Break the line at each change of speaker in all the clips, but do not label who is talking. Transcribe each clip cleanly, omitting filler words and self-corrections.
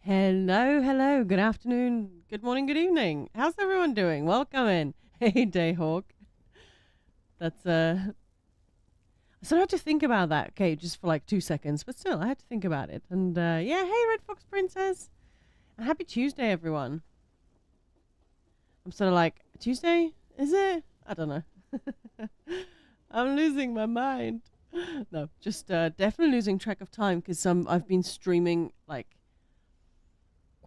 Hello, hello, good afternoon, good morning, good evening. How's everyone doing? Welcome in. Hey, Dayhawk. That's, I sort of had to think about that, okay, just for like 2 seconds, but still, I had to think about it. And, yeah, hey, Red Fox Princess. And happy Tuesday, everyone. I'm sort of like, Tuesday? Is it? I don't know. I'm losing my mind. No, just definitely losing track of time because I've been streaming like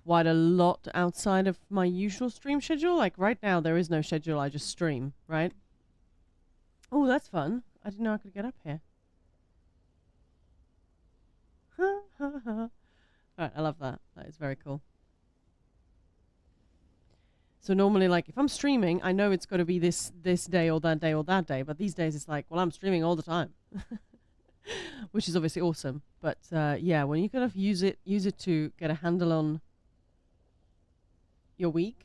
quite a lot outside of my usual stream schedule. Like right now, there is no schedule. I just stream, right? Oh, that's fun. I didn't know I could get up here. All right, I love that. That is very cool. So normally, like if I'm streaming, I know it's got to be this day or that day or that day. But these days, it's like, well, I'm streaming all the time, which is obviously awesome. But yeah, when you kind of use it to get a handle on your week,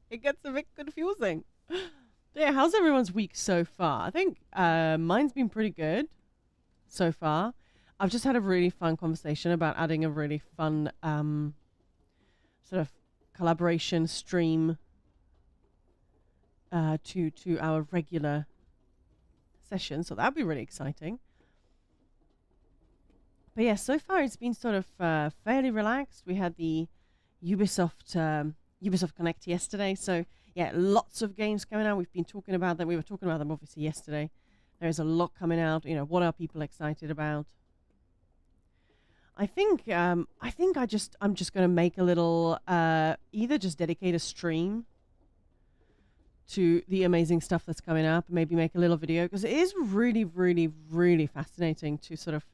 it gets a bit confusing. Yeah, how's everyone's week so far? I think mine's been pretty good so far. I've just had a really fun conversation about adding a really fun sort of collaboration stream to our regular session, so that'd be really exciting. But yeah, so far it's been sort of fairly relaxed. We had the Ubisoft Connect yesterday, so yeah, lots of games coming out. We've been talking about them. We were talking about them obviously yesterday. There is a lot coming out. You know, what are people excited about? I'm just gonna make a little either just dedicate a stream to the amazing stuff that's coming up, maybe make a little video because it is really, really, really fascinating to sort of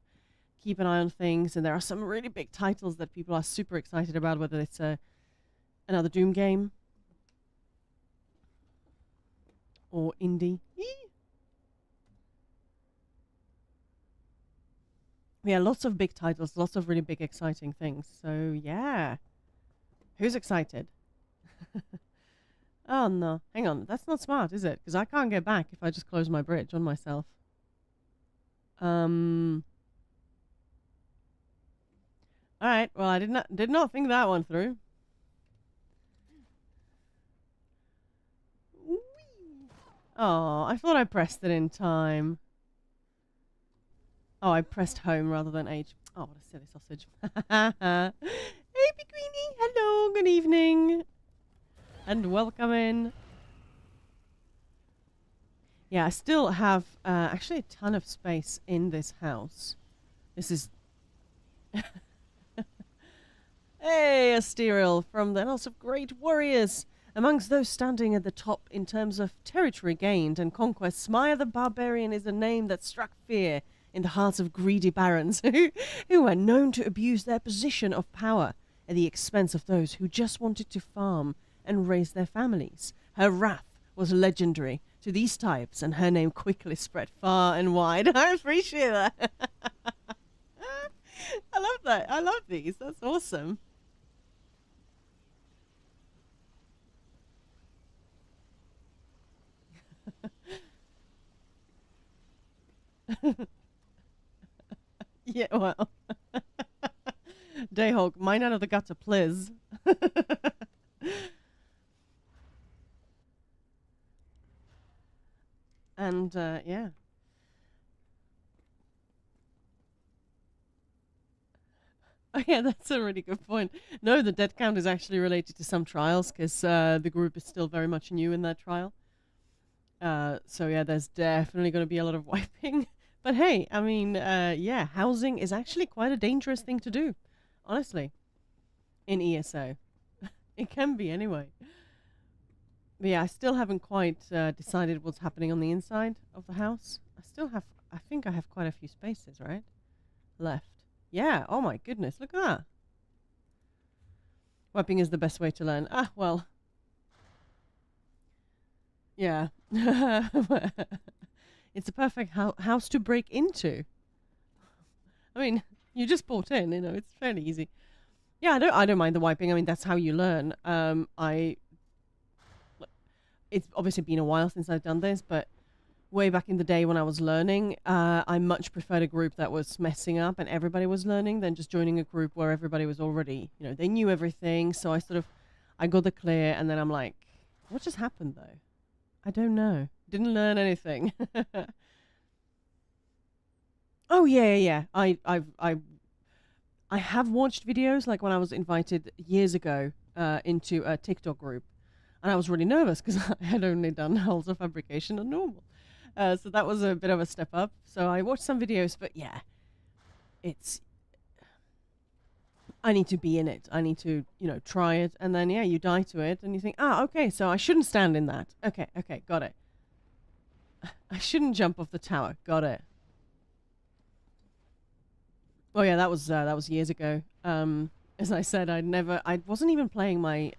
keep an eye on things. And there are some really big titles that people are super excited about, whether it's another Doom game or indie. Yeah, lots of big titles, lots of really big, exciting things. So, yeah. Who's excited? Oh, no. Hang on. That's not smart, is it? Because I can't get back if I just close my bridge on myself. All right. Well, I did not think that one through. Oh, I thought I pressed it in time. Oh, I pressed home rather than H. Oh, what a silly sausage. Hey, Pequeenie. Hello. Good evening. And welcome in. Yeah, I still have actually a ton of space in this house. This is... Hey, Asterial from the House of Great Warriors. Amongst those standing at the top in terms of territory gained and conquest, Smire the Barbarian is a name that struck fear in the hearts of greedy barons who were known to abuse their position of power at the expense of those who just wanted to farm and raise their families. Her wrath was legendary to these types, and her name quickly spread far and wide. I appreciate that. I love that. I love these. That's awesome. Yeah, well. Dayhawk, mine out of the gutter, please. And, yeah. Oh, yeah, that's a really good point. No, the death count is actually related to some trials because the group is still very much new in that trial. So yeah, there's definitely going to be a lot of wiping. But hey, I mean, yeah, housing is actually quite a dangerous thing to do, honestly, in ESO. It can be anyway. But yeah, I still haven't quite decided what's happening on the inside of the house. I think I have quite a few spaces, right? Left. Yeah, oh my goodness, look at that. Wiping is the best way to learn. Ah, well. Yeah. It's a perfect house to break into. I mean, you just bought in, you know, it's fairly easy. Yeah, I don't mind the wiping. I mean, that's how you learn. It's obviously been a while since I've done this, but way back in the day when I was learning, I much preferred a group that was messing up and everybody was learning than just joining a group where everybody was already, they knew everything. So I got the clear, and then I'm like, what just happened though? I don't know. Didn't learn anything. Oh yeah, yeah, yeah. I have watched videos like when I was invited years ago into a TikTok group, and I was really nervous because I had only done hulls of fabrication and normal. So that was a bit of a step up. So I watched some videos, but yeah, it's I need to be in it. I need to, try it, and then yeah, you die to it, and you think, okay, so I shouldn't stand in that. Okay, got it. I shouldn't jump off the tower. Got it. Oh yeah, that was years ago. As I said, I wasn't even playing my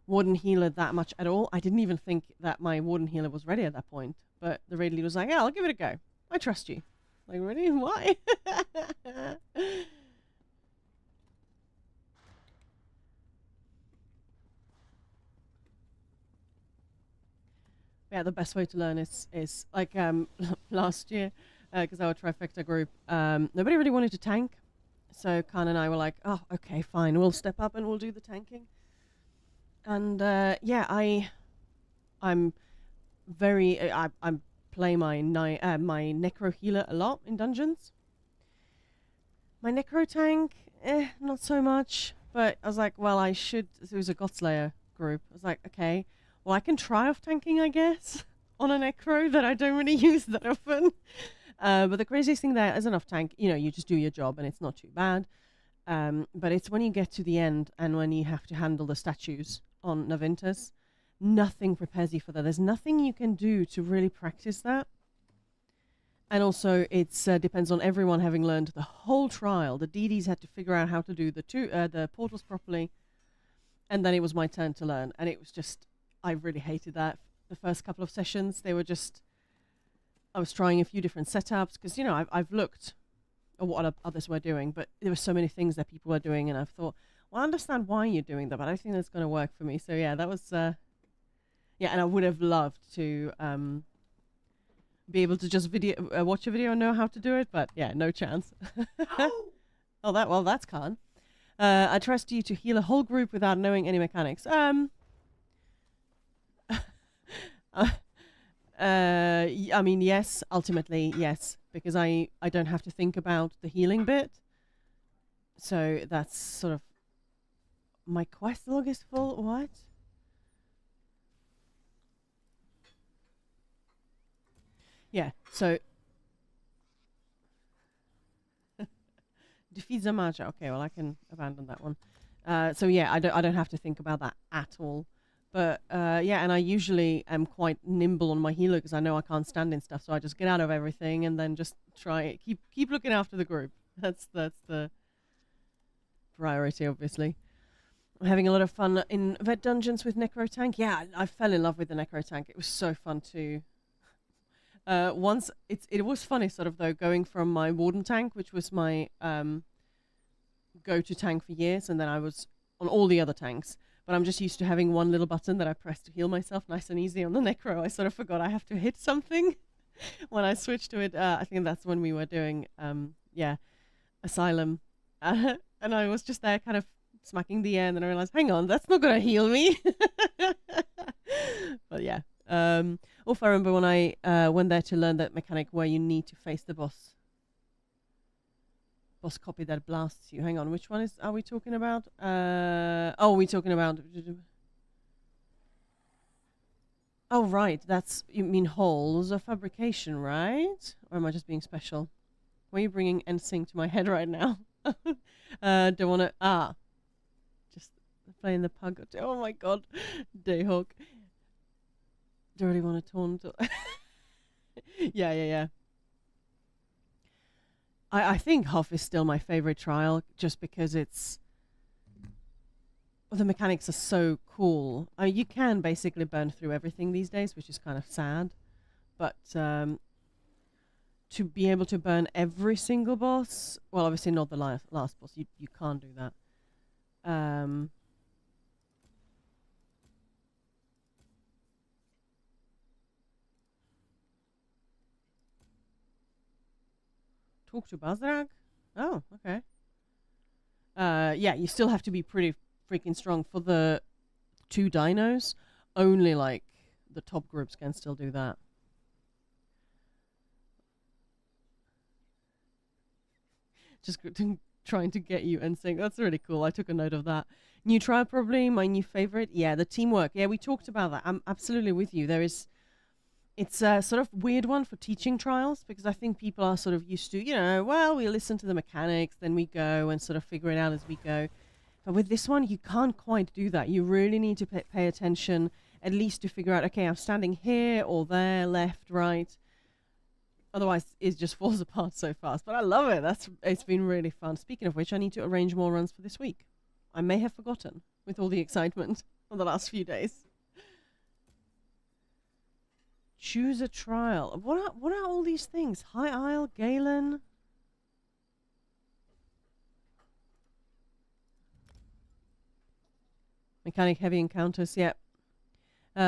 warden healer that much at all. I didn't even think that my warden healer was ready at that point. But the raid leader was like, "Yeah, I'll give it a go. I trust you." Like, really? Why? Yeah, the best way to learn is like last year, because our trifecta group, nobody really wanted to tank, so Khan and I were like, "Oh, okay, fine, we'll step up and we'll do the tanking." And yeah, I'm very I play my my necro healer a lot in dungeons. My necro tank, not so much. But I was like, well, I should. It was a Godslayer group. I was like, okay, well, I can try off tanking, I guess, on a necro that I don't really use that often. But the craziest thing there isn't off tank. You just do your job and it's not too bad. But it's when you get to the end and when you have to handle the statues on Navintus, nothing prepares you for that. There's nothing you can do to really practice that. And also, it depends on everyone having learned the whole trial. The DDs had to figure out how to do the portals properly, and then it was my turn to learn. And it was just, I really hated that. The first couple of sessions, they were just, I was trying a few different setups because I've looked at what others were doing, but there were so many things that people were doing, and I've thought, well, I understand why you're doing that, but I don't think that's going to work for me. So yeah, that was yeah, and I would have loved to be able to just watch a video and know how to do it, but yeah, no chance. Oh, that's Khan. I trust you to heal a whole group without knowing any mechanics. I mean, yes, ultimately, yes, because I don't have to think about the healing bit. So that's sort of my quest log is full. What? Yeah, so defeat Zamaja. Okay, well I can abandon that one. So yeah, I don't have to think about that at all. But yeah, and I usually am quite nimble on my healer because I know I can't stand in stuff, so I just get out of everything and then just try keep looking after the group. That's the priority, obviously. I'm having a lot of fun in vet dungeons with Necro Tank. Yeah, I fell in love with the Necro Tank. It was so fun to. Once it was funny, sort of though, going from my Warden tank, which was my go-to tank for years, and then I was on all the other tanks. But I'm just used to having one little button that I press to heal myself nice and easy on the Necro. I sort of forgot I have to hit something when I switched to it. I think that's when we were doing, yeah, Asylum. And I was just there kind of smacking the air, and then I realized, hang on, that's not going to heal me. But yeah. Also, I remember when I went there to learn that mechanic where you need to face the boss copy that blasts you. Hang on, which one are we talking about? Oh, we're talking about. Oh, right. That's you mean holes of fabrication, right? Or am I just being special? Why are you bringing NSYNC to my head right now? Don't want to. Just playing the pug. Oh my god, Dayhawk. Don't really want to taunt. Yeah. I think Huff is still my favorite trial just because the mechanics are so cool. You can basically burn through everything these days, which is kind of sad. But to be able to burn every single boss, well, obviously not the last boss. You can't do that. Talk to Bazrak? Oh, okay. Yeah, you still have to be pretty freaking strong for the 2 dinos. Only like the top groups can still do that. Just trying to get you and saying that's really cool. I took a note of that. New trial, probably my new favorite. Yeah, the teamwork. Yeah, we talked about that. I'm absolutely with you. It's a sort of weird one for teaching trials because I think people are sort of used to, well, we listen to the mechanics, then we go and sort of figure it out as we go. But with this one, you can't quite do that. You really need to pay attention, at least to figure out, okay, I'm standing here or there, left, right. Otherwise, it just falls apart so fast. But I love it. It's been really fun. Speaking of which, I need to arrange more runs for this week. I may have forgotten with all the excitement of the last few days. Choose a trial. What are all these things? High Isle, Galen. Mechanic heavy encounters. Yep.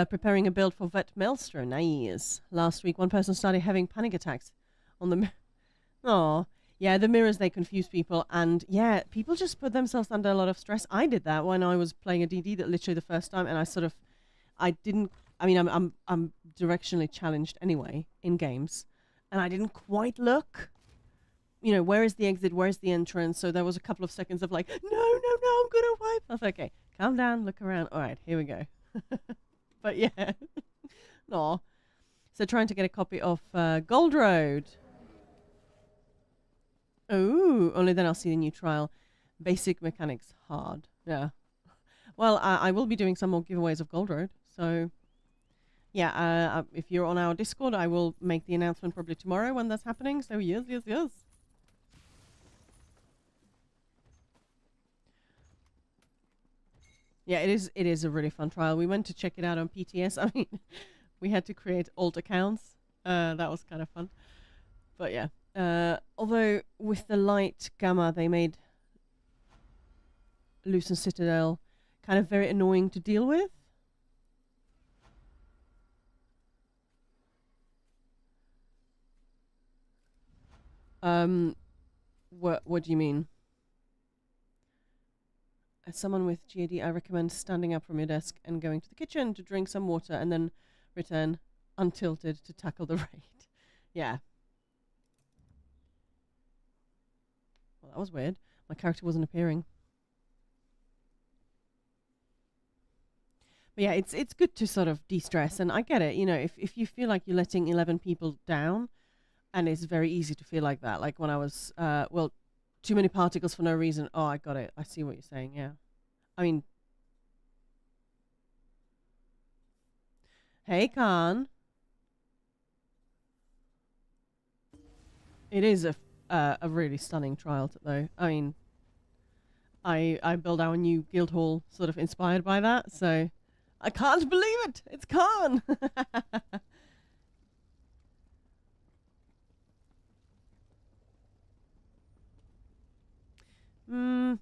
Preparing a build for Vet Maelstrom. Nice. Last week, one person started having panic attacks on the. Oh, yeah. The mirrors, they confuse people, and yeah, people just put themselves under a lot of stress. I did that when I was playing a DD that literally the first time, and I didn't. I mean, I'm directionally challenged anyway in games, and I didn't quite look. Where is the exit? Where's the entrance? So there was a couple of seconds of like, no, I'm gonna wipe. I was like, okay, calm down, look around. All right, here we go. But yeah, no. So trying to get a copy of Gold Road. Oh, only then I'll see the new trial. Basic mechanics hard. Yeah. Well, I will be doing some more giveaways of Gold Road. So yeah, if you're on our Discord, I will make the announcement probably tomorrow when that's happening. So yes. Yeah, it is a really fun trial. We went to check it out on PTS. I mean, we had to create alt accounts. That was kind of fun. But yeah. Although with the light gamma, they made Lucent Citadel kind of very annoying to deal with. What do you mean? As someone with GAD, I recommend standing up from your desk and going to the kitchen to drink some water and then return untilted to tackle the raid. Yeah. Well, that was weird. My character wasn't appearing. But yeah, it's good to sort of de-stress, and I get it. If you feel like you're letting 11 people down, and it's very easy to feel like that. Like when I was, too many particles for no reason. Oh, I got it. I see what you're saying. Yeah. I mean, hey, Khan. It is a really stunning trial, though. I mean, I built our new guild hall sort of inspired by that, so I can't believe it. It's Khan.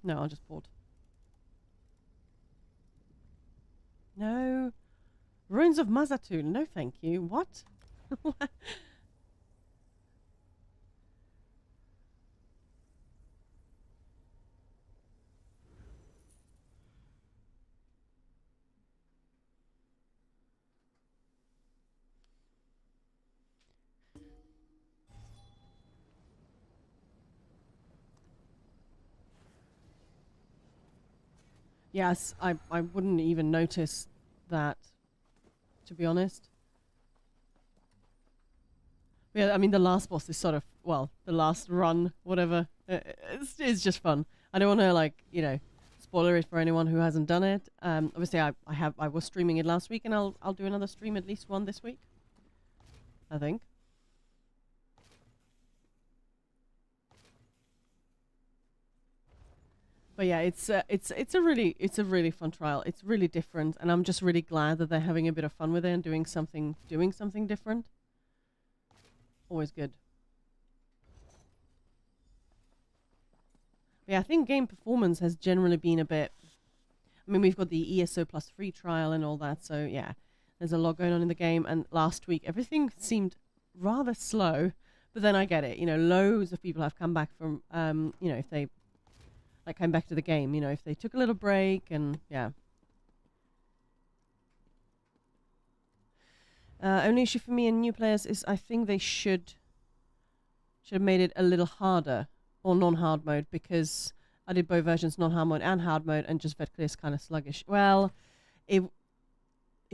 No, I'll just port. No. Ruins of Mazatun. No, thank you. What? Yes, I wouldn't even notice that, to be honest. Yeah, I mean, the last boss is sort of, the last run, whatever. It's just fun. I don't want to, spoiler it for anyone who hasn't done it. Obviously, I was streaming it last week, and I'll do another stream, at least one this week, I think. But yeah, it's a really fun trial. It's really different, and I'm just really glad that they're having a bit of fun with it and doing something different. Always good. But yeah, I think game performance has generally been a bit. I mean, we've got the ESO plus free trial and all that, so yeah, there's a lot going on in the game. And last week, everything seemed rather slow, But then I get it. You know, loads of people have come back from, you know, if they like came back to the game, you know, if they took a little break and yeah. Only issue for me and new players is I think they should have made it a little harder or non-hard mode, because I did both versions, non-hard mode and hard mode, and just vet clear is kind of sluggish. Well, it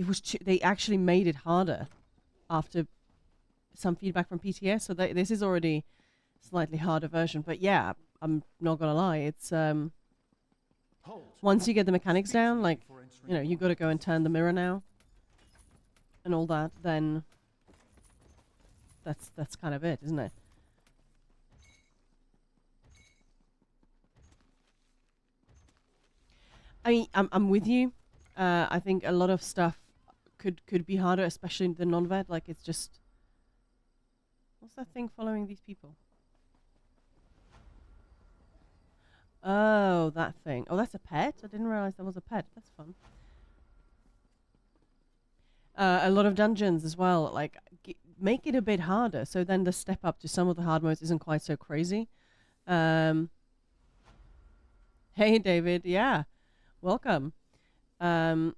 was they actually made it harder after some feedback from PTS, so this is already slightly harder version. But yeah, I'm not gonna lie, it's once you get the mechanics down, like, you know, you got to go and turn the mirror now and all that, then that's kind of it, isn't it? I mean, I'm with you. I think a lot of stuff could be harder, especially the non-vet. Like, it's just, what's that thing following these people? Oh, that thing. Oh, that's a pet? I didn't realize that was a pet. That's fun. A lot of dungeons as well. Like, make it a bit harder, so then the step up to some of the hard modes isn't quite so crazy. Hey, David. Yeah. Welcome. We're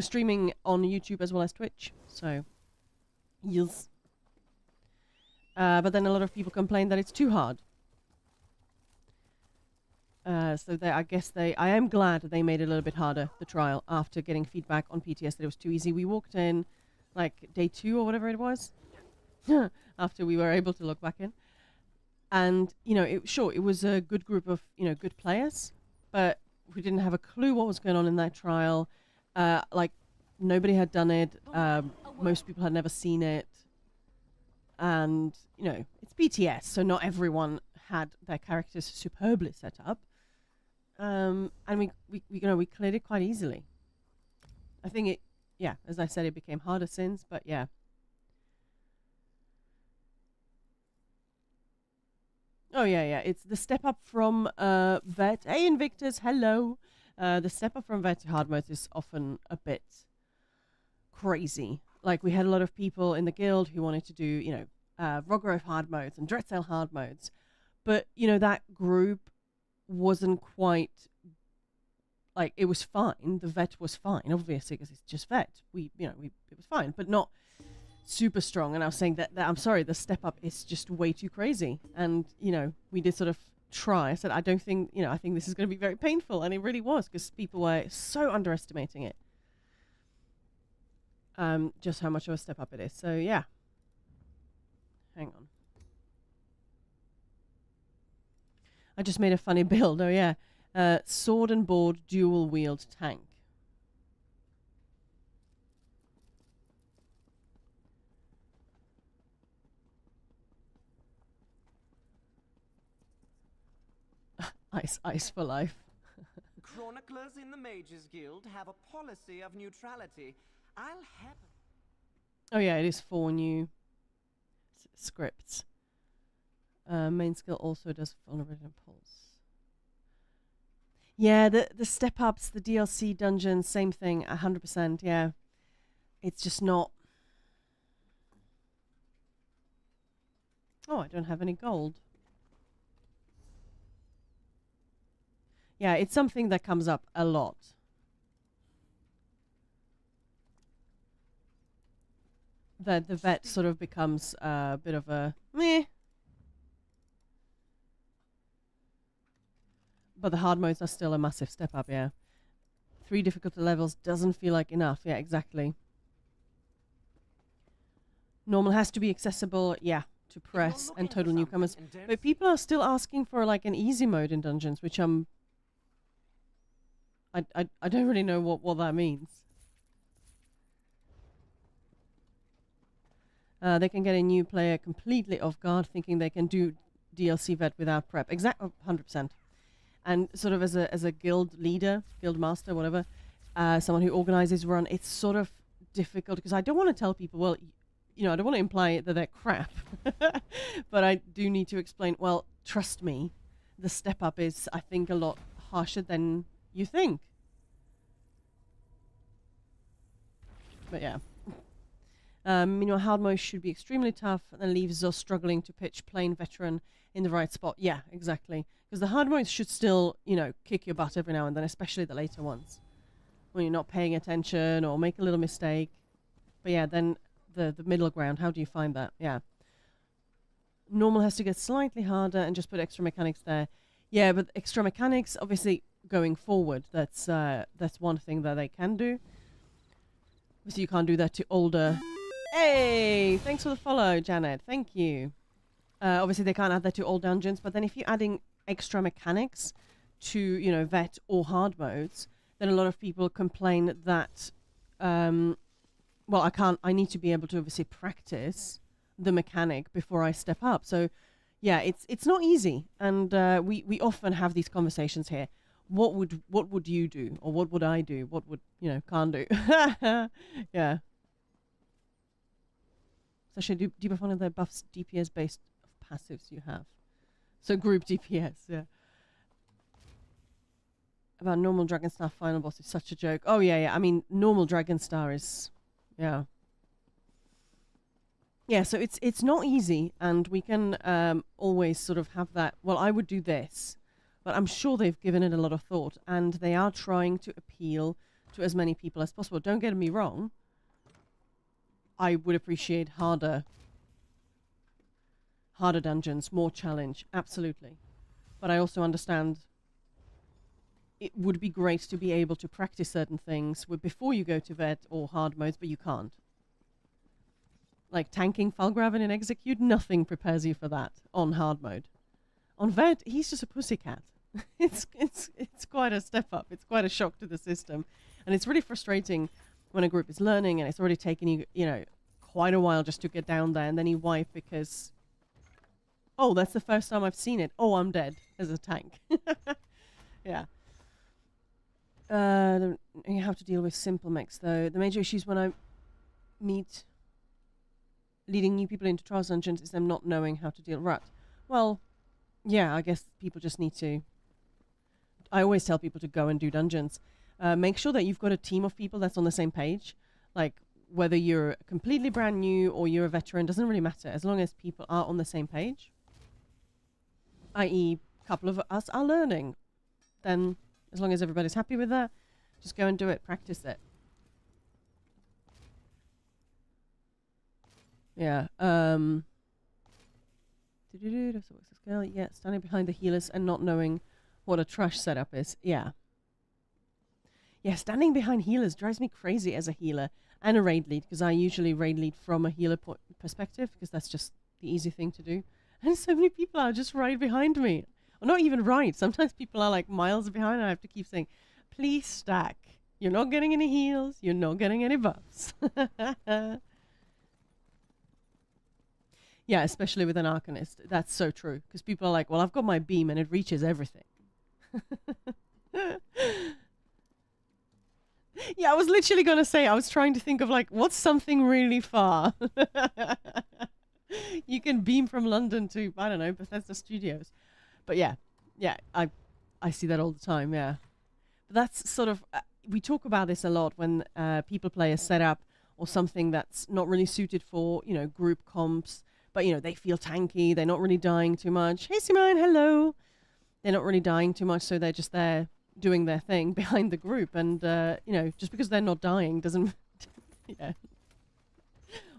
streaming on YouTube as well as Twitch, so yes. But then a lot of people complain that it's too hard. So I am glad that they made it a little bit harder, the trial, after getting feedback on PTS that it was too easy. We walked in like day 2 or whatever it was, after we were able to log back in. And, you know, it was a good group of, you know, good players, but we didn't have a clue what was going on in that trial. Like, nobody had done it. Most people had never seen it. And, you know, it's BTS, so not everyone had their characters superbly set up. And we cleared it quite easily. I think as I said, it became harder since, but yeah. Oh, yeah. It's the step up from vet. Hey, Invictus, hello. The step up from vet to hard mode is often a bit crazy. Like, we had a lot of people in the guild who wanted to do, you know, Rogrove hard modes and Dreadsail hard modes. But, you know, that group wasn't quite, like, it was fine. The vet was fine, obviously, because it's just vet. It was fine, but not super strong. And I was saying that I'm sorry, the step up is just way too crazy. And, you know, we did sort of try. I said, I don't think, you know, I think this is going to be very painful. And it really was, because people were so underestimating it. Just how much of a step up it is. So, yeah. Hang on. I just made a funny build. Oh, yeah. Sword and board dual wield tank. Ice for life.
Chroniclers in the Mages Guild have a policy of neutrality. I'll have...
Oh yeah, it is 4 new scripts. Main skill also does vulnerability and pulse. Yeah, the step ups, the DLC dungeons, same thing, 100%. Yeah, it's just not. Oh, I don't have any gold. Yeah, it's something that comes up a lot. That the vet sort of becomes a bit of a meh. But the hard modes are still a massive step up, yeah. 3 difficulty levels doesn't feel like enough. Yeah, exactly. Normal has to be accessible, yeah, to press and total newcomers. But people are still asking for like an easy mode in dungeons, which I don't really know what that means. They can get a new player completely off guard, thinking they can do DLC vet without prep. Exactly, 100%. And sort of as a guild leader, guild master, whatever, someone who organizes run, it's sort of difficult because I don't want to tell people, well, you know, I don't want to imply that they're crap, but I do need to explain, well, trust me, the step up is, I think, a lot harsher than you think. But yeah. Meanwhile, hard mode should be extremely tough and then leaves us struggling to pitch plain veteran in the right spot. Yeah, exactly. Because the hard modes should still, you know, kick your butt every now and then, especially the later ones. When you're not paying attention or make a little mistake. But yeah, then the middle ground, how do you find that? Yeah. Normal has to get slightly harder and just put extra mechanics there. Yeah, but extra mechanics, obviously, going forward, that's one thing that they can do. Obviously, you can't do that to older... Hey! Thanks for the follow, Janet. Thank you. Obviously, they can't add that to all dungeons, but then if you're adding extra mechanics to, you know, vet or hard modes, then a lot of people complain that, well, I need to be able to obviously practice the mechanic before I step up. So, yeah, it's not easy, and we often have these conversations here. What would you do, or what would I do? What would, you know, can't do? Yeah. Especially, do you prefer one of the buffs DPS based passives you have? So group DPS, yeah. About normal Dragonstar final boss is such a joke. Oh yeah. I mean, normal Dragonstar is, yeah. Yeah, so it's not easy, and we can always sort of have that. Well, I would do this, but I'm sure they've given it a lot of thought, and they are trying to appeal to as many people as possible. Don't get me wrong. I would appreciate harder dungeons, more challenge, absolutely. But I also understand it would be great to be able to practice certain things before you go to vet or hard modes, but you can't. Like tanking Falgraven and Execute, nothing prepares you for that on hard mode. On vet, he's just a pussycat. It's quite a step up. It's quite a shock to the system. And it's really frustrating when a group is learning and it's already taken you, you know, quite a while just to get down there, and then you wipe because, oh, that's the first time I've seen it. Oh, I'm dead as a tank. Yeah. You have to deal with simple mechs, though. The major issues when I meet leading new people into trials dungeons is them not knowing how to deal with rat. Well, yeah, I guess people just need to... I always tell people to go and do dungeons. Make sure that you've got a team of people that's on the same page. Like, whether you're completely brand new or you're a veteran, doesn't really matter. As long as people are on the same page, i.e. a couple of us are learning, then as long as everybody's happy with that, just go and do it. Practice it. Yeah. Yeah, standing behind the healers and not knowing what a trash setup is. Yeah. Yeah, standing behind healers drives me crazy as a healer and a raid lead, because I usually raid lead from a healer perspective, because that's just the easy thing to do. And so many people are just right behind me. Or not even right. Sometimes people are like miles behind and I have to keep saying, please stack. You're not getting any heals. You're not getting any buffs. Yeah, especially with an Arcanist. That's so true. Because people are like, well, I've got my beam and it reaches everything. Yeah, I was literally going to say, I was trying to think of like, what's something really far? You can beam from London to, I don't know, Bethesda Studios. But yeah, I see that all the time, yeah. But that's sort of, we talk about this a lot when people play a setup or something that's not really suited for, you know, group comps. But, you know, they feel tanky. They're not really dying too much. Hey, Simone, hello. They're not really dying too much, so they're just there doing their thing behind the group. And, you know, just because they're not dying doesn't... yeah.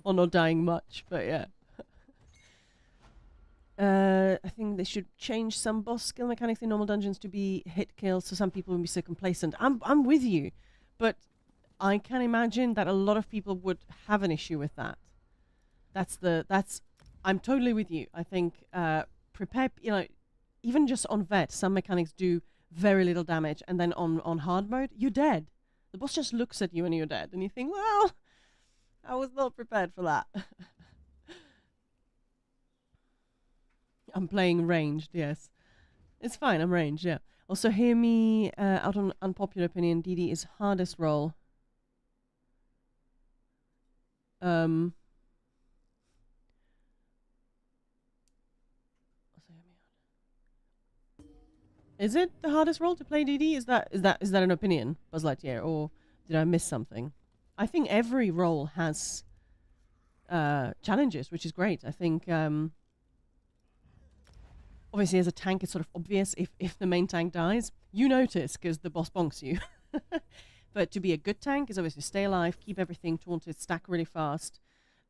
Or not dying much, but yeah. I think they should change some boss skill mechanics in normal dungeons to be hit kills, so some people would be so complacent. I'm with you, but I can imagine that a lot of people would have an issue with that. I'm totally with you. I think prepare, you know, even just on vet, some mechanics do very little damage, and then on hard mode, you're dead. The boss just looks at you and you're dead, and you think, well, I was not prepared for that. I'm playing ranged, yes. It's fine, I'm ranged, yeah. Also, hear me out on unpopular opinion, DD is hardest role. Is it the hardest role to play DD? Is that an opinion, Buzz Lightyear, or did I miss something? I think every role has challenges, which is great. I think obviously as a tank, it's sort of obvious if the main tank dies, you notice because the boss bonks you. But to be a good tank is obviously stay alive, keep everything taunted, stack really fast,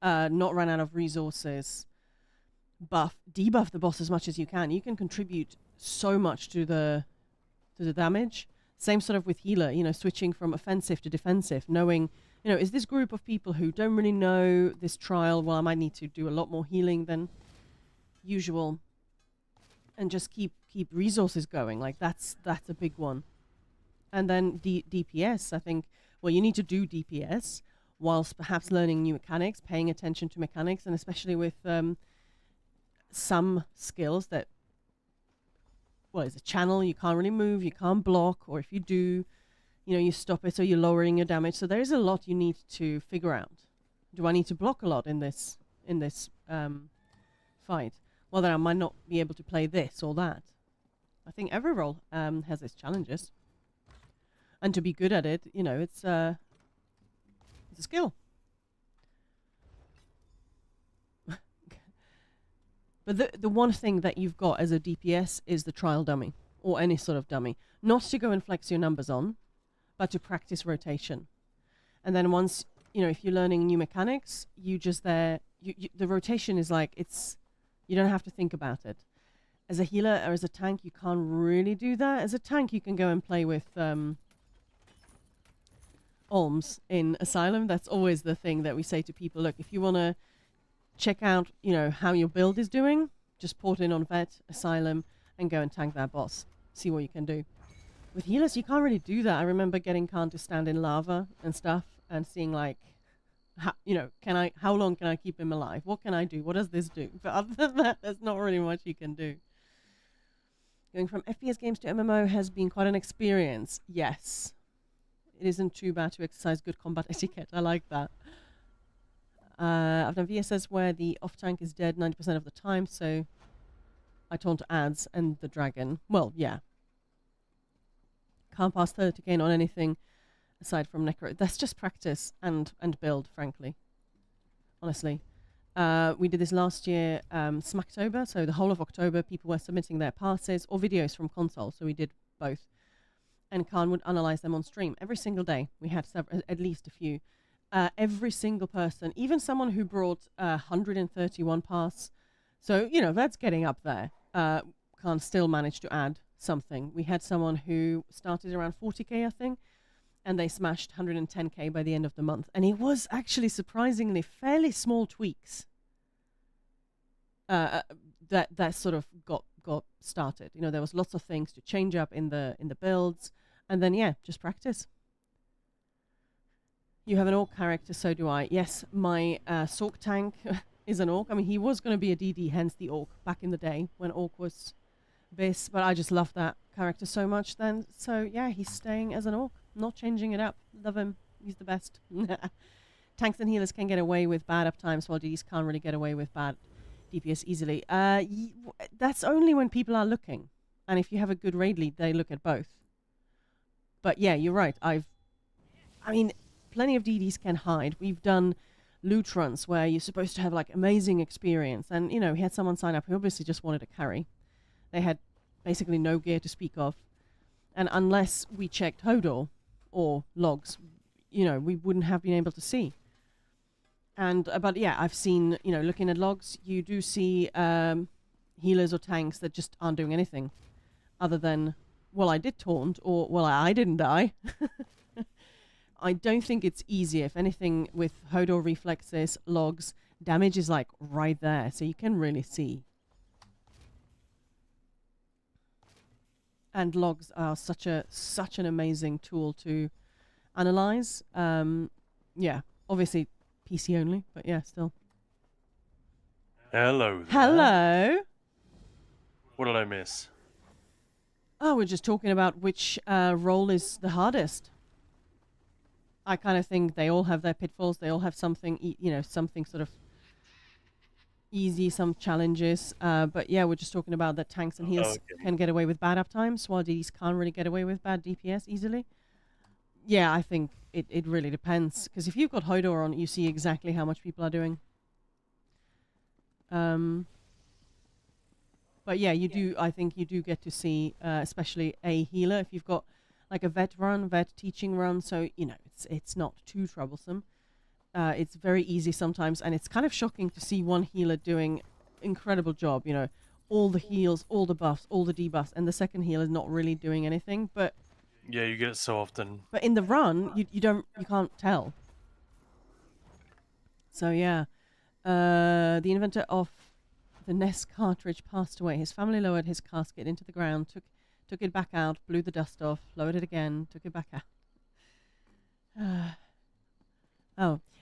not run out of resources, debuff the boss as much as you can. You can contribute so much to the damage. Same sort of with healer, switching from offensive to defensive, knowing, is this group of people who don't really know this trial, well, I might need to do a lot more healing than usual, and just keep resources going. Like that's a big one. And then DPS, I think, well, you need to do DPS whilst perhaps learning new mechanics, paying attention to mechanics, and especially with some skills that, well, it's a channel, you can't really move, you can't block, or if you do, you stop it, so you're lowering your damage. So there is a lot you need to figure out. Do I need to block a lot in this fight? Well, then I might not be able to play this or that. I think every role has its challenges. And to be good at it, it's a skill. But the one thing that you've got as a DPS is the trial dummy, or any sort of dummy. Not to go and flex your numbers on, but to practice rotation. And then once, if you're learning new mechanics, you just the rotation is like, you don't have to think about it. As a healer or as a tank, you can't really do that. As a tank, you can go and play with Alms in Asylum. That's always the thing that we say to people. Look, if you want to check out, how your build is doing, just port in on Vet, Asylum, and go and tank that boss. See what you can do. With healers, you can't really do that. I remember getting Khan to stand in lava and stuff and seeing like, how long can I keep him alive? What can I do? What does this do? But other than that, there's not really much you can do. Going from FPS games to MMO has been quite an experience. Yes. It isn't too bad to exercise good combat etiquette. I like that. I've done VSS where the off-tank is dead 90% of the time, so I taunt ads and the dragon. Well, yeah. Can't pass 30 gain on anything aside from Necro. That's just practice and build, frankly. Honestly. We did this last year, Smacktober, so the whole of October people were submitting their passes or videos from console, so we did both. And Khan would analyze them on stream every single day. We had at least a few. Every single person, even someone who brought 131 pass, so, that's getting up there, Khan still managed to add something. We had someone who started around 40k, I think, and they smashed 110k by the end of the month. And it was actually surprisingly fairly small tweaks that sort of got started. There was lots of things to change up in the builds, and then just practice. You have an orc character, so do I. Yes, my Sork tank is an orc. I mean, he was going to be a DD, hence the orc back in the day when orc was this, but I just love that character so much then. So yeah, he's staying as an orc, not changing it up. Love him. He's the best. Tanks and healers can get away with bad uptimes, while DDs can't really get away with bad DPS easily. That's only when people are looking. And if you have a good raid lead, they look at both. But yeah, you're right. Plenty of DDs can hide. We've done loot runs where you're supposed to have like amazing experience. And, we had someone sign up who obviously just wanted to carry. They had basically no gear to speak of. And unless we checked Hodor or logs, we wouldn't have been able to see. And, but yeah, I've seen, looking at logs, you do see healers or tanks that just aren't doing anything other than, well, I did taunt, or, well, I didn't die. I don't think it's easy. If anything, with Hodor reflexes, logs, damage is like right there, so you can really see. And logs are such an amazing tool to analyze. Yeah, obviously PC only, but yeah, still.
Hello there.
Hello.
What did I miss?
Oh, we're just talking about which role is the hardest. I kind of think they all have their pitfalls. They all have something, something sort of easy, some challenges. But yeah, we're just talking about that tanks and heals can get away with bad uptimes, while DDs can't really get away with bad DPS easily. Yeah, I think it really depends. Because if you've got Hodor on, you see exactly how much people are doing. Um, but yeah, you do. I think you do get to see, especially a healer if you've got like a vet teaching run. So it's not too troublesome. It's very easy sometimes, and it's kind of shocking to see one healer doing incredible job. All the heals, all the buffs, all the debuffs, and the second healer is not really doing anything. But
Yeah, you get it so often.
in the run, you can't tell. So yeah, the inventor of the NES cartridge passed away. His family lowered his casket into the ground, took it back out, blew the dust off, lowered it again, took it back out.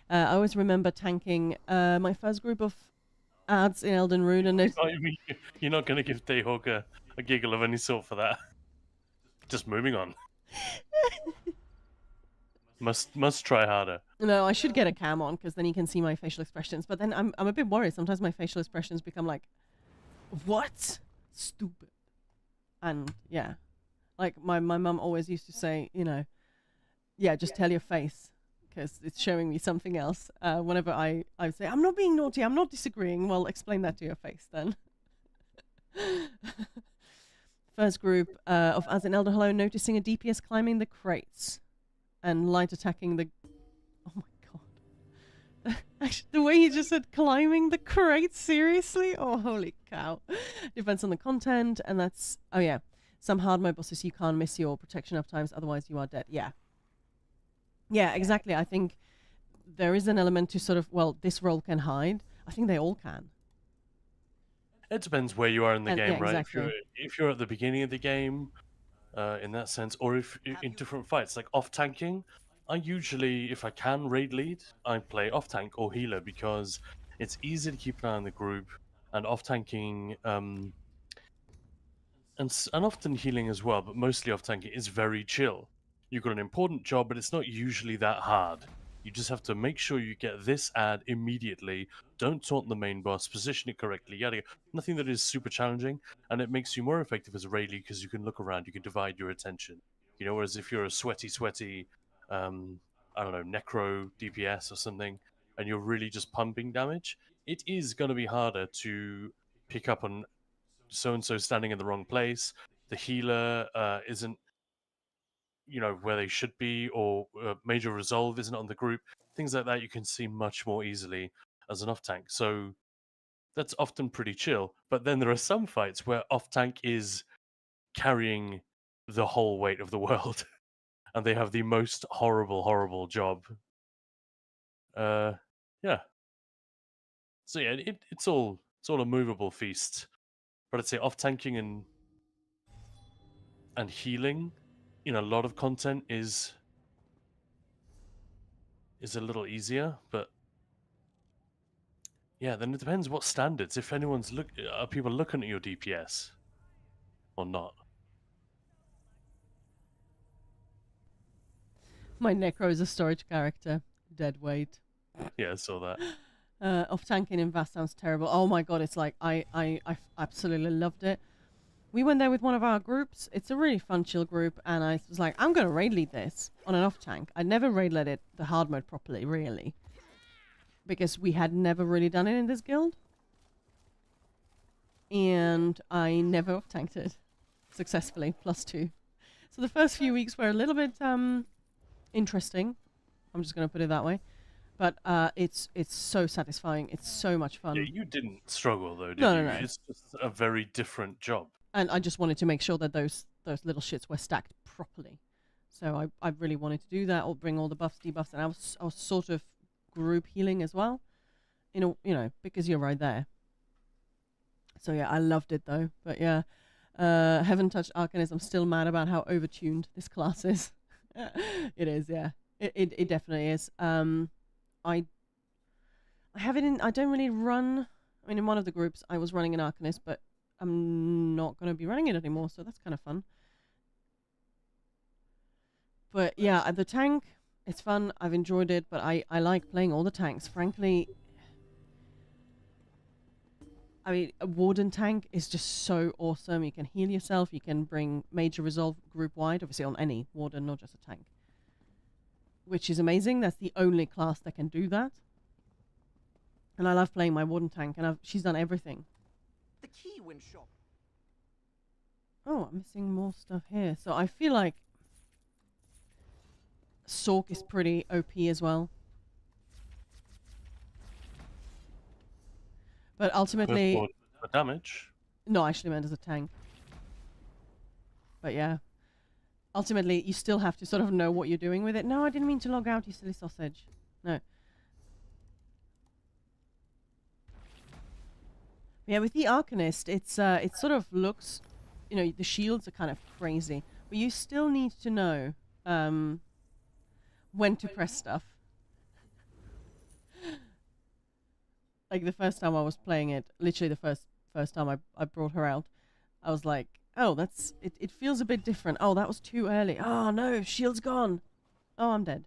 I always remember tanking my first group of ads in Elden Ring, and
You're not going to give Dayhawk a giggle of any sort for that. Just moving on. Must try harder.
no, I should get a cam on because then you can see my facial expressions. But then I'm a bit worried. Sometimes my facial expressions become like, what? Stupid. And yeah, like my mum always used to say, yeah, just tell your face because it's showing me something else. Whenever I say, I'm not being naughty, I'm not disagreeing, well, explain that to your face then. First group of As in Elder Hello noticing a DPS climbing the crates and light attacking the... Oh my god. Actually, the way he just said climbing the crates, seriously? Oh, holy cow. Depends on the content, and that's... Oh yeah, some hard mode bosses you can't miss your protection up times, otherwise you are dead. Yeah. Yeah, exactly. I think there is an element to sort of, well, this role can hide. I think they all can.
It depends where you are in the game,
yeah,
right?
exactly.
If you're at the beginning of the game, in that sense, or if in different fights, like off tanking, I usually, if I can raid lead, I play off tank or healer because it's easy to keep an eye on the group, and off tanking, and often healing as well, but mostly off tanking is very chill. You've got an important job, but it's not usually that hard. You just have to make sure you get this ad immediately. Don't taunt the main boss, position it correctly, yada yada. Nothing that is super challenging, and it makes you more effective as a raid lead because you can look around, you can divide your attention. Whereas if you're a sweaty, I don't know, necro DPS or something, and you're really just pumping damage, it is going to be harder to pick up on so-and-so standing in the wrong place. The healer isn't where they should be, or major resolve isn't on the group. Things like that you can see much more easily as an off tank. So that's often pretty chill. But then there are some fights where off tank is carrying the whole weight of the world, and they have the most horrible job. Yeah. So yeah, it's all a movable feast. But I'd say off tanking and healing, a lot of content is a little easier, but yeah, then it depends what standards. If anyone's are people looking at your DPS or not?
My Necro is a storage character. Dead weight.
Yeah, I saw that.
Off tanking in Vast sounds terrible. Oh my god, it's like I absolutely loved it. We went there with one of our groups. It's a really fun chill group, and I was like, I'm gonna raid lead this on an off tank. I'd never raid led it the hard mode properly, really, because we had never really done it in this guild, and I never off tanked it successfully. +2. So the first few weeks were a little bit interesting. I'm just gonna put it that way. But it's so satisfying. It's so much fun.
Yeah, you didn't struggle though, did
No,
you?
no, no.
It's just a very different job.
And I just wanted to make sure that those little shits were stacked properly. So I really wanted to do that, or bring all the buffs, debuffs, and I was sort of group healing as well. Because you're right there. So yeah, I loved it though. But yeah, haven't touched Arcanist. I'm still mad about how overtuned this class is. It is, yeah. It definitely is. I have it in. I don't really run. I mean, in one of the groups, I was running an Arcanist, but I'm not going to be running it anymore, so that's kind of fun. But yeah, the tank, it's fun. I've enjoyed it, but I like playing all the tanks. Frankly, I mean, a Warden tank is just so awesome. You can heal yourself. You can bring major resolve group wide, obviously on any Warden, not just a tank, which is amazing. That's the only class that can do that. And I love playing my Warden tank, and she's done everything.
The key when shot.
Oh, I'm missing more stuff here. So I feel like Sork is pretty OP as well. But ultimately...
For damage?
No, I actually meant as a tank. But yeah. Ultimately, you still have to sort of know what you're doing with it. No, I didn't mean to log out, you silly sausage. No. Yeah, with the Arcanist, it's it sort of looks, you know, the shields are kind of crazy, but you still need to know when to press stuff. Like the first time I was playing it, literally the first time I brought her out, I was like, oh, that's it feels a bit different. Oh, that was too early. Oh no, shield's gone. Oh, I'm dead.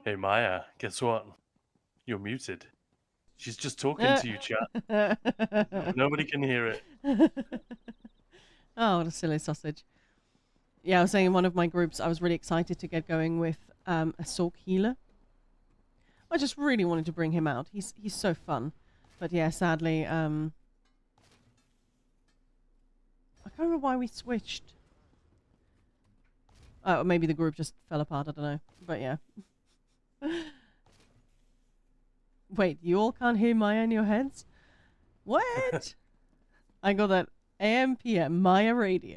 Hey Maya, guess what? You're muted. She's just talking to you, chat. Nobody can hear it.
Oh, what a silly sausage. Yeah, I was saying in one of my groups, I was really excited to get going with a Sork healer. I just really wanted to bring him out. He's so fun. But yeah, sadly, I can't remember why we switched. Oh, maybe the group just fell apart, I don't know. But yeah. Wait, you all can't hear Maya in your heads? What? I got that AM PM Maya radio.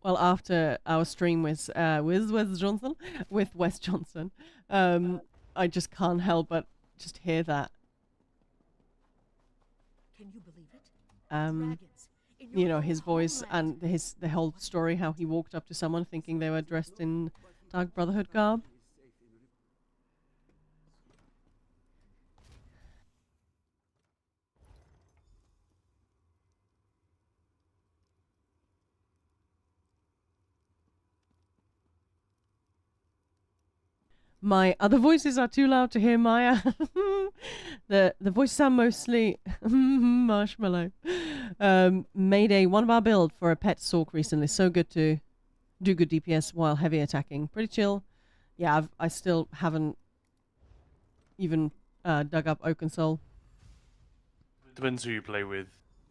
Well, after our stream with Wes Johnson, I just can't help but just hear that.
Can you believe it?
Dragons you know, his voice and the whole story, how he walked up to someone thinking they were dressed in Dark Brotherhood garb. My other voices are too loud to hear Maya. The voices are mostly marshmallow. Made a one-bar build for a pet Sork recently. So good to do good DPS while heavy attacking. Pretty chill. Yeah, I still haven't even dug up Oaken Soul.
Depends who you play with.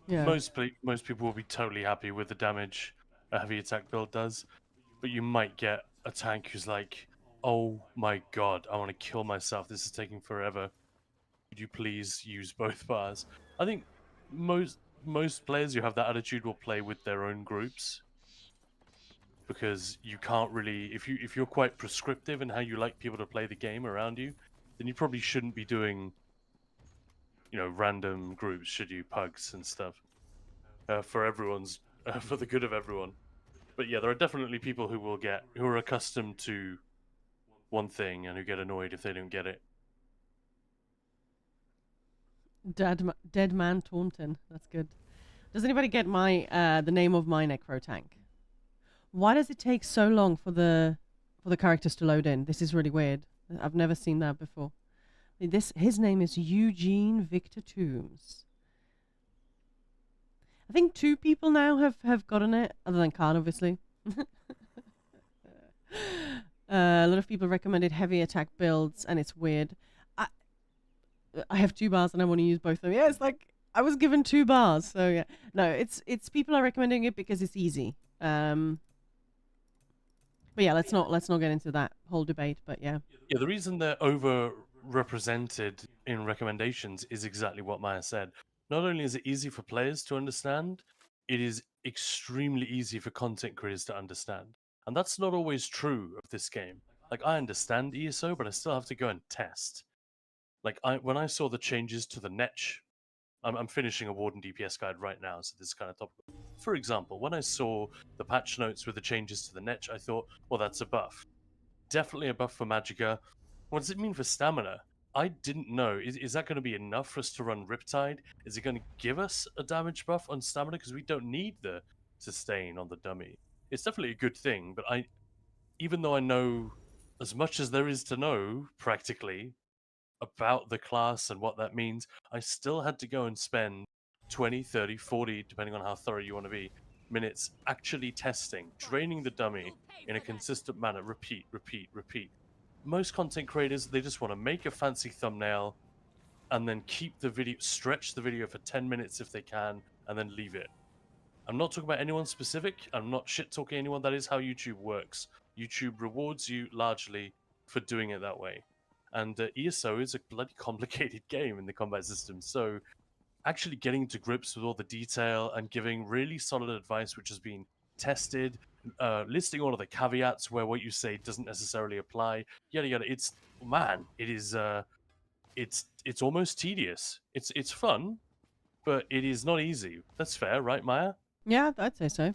Yeah.
Most people will be totally happy with the damage a heavy attack build does, but you might get a tank who's like, oh my god, I want to kill myself, this is taking forever. Could you please use both bars? I think most players who have that attitude will play with their own groups, because you can't really, if you're quite prescriptive in how you like people to play the game around you, then you probably shouldn't be doing, you know, random groups, should you, pugs and stuff, for everyone's for the good of everyone. But yeah, there are definitely people who are accustomed to one thing and who get annoyed if they don't get it.
Dead Man Taunton. That's good. Does anybody get my the name of my necro tank? Why does it take so long for the characters to load in? This is really weird. I've never seen that before. His name is Eugene Victor Toombs. I think 2 people now have gotten it, other than Khan, obviously. A lot of people recommended heavy attack builds, and it's weird. I have 2 bars, and I want to use both of them. Yeah, it's like I was given 2 bars, so yeah. No, it's people are recommending it because it's easy. But yeah, let's not get into that whole debate. But yeah.
Yeah, the reason they're overrepresented in recommendations is exactly what Maya said. Not only is it easy for players to understand, it is extremely easy for content creators to understand. And that's not always true of this game. Like, I understand ESO, but I still have to go and test. Like, when I saw the changes to the Netch, I'm finishing a Warden DPS guide right now, so this is kind of topical. For example, when I saw the patch notes with the changes to the Netch, I thought, well, that's a buff. Definitely a buff for Magicka. What does it mean for stamina? I didn't know. Is that going to be enough for us to run Riptide? Is it going to give us a damage buff on stamina? Because we don't need the sustain on the dummy. It's definitely a good thing, but even though I know as much as there is to know practically about the class and what that means, I still had to go and spend 20, 30, 40, depending on how thorough you want to be, minutes actually testing, training the dummy in a consistent manner, repeat, repeat, repeat. Most content creators, they just want to make a fancy thumbnail and then keep the video, stretch the video for 10 minutes if they can, and then leave it. I'm not talking about anyone specific. I'm not shit talking anyone. That is how YouTube works. YouTube rewards you largely for doing it that way. And ESO is a bloody complicated game in the combat system. So actually getting to grips with all the detail and giving really solid advice, which has been tested, listing all of the caveats where what you say doesn't necessarily apply, yada yada. It is it's almost tedious. It's fun, but it is not easy. That's fair, right, Maya?
Yeah, I'd say so.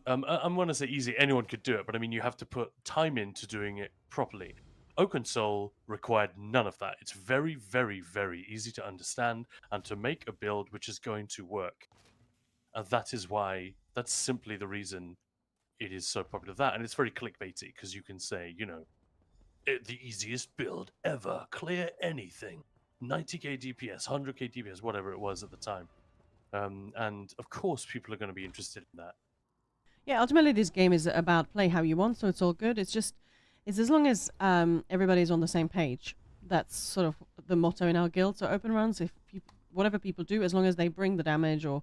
I'm going to say easy. Anyone could do it, but I mean, you have to put time into doing it properly. Open Soul required none of that. It's very, very, very easy to understand and to make a build which is going to work. And that's simply the reason it is so popular. That, and it's very clickbaity because you can say, the easiest build ever, clear anything, 90k DPS, 100k DPS, whatever it was at the time. And of course, people are going to be interested in that.
Yeah, ultimately this game is about play how you want, so it's all good. It's as long as everybody's on the same page. That's sort of the motto in our guild. So open runs, whatever people do, as long as they bring the damage or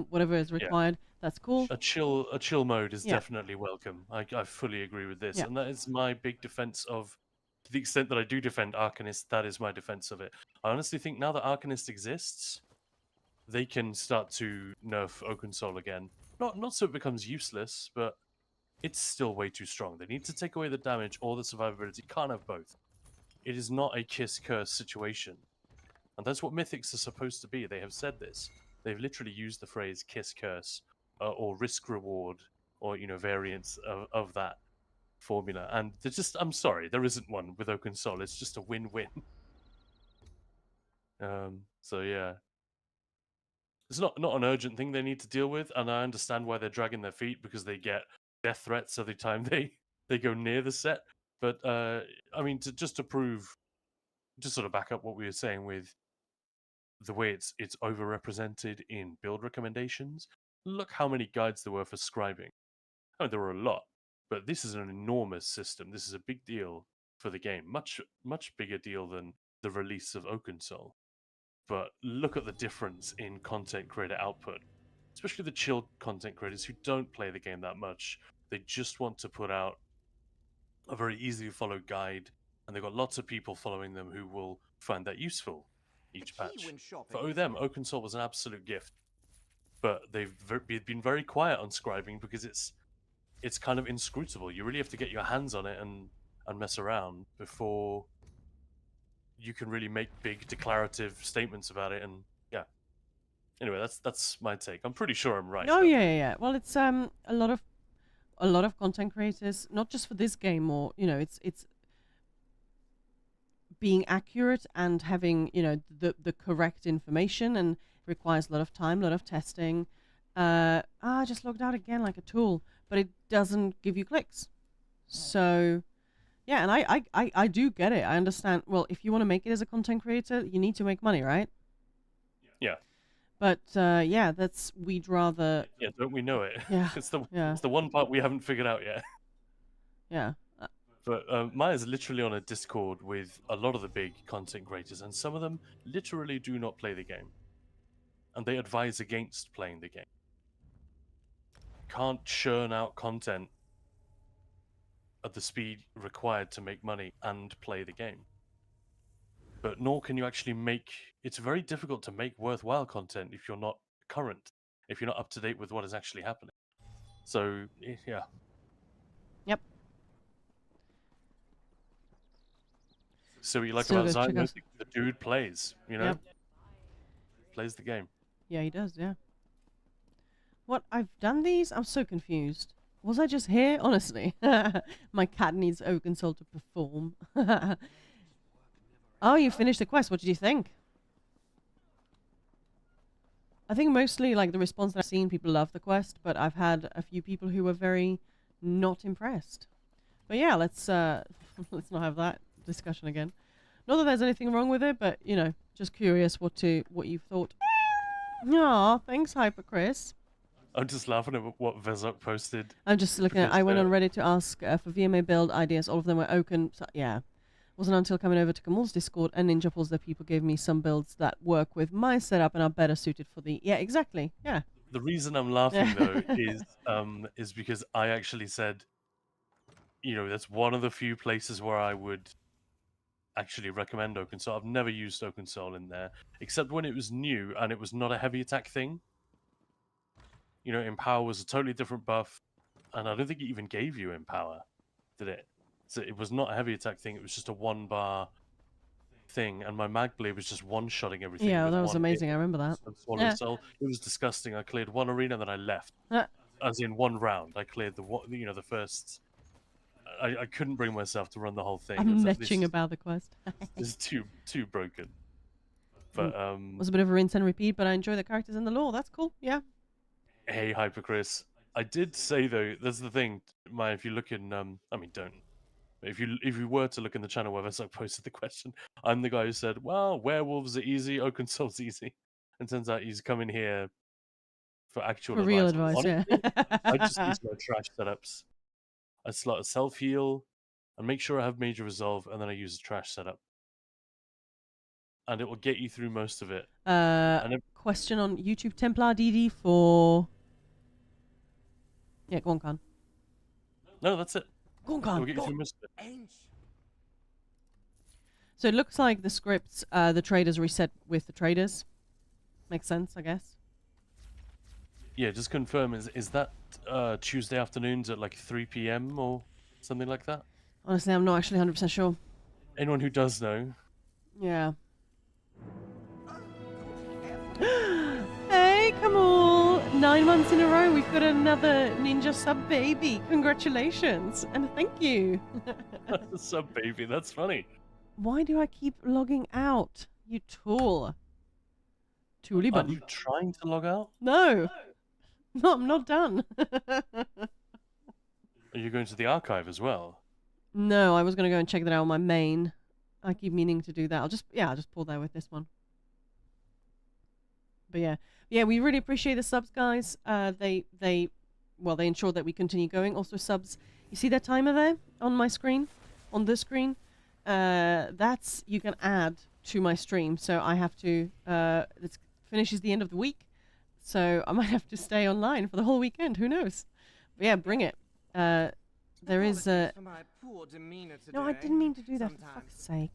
whatever is required, that's cool.
A chill mode is definitely welcome. I fully agree with this, and that is my big defense of. To the extent that I do defend Arcanist, that is my defense of it. I honestly think now that Arcanist exists, they can start to nerf Oaken Soul again. Not so it becomes useless, but it's still way too strong. They need to take away the damage or the survivability. Can't have both. It is not a kiss-curse situation. And that's what Mythics are supposed to be. They have said this. They've literally used the phrase kiss-curse or risk-reward or, variants of that formula. And I'm sorry, there isn't one with Oaken Soul. It's just a win-win. So yeah. It's not an urgent thing they need to deal with, and I understand why they're dragging their feet because they get death threats every time they go near the set. But I mean, just to sort of back up what we were saying with the way it's overrepresented in build recommendations. Look how many guides there were for scribing. I mean, there were a lot, but this is an enormous system. This is a big deal for the game, much bigger deal than the release of Oaken Soul. But look at the difference in content creator output, especially the chill content creators who don't play the game that much. They just want to put out a very easy to follow guide, and they've got lots of people following them who will find that useful each patch. For them, Oaken Soul was an absolute gift, but they've been very quiet on scribing because it's kind of inscrutable. You really have to get your hands on it and mess around before you can really make big declarative statements about it. And yeah, anyway, that's my take. I'm pretty sure I'm right.
Oh yeah. Well, it's a lot of content creators, not just for this game, or it's being accurate and having the correct information, and requires a lot of time, a lot of testing. I just logged out again like a tool, but it doesn't give you clicks. So yeah, and I do get it. I understand. Well, if you want to make it as a content creator, you need to make money, right?
Yeah.
But we'd rather.
Yeah, don't we know it?
Yeah.
It's the one part we haven't figured out yet.
Yeah.
But Maya's literally on a Discord with a lot of the big content creators, and some of them literally do not play the game. And they advise against playing the game. Can't churn out content at the speed required to make money and play the game. But nor can you actually it's very difficult to make worthwhile content if you're not current, if you're not up to date with what is actually happening. So, yeah.
Yep.
So what you like about Zion, the dude plays,
Yep.
Plays the game.
Yeah, he does, yeah. What, I've done these? I'm so confused. Was I just here? Honestly. My cat needs Oaken Soul to perform. Oh, you finished the quest. What did you think? I think mostly like the response that I've seen, people love the quest, but I've had a few people who were very not impressed. But yeah, let's let's not have that discussion again. Not that there's anything wrong with it, but you know, just curious what you've thought. Aw, thanks, Hyper Chris.
I'm just laughing at what Vezok posted.
I'm just looking at.
Because,
I went on Reddit to ask for VMA build ideas. All of them were open. So, yeah, wasn't until coming over to Kamal's Discord and Ninja Pulse that people gave me some builds that work with my setup and are better suited for the. Yeah, exactly. Yeah.
The reason I'm laughing though is because I actually said, you know, that's one of the few places where I would actually recommend OpenSoul. I've never used OpenSoul in there, except when it was new and it was not a heavy attack thing. You know, Empower was a totally different buff, and I don't think it even gave you Empower, did it? So it was not a heavy attack thing, it was just a 1-bar thing, and my Mag Blade was just one-shotting everything.
Yeah,
with
that was
one
amazing.
hit.
I remember that.
Swallow Soul. It was disgusting. I cleared one arena, then I left. As in one round, I cleared the first. I couldn't bring myself to run the whole thing.
I'm netching about the quest.
It's too broken. But
it was a bit of a rinse and repeat, but I enjoy the characters and the lore. That's cool. Yeah.
Hey, Hyper Chris. I did say though, that's the thing. If you look in, I mean, don't. If you were to look in the channel where I posted the question, I'm the guy who said, "Well, werewolves are easy, Oaken Soul's easy," and turns out he's coming here for actual
For real advice.
Honestly,
Yeah.
I just use my trash setups. I slot a self heal, and make sure I have major resolve, and then I use a trash setup, and it will get you through most of it.
Question on YouTube: Templar DD for. Yeah, go on, Khan.
No, that's it.
Go on, Khan.
We'll get you through most of it.
So it looks like the scripts, the traders reset with the traders. Makes sense, I guess.
Yeah, just confirm. Is that Tuesday afternoons at like 3 p.m. or something like that?
Honestly, I'm not actually 100% sure.
Anyone who does know.
Yeah. Hey, Kamal! 9 months in a row, we've got another ninja sub baby. Congratulations and thank you.
Sub baby, that's funny.
Why do I keep logging out? You tool. Toolie bum.
Are you trying to log out?
No. No, I'm not done.
Are you going to the archive as well?
No, I was going to go and check that out on my main. I keep meaning to do that. I'll just pull that with this one. But yeah, we really appreciate the subs, guys. They ensure that we continue going. Also subs, you see that timer there on my screen, on the screen? That's, you can add to my stream. So I have to, it finishes the end of the week. So I might have to stay online for the whole weekend. Who knows? But yeah, bring it. There is a... No, I didn't mean to do that, for fuck's sake.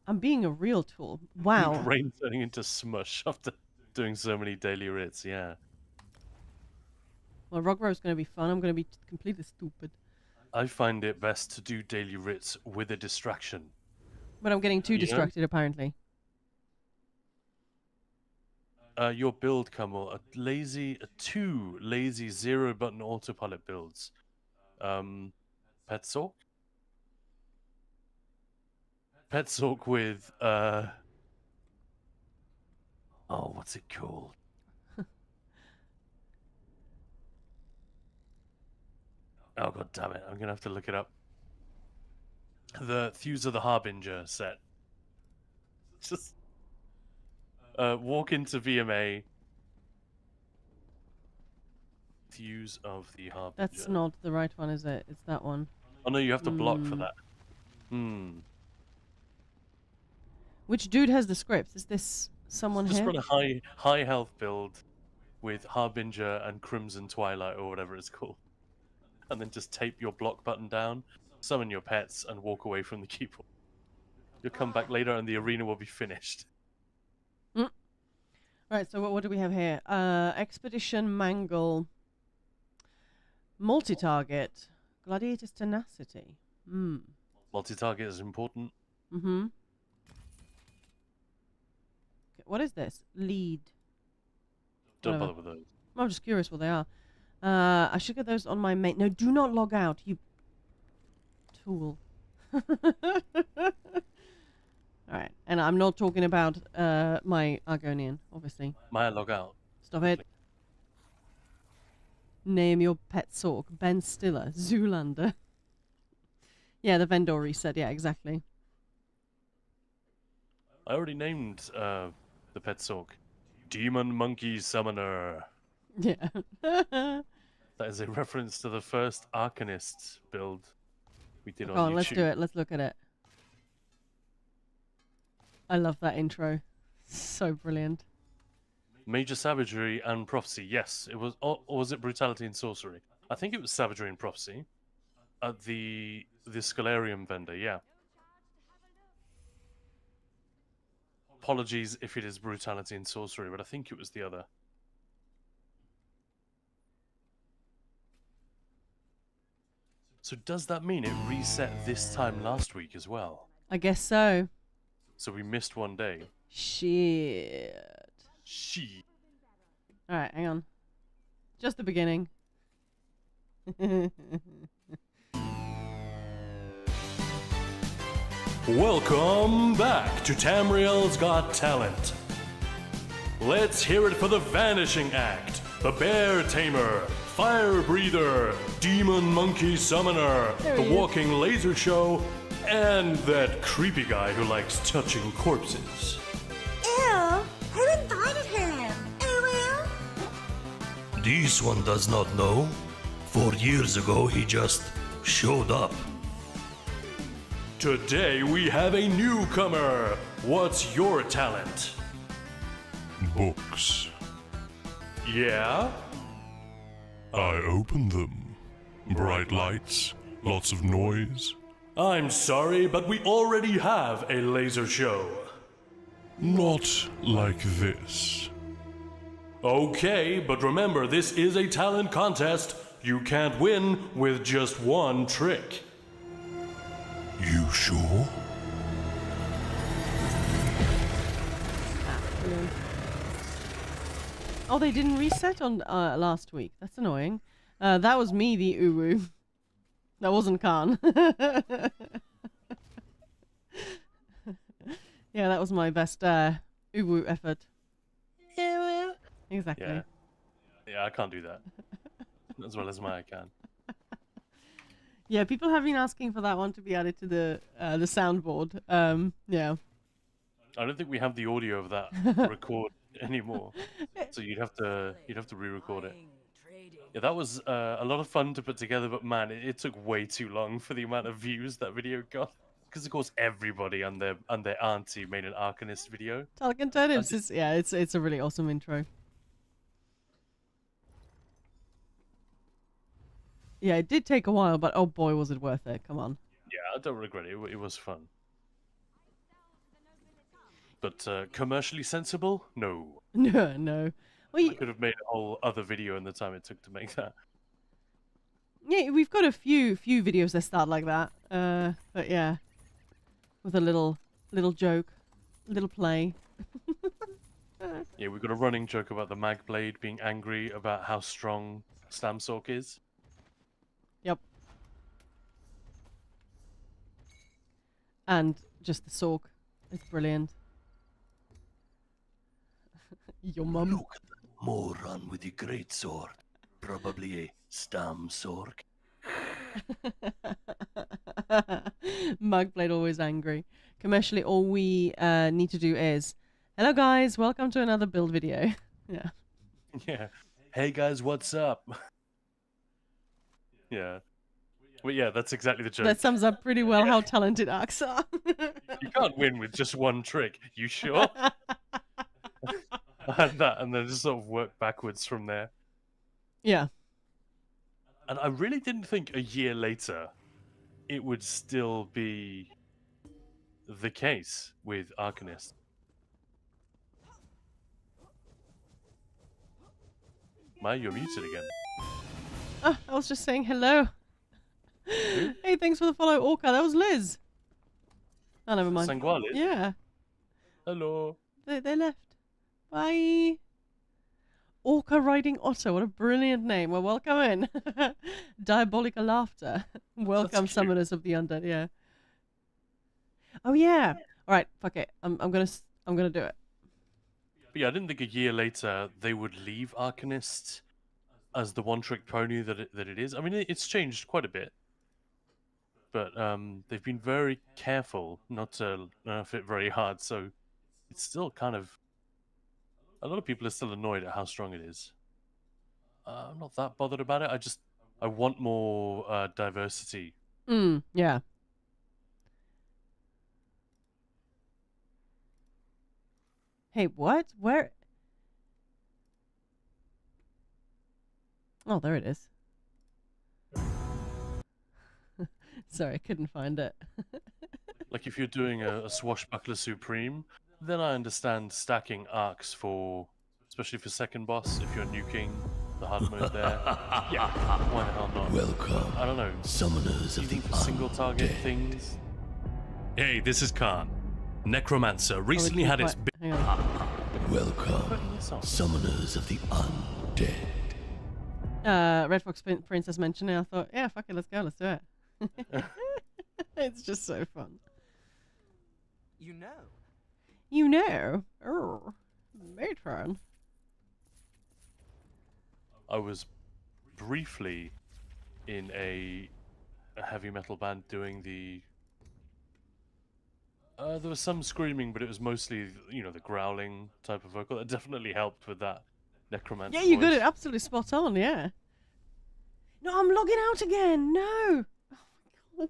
I'm being a real tool. Wow.
Your brain turning into smush after doing so many daily writs, yeah.
Well, Rogro's going to be fun. I'm going to be completely stupid.
I find it best to do daily writs with a distraction.
But I'm getting too distracted, apparently.
Your build, Kamal, two lazy 0-button autopilot builds. Petsork? Petsork with, oh, what's it called? Oh, god damn it. I'm going to have to look it up. The Thews of the Harbinger set. Just walk into VMA. Thews of the Harbinger.
That's not the right one, is it? It's that one.
Oh no, you have to block for that.
Which dude has the script? Is this someone
Just
here?
run a high health build with Harbinger and Crimson Twilight or whatever it's called. And then just tape your block button down, summon your pets, and walk away from the keyboard. You'll come back later and the arena will be finished.
Right, so what do we have here? Expedition Mangle. Multi-target. Gladiator's Tenacity.
Multi-target is important.
Okay, what is this? Lead.
Don't
Whatever.
bother with those.
I'm just curious what they are. I should get those on my main. No, do not log out, you tool. Alright, And I'm not talking about my Argonian, obviously.
Maya, log out.
Stop it. Name your pet Sork. Ben Stiller. Zoolander. Yeah, the vendor reset. Yeah, exactly.
I already named the pet Sork. Demon Monkey Summoner.
Yeah.
That is a reference to the first Arcanist build we did
Go
on
on,
YouTube.
let's do it. Let's look at it. I love that intro. So brilliant.
Major Savagery and Prophecy. Yes, it was. Or was it Brutality and Sorcery? I think it was Savagery and Prophecy. At the Scalarium vendor, yeah. Apologies if it is Brutality and Sorcery, but I think it was the other. So does that mean it reset this time last week as well?
I guess so.
So we missed one day.
Shit.
She.
Alright, hang on. Just the beginning.
Welcome back to Tamriel's Got Talent. Let's hear it for the Vanishing Act, the Bear Tamer, Fire Breather, Demon Monkey Summoner,
There
the
he is.
Walking Laser Show, and that creepy guy who likes touching corpses.
Ew! Who invited him? Ew!
This one does not know. 4 years ago, he just showed up.
Today we have a newcomer. What's your talent?
Books.
Yeah?
I open them. Bright lights, lots of noise.
I'm sorry, but we already have a laser show.
Not like this.
Okay, but remember, this is a talent contest. You can't win with just one trick.
You sure?
Brilliant. Oh, they didn't reset on last week. That's annoying. That was me, the Uwu. That wasn't Khan. Yeah, that was my best Uwu effort. Exactly.
Yeah. Yeah, I can't do that. As well as Maya can.
Yeah, people have been asking for that one to be added to the soundboard. Yeah.
I don't think we have the audio of that record anymore. So you'd have to re-record it. Yeah, that was a lot of fun to put together, but man, it took way too long for the amount of views that video got. Because of course everybody and their auntie made an Arcanist video.
Talking Turnips is it's a really awesome intro. Yeah, it did take a while, but oh boy, was it worth it. Come on.
Yeah, I don't regret it. It was fun. But commercially sensible? No.
No, no. Well,
I could have made a whole other video in the time it took to make that.
yeah, we've got a few videos that start like that. But yeah, with a little joke, little play.
Yeah, we've got a running joke about the mag blade being angry about how strong Slamsork is.
Yep. And just the Sork. It's brilliant. Your mum.
Look at that moron with the great sword. Probably a Stamsork.
Mugblade always angry. Commercially, all we need to do is, hello guys, welcome to another build video. Yeah.
Yeah. Hey guys, what's up? Yeah. Well, yeah, that's exactly the joke.
That sums up pretty well how talented Arcs are.
You can't win with just one trick. You sure? and then just sort of work backwards from there.
Yeah.
And I really didn't think a year later it would still be the case with Arcanist. Maya, you're muted again.
I was just saying hello. Hey, thanks for the follow, Orca. That was Liz. Oh, never mind.
Sangualis?
Yeah.
Hello.
They left. Bye. Orca riding otter. What a brilliant name. Well, welcome in. Diabolical laughter. Welcome,
cute.
summoners of the undead. Yeah. Oh yeah. All right, fuck it. I'm gonna do it.
But yeah, I didn't think a year later they would leave Arcanist as the one-trick pony that it is. I mean, it's changed quite a bit, but they've been very careful not to nerf it very hard. So it's still kind of a lot of people are still annoyed at how strong it is. I'm not that bothered about it. I want more diversity.
Yeah. Hey, what? Where? Oh, there it is. Sorry, I couldn't find it.
Like if you're doing a swashbuckler supreme, then I understand stacking arcs for, especially for second boss. If you're nuking the hard mode there, yeah, why the hell not?
Welcome,
I don't know.
summoners of the
Even for single target
undead.
things. Hey, this is Khan. Necromancer recently
Oh,
had its.
hang on.
Welcome,
This on.
summoners of the undead.
Red Fox Princess mentioned it. I thought, yeah, fuck it, let's go, let's do it. It's just so fun.
You know,
You know, oh, matron.
I was briefly in a heavy metal band doing the. There was some screaming, but it was mostly, the growling type of vocal. That definitely helped with that necromancer.
Yeah, you got
voice.
it absolutely spot on, yeah. No, I'm logging out again. No. Oh my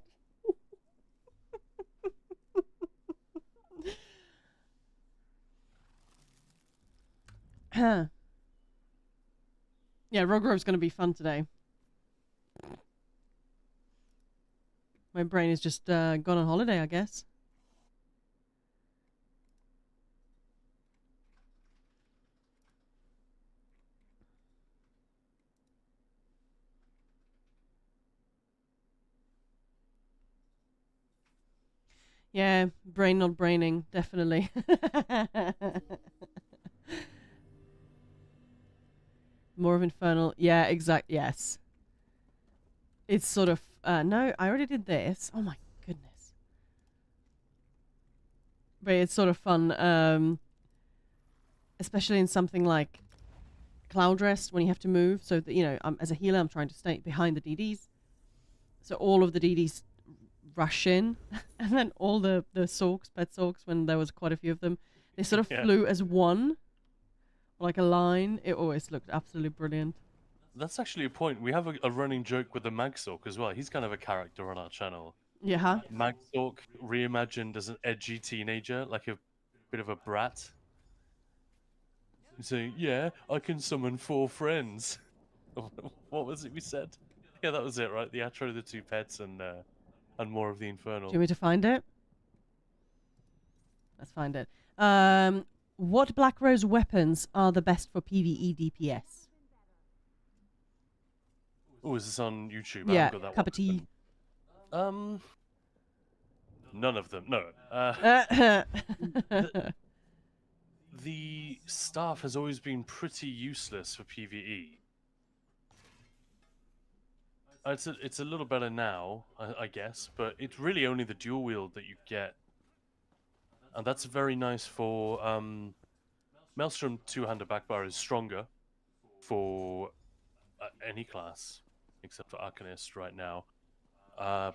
god. Yeah, Rogue Grove's going to be fun today. My brain is just gone on holiday, I guess. Yeah, brain not braining, definitely. More of Infernal. Yeah, exact. Yes. It's sort of. No, I already did this. Oh my goodness. But it's sort of fun, especially in something like Cloud Rest when you have to move. So that as a healer, I'm trying to stay behind the DDs. So all of the DDs rush in, and then all the Sorks, pet Sorks, when there was quite a few of them, they sort of
Yeah.
flew as one, like a line. It always looked absolutely brilliant.
That's actually a point. We have a running joke with the Magsork as well. He's kind of a character on our channel.
Yeah.
Magsork reimagined as an edgy teenager, like a bit of a brat. Saying, yeah, I can summon 4 friends. What was it we said? Yeah, that was it, right? The Atro, the 2 pets, and more of the Infernal.
Do you want me to find it? Let's find it. What Black Rose weapons are the best for PvE DPS?
Oh, is this on YouTube? I
Yeah,
haven't got that
cup
one
of tea.
open. None of them. No. The staff has always been pretty useless for PvE. It's a little better now, I guess, but it's really only the dual wield that you get, and that's very nice for Maelstrom. 2-hander backbar is stronger for any class except for Arcanist right now,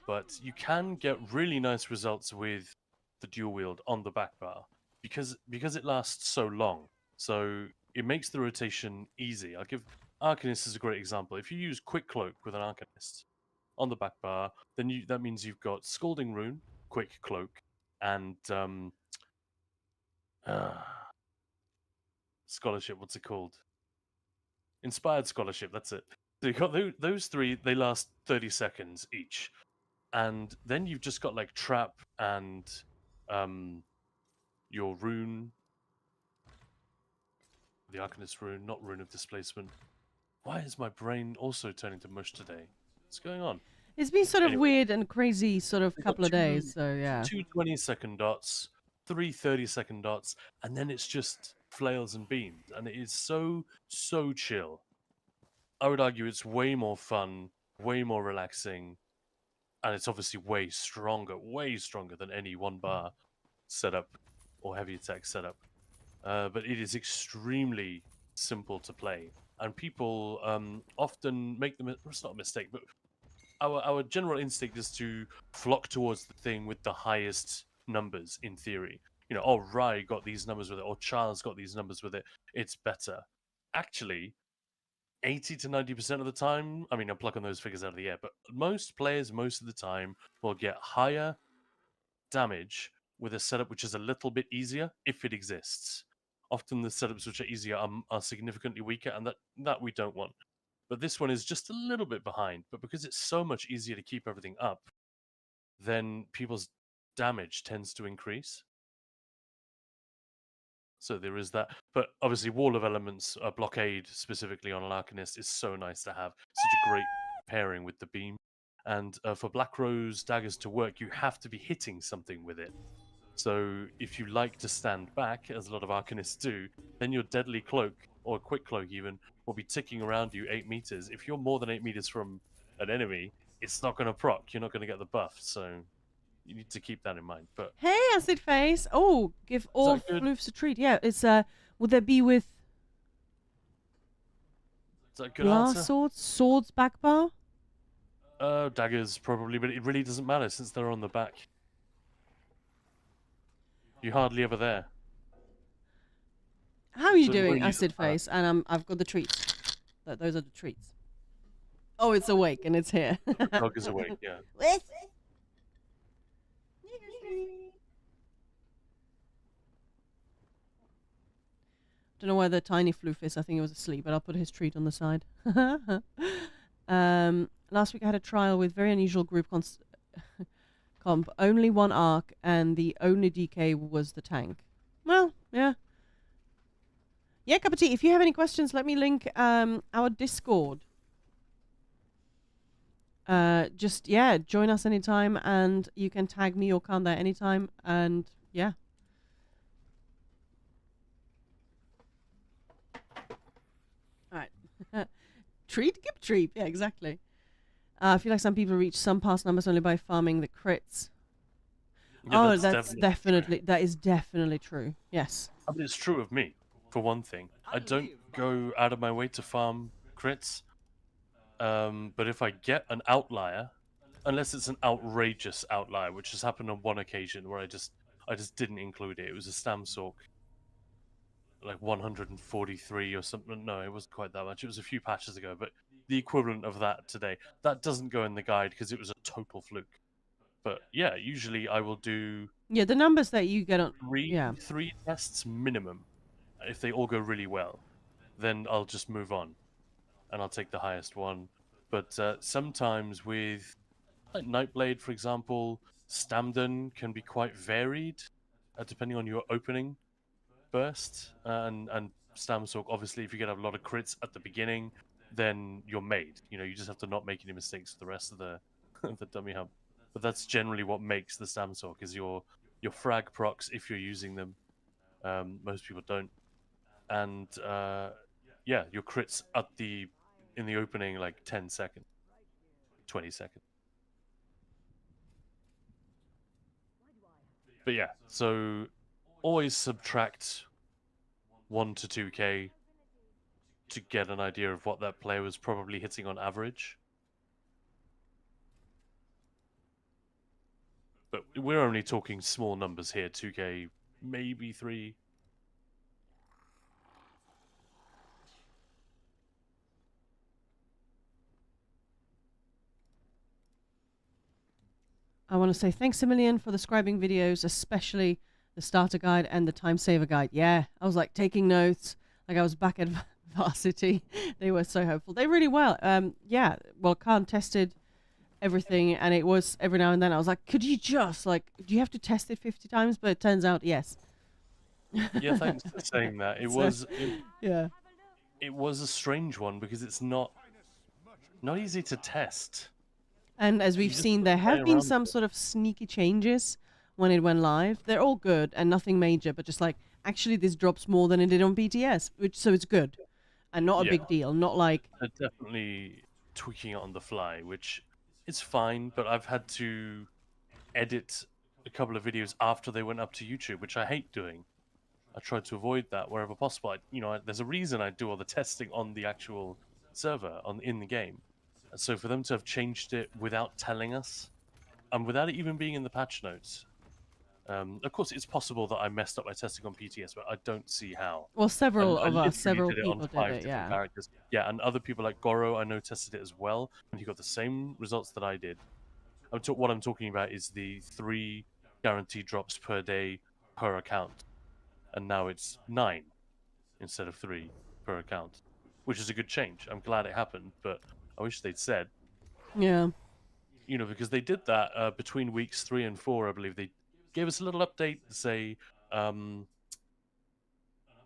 but you can get really nice results with the dual wield on the backbar because it lasts so long. So it makes the rotation easy. I'll give Arcanist as a great example. If you use Quick Cloak with an Arcanist on the backbar, then that means you've got Scalding Rune, Quick Cloak, and Scholarship. What's it called? Inspired Scholarship. That's it. So you've got those 3. They last 30 seconds each, and then you've just got like Trap and your Rune. The Arcanist Rune, not Rune of Displacement. Why is my brain also turning to mush today? What's going on?
It's been sort of
Anyway.
weird and crazy sort of
We've got
couple of days, so yeah.
2 20-second dots, 3 30-second dots, and then it's just flails and beams, and it is so chill. I would argue it's way more fun, way more relaxing, and it's obviously way stronger than any one bar setup or heavy attack setup. But it is extremely simple to play, and people often make the it's not a mistake, but our general instinct is to flock towards the thing with the highest numbers in theory. You know, oh, Rai got these numbers with it, or Charles got these numbers with it. It's better. Actually, 80 to 90% of the time, I mean, I'm plucking those figures out of the air, but most players, most of the time, will get higher damage with a setup which is a little bit easier if it exists. Often the setups which are easier are significantly weaker, and that we don't want. But this one is just a little bit behind. But because it's so much easier to keep everything up, then people's damage tends to increase. So there is that. But obviously, Wall of Elements, Blockade specifically on an Arcanist is so nice to have. Such a great pairing with the beam. And for Black Rose daggers to work, you have to be hitting something with it. So if you like to stand back, as a lot of Arcanists do, then your Deadly Cloak, or Quick Cloak even, will be ticking around you 8 meters. If you're more than 8 meters from an enemy, it's not going to proc. You're not going to get the buff. So you need to keep that in mind. But
Hey, Acid Face. Oh, give all
that good?
floofs a treat. Yeah, it's would that be with
is that a good
glass
answer?
swords, back bar?
Daggers probably, but it really doesn't matter since they're on the back. You're hardly ever there.
How are you
So it
doing,
really
Acid
doesn't matter.
Face? And I've got the treats. Those are the treats. Oh, it's awake and it's here.
Dog is awake, yeah.
With
Don't know where the tiny floof is. I think he was asleep, but I'll put his treat on the side. Last week I had a trial with very unusual group comp. Only one arc, and the only DK was the tank. Well, yeah. Yeah, cup of tea. If you have any questions, let me link our Discord. Just, yeah, join us anytime, and you can tag me or Khan there anytime, and yeah. Alright. Treat? Give treat. Yeah, exactly. I feel like some people reach some pass numbers only by farming the crits.
Yeah,
Oh, that's
true.
definitely, that is definitely true. Yes.
I mean, it's true of me, for one thing. I don't go out of my way to farm crits. But if I get an outlier, unless it's an outrageous outlier, which has happened on one occasion where I just didn't include it. It was a Stamsork, like 143 or something. No, it wasn't quite that much. It was a few patches ago, but the equivalent of that today. That doesn't go in the guide because it was a total fluke. But yeah, usually I will do
Yeah, the numbers that you get on. Yeah.
three tests minimum. If they all go really well, then I'll just move on, and I'll take the highest one. But sometimes with like Nightblade, for example, Stamden can be quite varied, depending on your opening burst. And Stamsork, obviously, if you get a lot of crits at the beginning, then you're made. You know, you just have to not make any mistakes for the rest of the the dummy hub. But that's generally what makes the Stamsork is your frag procs if you're using them. Most people don't, and yeah, your crits in the opening like 10 seconds, 20 seconds. But yeah, so always subtract 1 to 2k to get an idea of what that player was probably hitting on average. But we're only talking small numbers here, 2k, maybe 3.
I want to say thanks a million for the scribing videos, especially the starter guide and the time saver guide. Yeah, I was like taking notes, like I was back at varsity. They were so helpful. They really well. Yeah, well, Khan tested everything, and it was every now and then I was like, could you just like, do you have to test it 50 times? But it turns out yes.
Yeah, thanks for saying that.
Yeah.
It was a strange one because it's not easy to test.
And as we've
just
seen,
gotta
there
play
have been
around
some
with it.
sort of sneaky changes when it went live. They're all good and nothing major, but just like, actually this drops more than it did on BTS, so it's good and not a
Yeah.
big deal. Not like,
They're definitely tweaking it on the fly, which is fine, but I've had to edit a couple of videos after they went up to YouTube, which I hate doing. I try to avoid that wherever possible. There's a reason I do all the testing on the actual server in the game. And so for them to have changed it without telling us, and without it even being in the patch notes, of course it's possible that I messed up my testing on PTS, but I don't see how.
Well, several
I
of us,
literally
several
did it on
people did
5
it.
different
Yeah.
characters. Yeah, and other people like Goro, I know tested it as well, and he got the same results that I did. What I'm talking about is the 3 guaranteed drops per day per account, and now it's 9 instead of 3 per account, which is a good change. I'm glad it happened, but I wish they'd said,
Yeah.
because they did that between weeks 3 and 4, I believe. They gave us a little update, say, an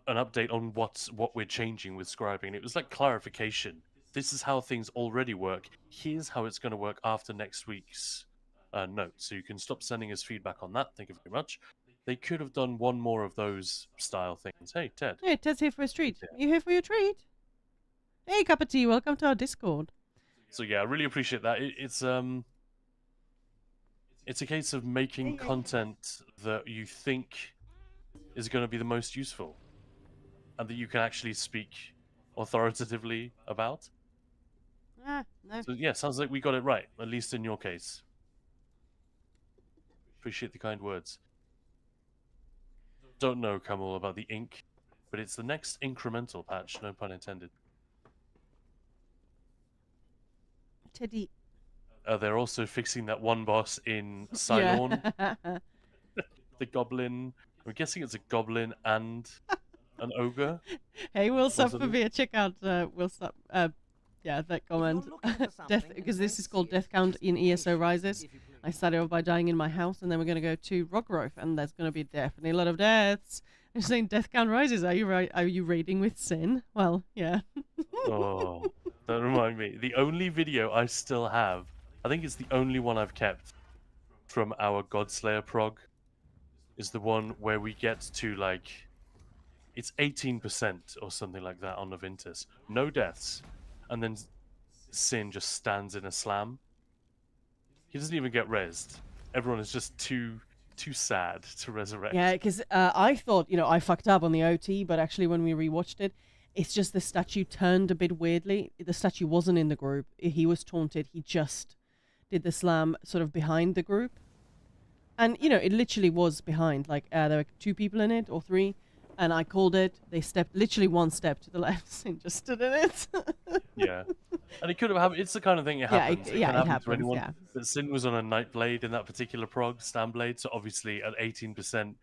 update on what we're changing with scribing. It was like clarification. This is how things already work. Here's how it's going to work after next week's note. So you can stop sending us feedback on that. Thank you very much. They could have done one more of those style things. Hey, Ted.
Hey, Ted's here for his treat.
Yeah.
You here for your treat? Hey, cup of tea. Welcome to our Discord.
So yeah, I really appreciate that. It's a case of making content that you think is going to be the most useful, and that you can actually speak authoritatively about.
Ah, no.
So yeah, sounds like we got it right, at least in your case. Appreciate the kind words. Don't know, Kamal, about the ink, but it's the next incremental patch, no pun intended.
Teddy.
They're also fixing that one boss in Cylon,
Yeah.
the goblin. I'm guessing it's a goblin and an ogre.
Hey, Will
Was
Sub
it
for
a-
beer. Check out Will Sub. Yeah, that comment.
looking for
Death,
something,
because this is
then
called
see it.
Death Count
Just
in ESO
patience,
Rises.
if you please.
I started off by dying in my house, and then we're going to go to Rogrove, and there's going to be definitely a lot of deaths. I'm saying Death Count Rises. Are you right? Are you raiding with Sin? Well, yeah.
Oh, don't remind me. The only video I still have, I think it's the only one I've kept from our Godslayer prog, is the one where we get to like, it's 18% or something like that on Novintus. No deaths. And then Sin just stands in a slam. He doesn't even get rezzed. Everyone is just too sad to resurrect.
Yeah, because I thought, I fucked up on the OT, but actually when we rewatched it, it's just the statue turned a bit weirdly. The statue wasn't in the group. He was taunted. He just did the slam sort of behind the group. And, it literally was behind. Like, there were 2 people in it, or 3, and I called it. They stepped literally 1 step to the left and just stood in it.
Yeah. And it could have happened. It's the kind of thing it
Yeah,
happens.
it
can happen
happens,
to anyone.
yeah.
But Sin was on a Nightblade in that particular prog, Stanblade, so obviously at 18%,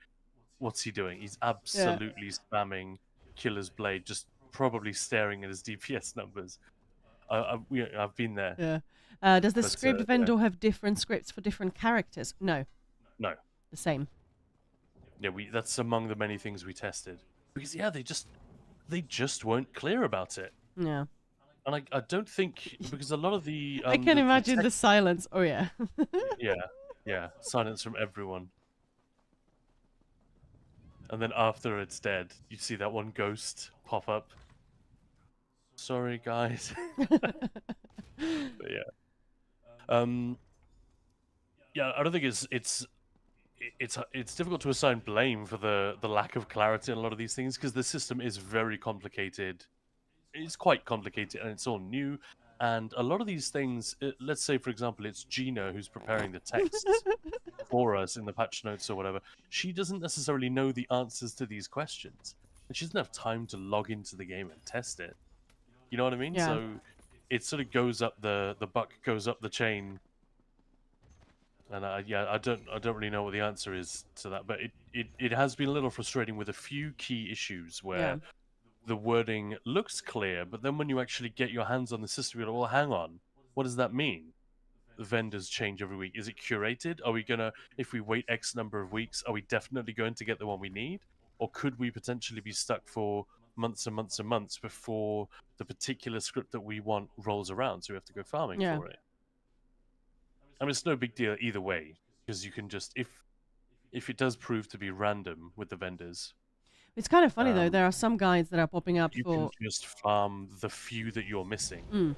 what's he doing? He's absolutely spamming Killer's Blade, just probably staring at his DPS numbers. I've been there.
Yeah. Does the
But,
script
yeah.
vendor have different scripts for different characters? No,
No.
the same.
Yeah, that's among the many things we tested. Because yeah, they just weren't clear about it.
Yeah.
And I don't think, because a lot of the
I can imagine the
text-
silence. Oh, yeah.
Yeah, silence from everyone. And then after it's dead, you see that one ghost pop up. Sorry, guys. But yeah. Yeah, I don't think it's difficult to assign blame for the lack of clarity on a lot of these things, because the system is very complicated. It's quite complicated, and it's all new. And a lot of these things, let's say, for example, it's Gina who's preparing the texts for us in the patch notes or whatever. She doesn't necessarily know the answers to these questions, and she doesn't have time to log into the game and test it. You know what I mean?
Yeah.
So it sort of goes up the buck goes up the chain. And I don't really know what the answer is to that, but it has been a little frustrating with a few key issues where
Yeah.
the wording looks clear, but then when you actually get your hands on the system, you're like, well, hang on, what does that mean? The vendors change every week. Is it curated? Are we gonna, if we wait X number of weeks, are we definitely going to get the one we need? Or could we potentially be stuck for months and months and months before the particular script that we want rolls around, so we have to go farming
Yeah.
for it? I mean, it's no big deal either way, because you can just, if it does prove to be random with the vendors,
It's kind of funny, though.
Um,
There are some guides that are popping up
you
for...
can just farm the few that you're missing.
Mm.
You know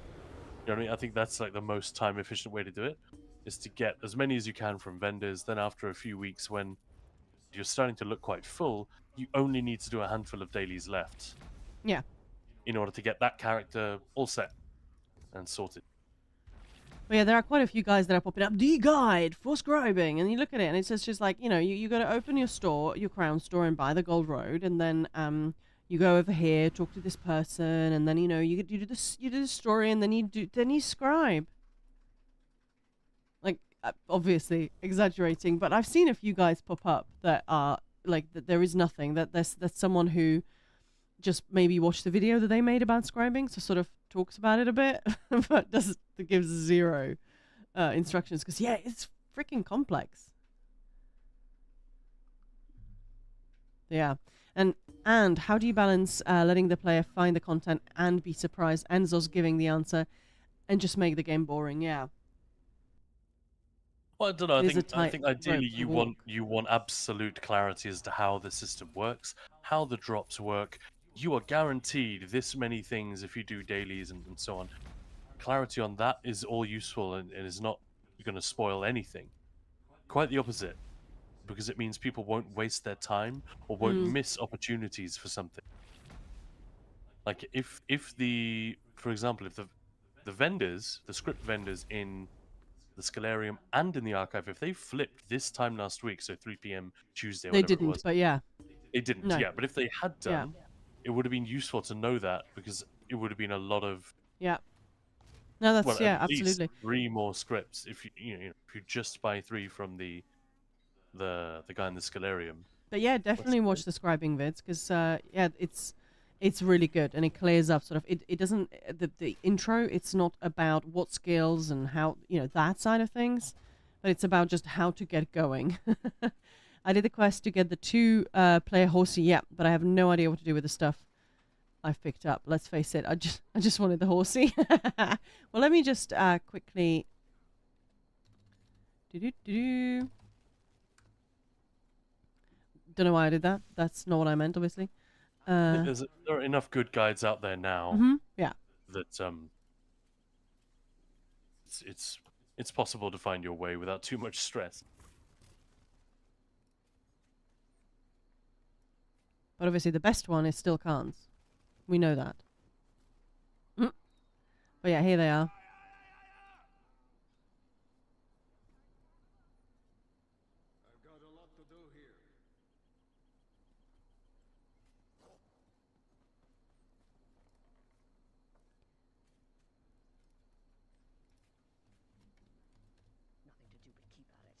what I mean? I think that's like the most time efficient way to do it. is to get as many as you can from vendors. Then after a few weeks, when you're starting to look quite full, you only need to do a handful of dailies left.
Yeah.
In order to get that character all set and sorted.
But yeah, there are quite a few guys that are popping up. The guide for scribing, and you look at it, and it says just like, you know, you got to open your store, your crown store, and buy the gold road, and then you go over here, talk to this person, and then you know you do this, you do the story, and then you scribe. Like obviously exaggerating, but I've seen a few guys pop up that are like that. There is nothing that that's someone who just maybe watched the video that they made about scribing, so sort of talks about it a bit, but gives zero instructions because yeah, it's freaking complex. Yeah, and how do you balance letting the player find the content and be surprised, and Zos giving the answer, and just make the game boring? Yeah.
Well, I don't know. I think ideally
rope to
you want absolute clarity as to how the system works, how the drops work. You are guaranteed this many things if you do dailies and so on. Clarity on that is all useful and is not going to spoil anything. Quite the opposite, because it means people won't waste their time or won't miss opportunities for something. Like if for example, if the vendors, the script vendors in the Scalarium and in the archive, if they flipped this time last week, so 3 p.m. Tuesday,
They
whatever it
didn't,
was,
but yeah.
they didn't.
No.
Yeah, but if they had done, it would have been useful to know that because it would have been a lot of
Yeah. No, that's
well,
yeah,
at least
absolutely.
3 more scripts if you know if you just buy 3 from the guy in the Scalarium.
But yeah, definitely watch the scribing vids because yeah, it's really good and it clears up sort of it doesn't the intro. It's not about what skills and how that side of things, but it's about just how to get going. I did the quest to get the 2 player horsey, yeah, but I have no idea what to do with the stuff I've picked up. Let's face it, I just wanted the horsey. Well, let me just quickly. Don't know why I did that. That's not what I meant, obviously.
I think there are enough good guides out there now
Yeah.
that it's possible to find your way without too much stress.
But obviously the best one is still Khan's. We know that. But yeah, here they are.
I've got a lot to do here.
Nothing to do but keep at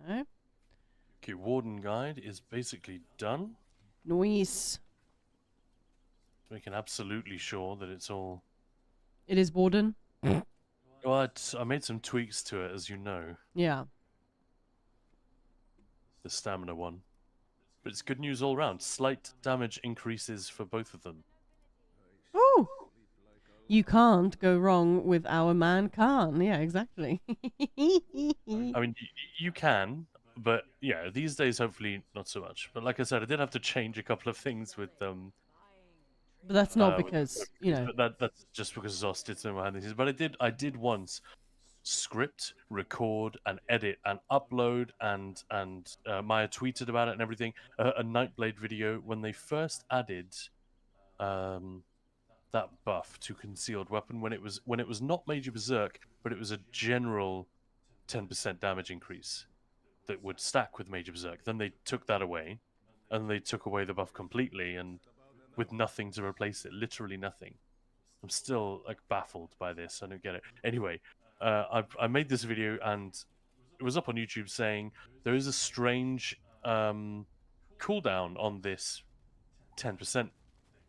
it.
No.
Okay, Warden Guide is basically done.
Nice.
Making absolutely sure that it's all.
It is Warden.
Well, I made some tweaks to it, as you know,
Yeah.
the stamina one. But it's good news all round. Slight damage increases for both of them.
Oh! You can't go wrong with our man Khan. Yeah, exactly.
I mean, you can, but yeah, these days hopefully not so much. But like I said, I did have to change a couple of things with
But that's not
with
because,
that's just because Zos did some behind the scenes. But I did once script, record, and edit, and upload, and Maya tweeted about it and everything. A Nightblade video when they first added that buff to concealed weapon when it was not Major Berserk, but it was a general 10% damage increase that would stack with Major Berserk. Then they took that away, and they took away the buff completely, and with nothing to replace it, literally nothing. I'm still like baffled by this. I don't get it. Anyway, I made this video and it was up on YouTube saying there is a strange cooldown on this 10%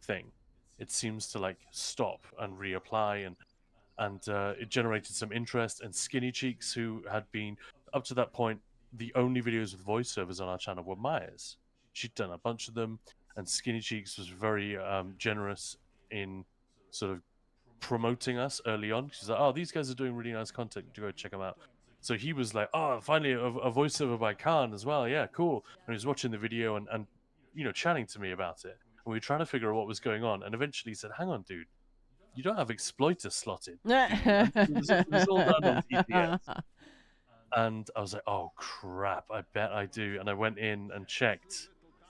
thing. It seems to like stop and reapply, and it generated some interest. And Skinny Cheeks, who had been up to that point the only videos with voiceovers on our channel, were Maya's. She'd done a bunch of them, and Skinny Cheeks was very generous in sort of promoting us early on. She's like, "Oh, these guys are doing really nice content. To go check them out." So he was like, "Oh, finally a voiceover by Khan as well. Yeah, cool." And he was watching the video and chatting to me about it. And we were trying to figure out what was going on. And eventually he said, "Hang on, dude. you don't have exploiter slotted, do you? And it was all done on TTS. And I was like, oh crap, I bet I do. And I went in and checked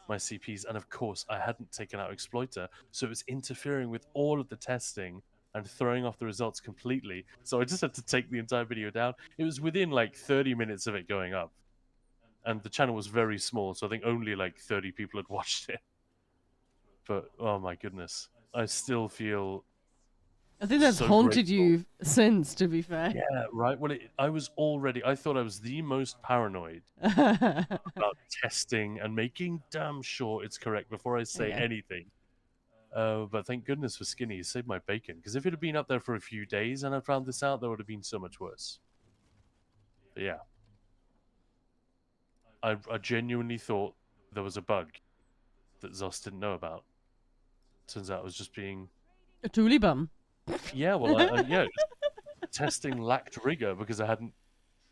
my CPs, and of course I hadn't taken out exploiter, so it was interfering with all of the testing and throwing off the results completely. So I just had to take the entire video down. It was within like 30 minutes of it going up. And the channel was very small, so I think only like 30 people had watched it. But oh my goodness, I still feel
I think that's
so
haunted
grateful.
you since, to be fair.
Yeah, right. Well, I thought I was the most paranoid about testing and making damn sure it's correct before I say
Yeah.
anything. But thank goodness for Skinny, he saved my bacon. Because if it had been up there for a few days and I found this out, that would have been so much worse. But yeah. I genuinely thought there was a bug that Zos didn't know about. Turns out it was just being...
A truly bum.
Yeah, well, yeah, testing lacked rigor because I hadn't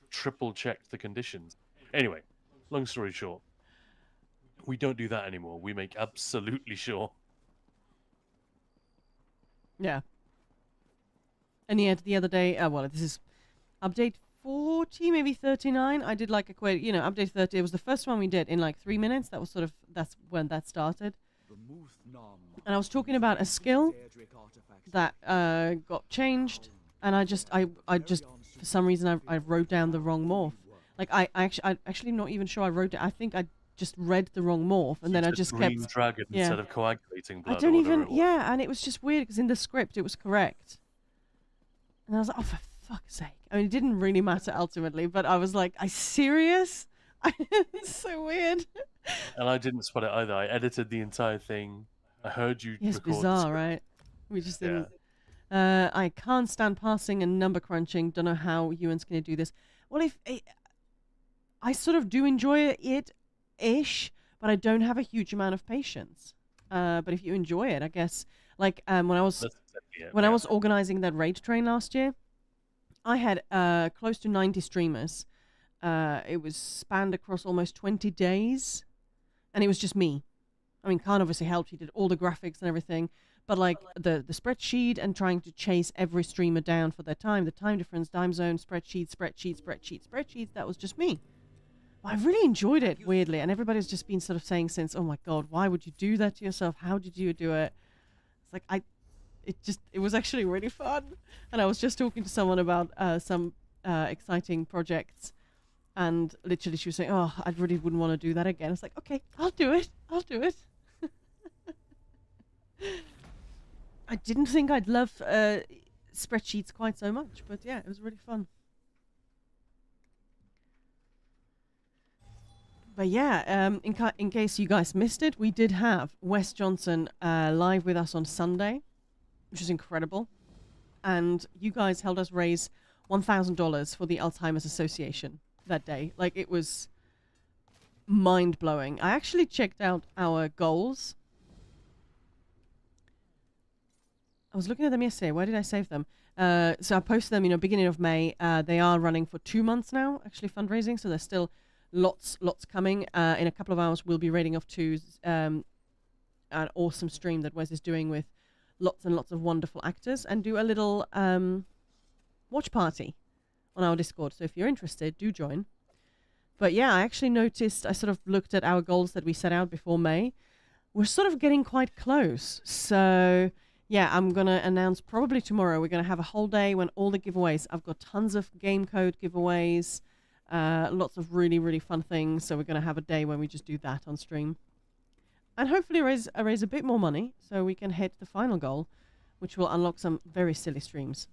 triple checked the conditions. Anyway, long story short, we don't do that anymore. We make absolutely sure.
Yeah. And yet the other day, well, this is update 40, maybe 39. I did like a quick, update 30. It was the first one we did in like 3 minutes. That's when that started. And I was talking about a skill that got changed, and I just for some reason I wrote down the wrong morph. Like I actually not even sure I wrote it. I think I just read the wrong morph, and then I just
green
kept
dragon
yeah.
instead of coagulating blood.
I don't
or whatever
even
it was.
yeah, and it was just weird because in the script it was correct, and I was like, oh, for fuck's sake! I mean, it didn't really matter ultimately, but I was like, I serious? It's so weird.
And I didn't spot it either. I edited the entire thing. I heard you.
It's
record the
bizarre,
script.
right? We just
Yeah.
didn't. I can't stand parsing and number crunching. Don't know how Ewan's going to do this. Well, if I sort of do enjoy it-ish, but I don't have a huge amount of patience. But if you enjoy it, I guess. Like when I was
That's exactly it,
when I
yeah.
was organizing that raid train last year, I had close to 90 streamers. It was spanned across almost 20 days, and it was just me. I mean, Khan obviously helped. He did all the graphics and everything. But like the spreadsheet and trying to chase every streamer down for their time, the time difference, time zone, spreadsheets, that was just me. But I really enjoyed it, weirdly. And everybody's just been sort of saying since, oh my God, why would you do that to yourself? How did you do it? It's like, it was actually really fun. And I was just talking to someone about some exciting projects. And literally she was saying, oh, I really wouldn't want to do that again. It's like, okay, I'll do it. I didn't think I'd love spreadsheets quite so much, but yeah, it was really fun. But yeah, in case you guys missed it, we did have Wes Johnson live with us on Sunday, which was incredible. And you guys helped us raise $1,000 for the Alzheimer's Association that day. Like, it was mind-blowing. I actually checked out our goals. I was looking at them yesterday. Where did I save them? So I posted them, beginning of May. They are running for 2 months now, actually, fundraising. So there's still lots coming. In a couple of hours, we'll be rating off to an awesome stream that Wes is doing with lots and lots of wonderful actors, and do a little watch party on our Discord. So if you're interested, do join. But yeah, I actually noticed, I sort of looked at our goals that we set out before May. We're sort of getting quite close. So yeah, I'm going to announce probably tomorrow. We're going to have a whole day when all the giveaways, I've got tons of game code giveaways, lots of really, really fun things. So we're going to have a day when we just do that on stream. And hopefully raise a bit more money so we can hit the final goal, which will unlock some very silly streams.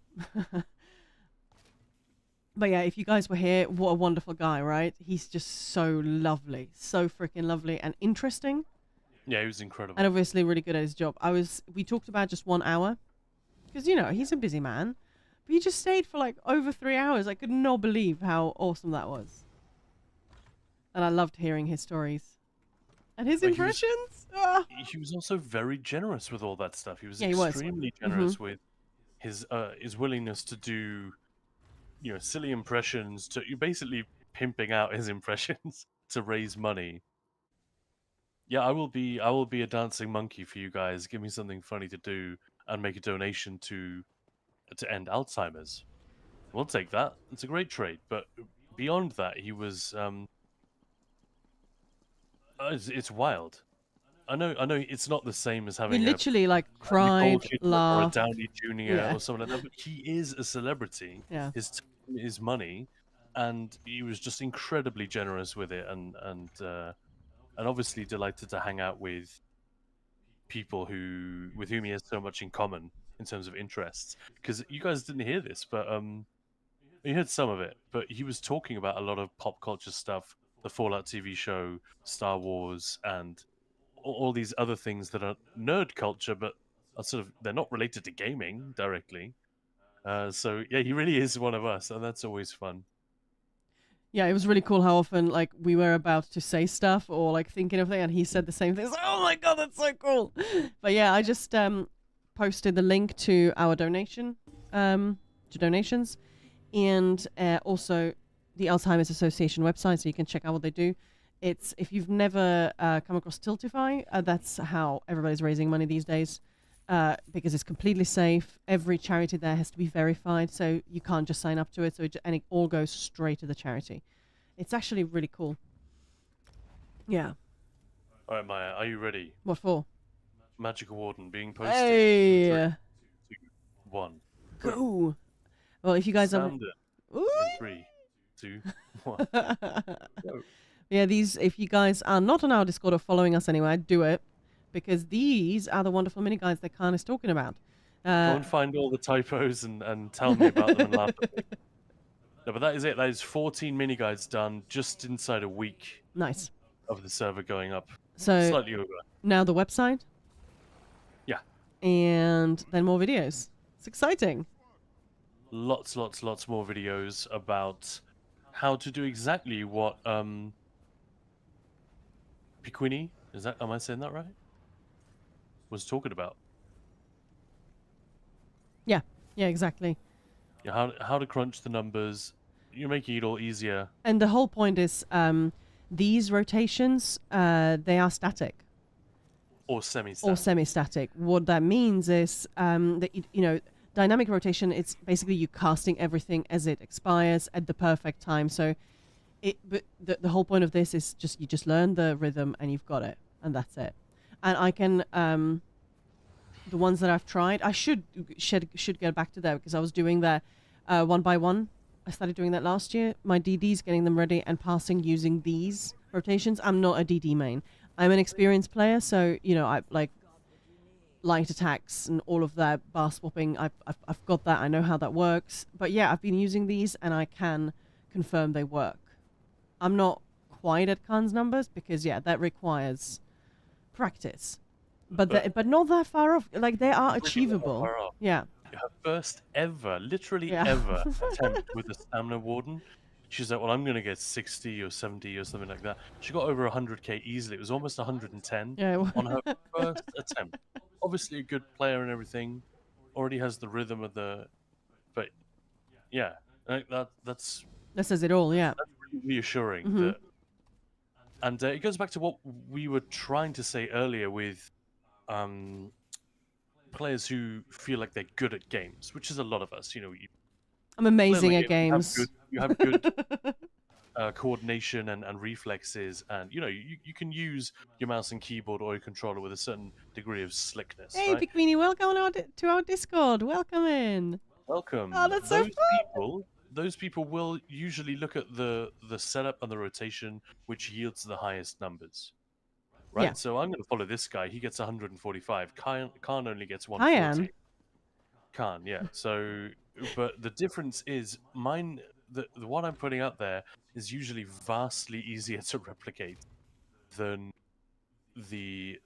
But yeah, if you guys were here, what a wonderful guy, right? He's just so lovely, so freaking lovely and interesting.
Yeah, he was incredible.
And obviously really good at his job. We talked about just 1 hour because, he's a busy man, but he just stayed for like over 3 hours. I could not believe how awesome that was. And I loved hearing his stories and his impressions.
He was also very generous with all that stuff. He was
Yeah, he was.
extremely generous with his willingness to do, silly impressions, to basically pimping out his impressions to raise money. Yeah, I will be a dancing monkey for you guys. Give me something funny to do. and make a donation to end Alzheimer's. We'll take that. It's a great trade. But beyond that, he was it's wild. I know it's not the same as
We
having a
literally like
Nicole
cried,
Kidman or a
laughed.
Downey Jr.
Yeah.
or someone like that, but he is a celebrity.
Yeah.
His time is money, and he was just incredibly generous with it, and obviously delighted to hang out with people with whom he has so much in common in terms of interests. Because you guys didn't hear this, but you heard some of it. But he was talking about a lot of pop culture stuff, the Fallout TV show, Star Wars, and all these other things that are nerd culture, but are sort of they're not related to gaming directly. So yeah, he really is one of us, and that's always fun.
Yeah, it was really cool how often like we were about to say stuff or like thinking of things, and he said the same thing. It's like, oh my god, that's so cool. But yeah, I just posted the link to our donation, to donations, and also the Alzheimer's Association website, so you can check out what they do. It's if you've never come across Tiltify, that's how everybody's raising money these days. Because it's completely safe. Every charity there has to be verified, so you can't just sign up to it. And it all goes straight to the charity. It's actually really cool. Yeah.
All right, Maya, are you ready?
What for?
Magical Warden being posted.
Hey.
3, 2, 1.
Go. Well, if you guys are.
Sound it.
Ooh.
In 3, 2, 1. Go.
Yeah, if you guys are not on our Discord or following us anywhere, do it. Because these are the wonderful mini guides that Khan is talking about.
Go and find all the typos and tell me about them and laugh at me. No, but that is it. That is 14 mini guides done just inside a week.
Nice.
Of the server going up.
So
Slightly over.
Now the website.
Yeah.
And then more videos. It's exciting.
Lots more videos about how to do exactly what Piquini, am I saying that right? Was talking about.
Yeah, exactly.
Yeah, how to crunch the numbers. You're making it all easier.
And the whole point is these rotations, they are static.
Or semi-static.
Or semi-static. What that means is that, dynamic rotation, it's basically you casting everything as it expires at the perfect time. So but the whole point of this is you just learn the rhythm and you've got it. And that's it. And I can... the ones that I've tried, I should get back to that because I was doing that one by one. I started doing that last year. My DDs, getting them ready and passing using these rotations. I'm not a DD main. I'm an experienced player, so I like light attacks and all of that, bar swapping. I've got that. I know how that works. But yeah, I've been using these and I can confirm they work. I'm not quite at Khan's numbers because that requires practice. But not that far off. Like they are achievable. Yeah.
Her first ever, literally ever, attempt with the Stamina Warden. She's like, well, I'm going to get 60 or 70 or something like that. She got over 100k easily. It was almost 110 on her first attempt. Obviously a good player and everything. Already has the rhythm of the... But, yeah. That
says it all, yeah.
That's really reassuring. That, and it goes back to what we were trying to say earlier with... players who feel like they're good at games, which is a lot of us.
I'm amazing at games.
You have good coordination and reflexes, and you can use your mouse and keyboard or your controller with a certain degree of slickness.
Hey,
right?
Piquini, welcome to our Discord. Welcome in.
Welcome.
Oh, that's so fun.
Those people will usually look at the setup and the rotation, which yields the highest numbers. Right,
yeah.
So I'm going to follow this guy. He gets 145. Khan only gets 140. Khan, yeah. So, but the difference is mine. The one I'm putting out there is usually vastly easier to replicate than the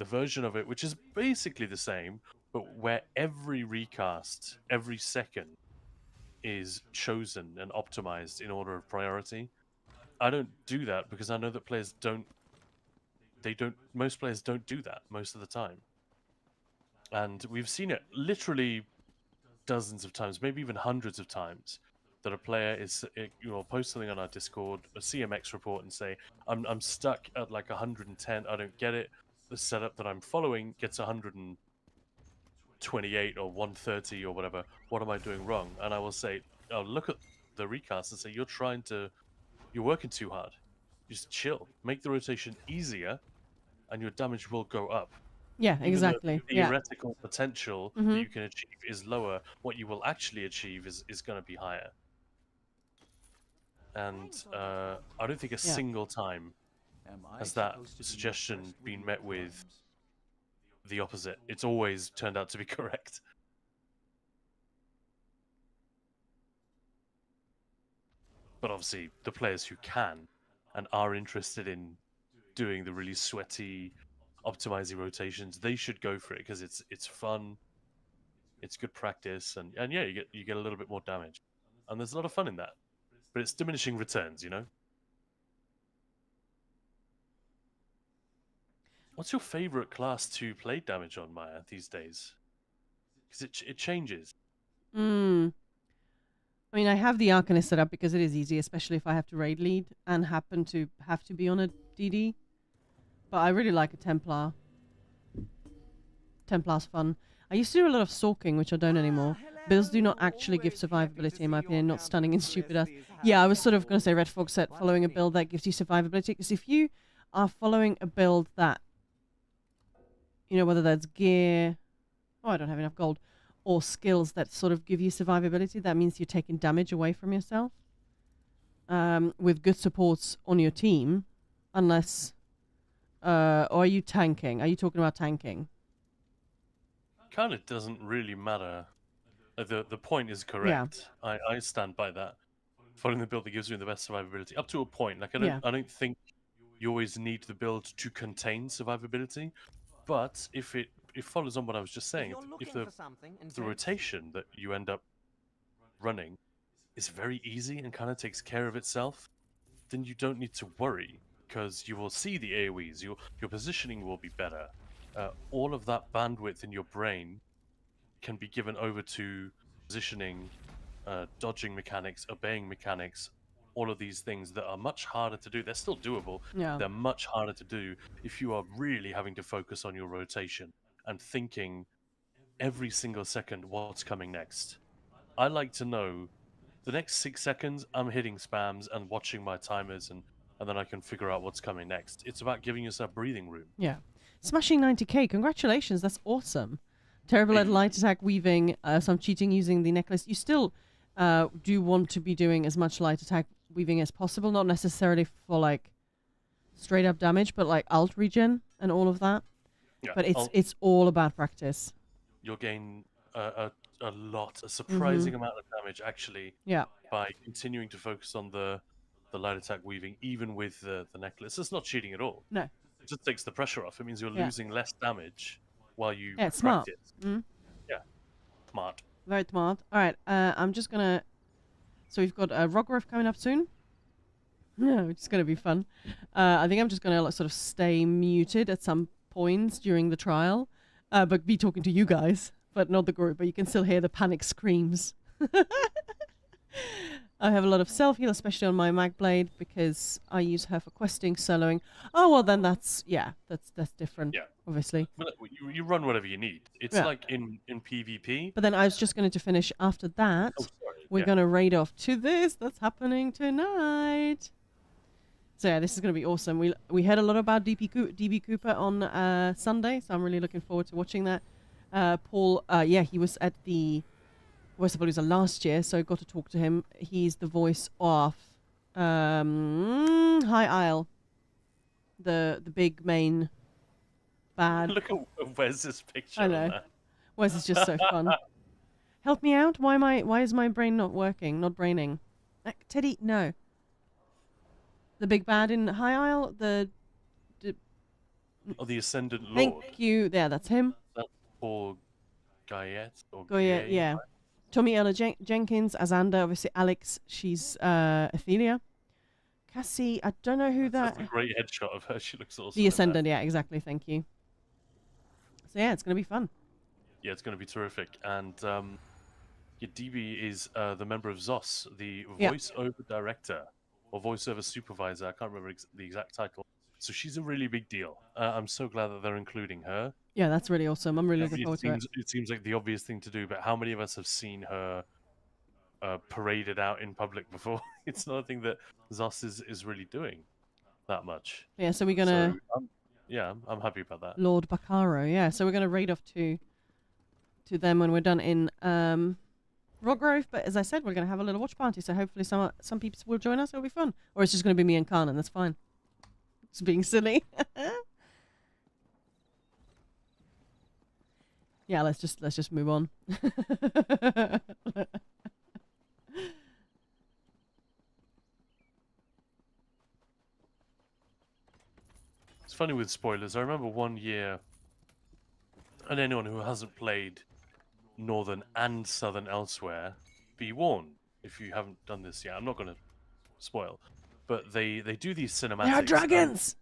version of it, which is basically the same, but where every recast, every second, is chosen and optimized in order of priority. I don't do that because I know that players don't. Most players don't do that most of the time. And we've seen it literally dozens of times, maybe even hundreds of times, that a player is, post something on our Discord, a CMX report, and say, I'm stuck at like 110, I don't get it. The setup that I'm following gets 120 28 or 130 or whatever. What am I doing wrong? And I will say, I'll look at the recast and say, you're working too hard. Just chill. Make the rotation easier, and your damage will go up.
Yeah,
Even though
exactly.
the
Yeah.
theoretical potential that
Mhm.
you can achieve is lower, what you will actually achieve is going to be higher. And I don't think a
Yeah.
single time has that suggestion been met with the opposite. It's always turned out to be correct. But obviously, the players who can and are interested in doing the really sweaty, optimizing rotations, they should go for it because it's fun, it's good practice, and yeah, you get a little bit more damage, and there's a lot of fun in that. But it's diminishing returns, you know. What's your favorite class to play damage on, Maya, these days? Because it changes.
Mm. I mean, I have the Arcanist set up because it is easy, especially if I have to raid lead and happen to have to be on a DD. But I really like a Templar. Templar's fun. I used to do a lot of Stalking, which I don't anymore. Builds do not actually give survivability, in my opinion, not stunning and stupid as. Yeah, I was sort of going to say Red Fox set following a build that gives you survivability. Because if you are following a build that, you know, whether that's gear, oh, I don't have enough gold, or skills that sort of give you survivability, that means you're taking damage away from yourself. With good supports on your team, unless, or are you tanking? Are you talking about tanking?
Kind of doesn't really matter. The point is correct. I stand by that. Following the build that gives you the best survivability up to a point. Like I don't think you always need the build to contain survivability, but if it follows on what I was just saying, if the rotation that you end up running is very easy and kind of takes care of itself, then you don't need to worry because you will see the AoEs. Your positioning will be better. All of that bandwidth in your brain can be given over to positioning, dodging mechanics, obeying mechanics, all of these things that are much harder to do. They're still doable.
Yeah.
They're much harder to do if you are really having to focus on your rotation and thinking every single second what's coming next. I like to know the next 6 seconds I'm hitting spams and watching my timers, and then I can figure out what's coming next. It's about giving yourself breathing room.
Yeah. Smashing 90k. Congratulations. That's awesome. Terrible at light attack weaving. So I'm cheating using the necklace. You still do want to be doing as much light attack weaving as possible. Not necessarily for like straight up damage, but like alt regen and all of that.
Yeah,
but it's all about practice.
You'll gain a surprising amount of damage actually.
Yeah.
By continuing to focus on the light attack weaving, even with the necklace. It's not cheating at all.
No.
It just takes the pressure off. It means you're losing less damage while you
it's
practice.
Smart.
Yeah, smart.
Very smart. All right, I'm just gonna. So we've got Rockruff coming up soon. Yeah, which is gonna be fun. I think I'm just gonna sort of stay muted at some points during the trial, but be talking to you guys, but not the group. But you can still hear the panic screams. I have a lot of self-heal, especially on my mag blade, because I use her for questing, soloing. Oh, well, then that's different, obviously.
But you run whatever you need. It's like in PvP.
But then I was just going to finish after that. We're going to raid off to this that's happening tonight. So yeah, this is going to be awesome. We heard a lot about DB Cooper on Sunday, so I'm really looking forward to watching that. Paul, he was at the Voice of Palooza last year, so I got to talk to him. He's the voice of High Isle, the big main bad.
Look at Wes's picture.
I know. Wes is just so fun. Help me out. Why is my brain not working? Not braining. Teddy, no. The big bad in High Isle, the
Ascendant Lord.
Thank you. Yeah, that's him.
That's Paul Guyette or
Goya, yeah. Right? Tommy Ella Jenkins, Azanda, obviously Alex, she's Athelia. Cassie, I don't know who that...
That's a great headshot of her, she looks awesome.
The Ascendant, yeah, exactly, thank you. So yeah, it's going to be fun.
Yeah, it's going to be terrific. And DB is the member of ZOS, the voiceover director, or voiceover supervisor, I can't remember the exact title, So she's a really big deal. I'm so glad that they're including her.
Yeah, that's really awesome. I'm really looking forward to it.
It seems like the obvious thing to do, but how many of us have seen her paraded out in public before? It's not a thing that Zos is really doing that much.
Yeah, so we're
So
gonna
I'm happy about that.
Lord Bacaro. Yeah, so we're gonna raid off to them when we're done in Rockgrove. But as I said, we're gonna have a little watch party. So hopefully some people will join us. It'll be fun. Or it's just gonna be me and Khan, and that's fine. It's being silly. Yeah, let's just move on.
It's funny with spoilers. I remember one year, and anyone who hasn't played Northern and Southern Elsewhere, be warned if you haven't done this yet. I'm not going to spoil, but they do these cinematics.
There are dragons.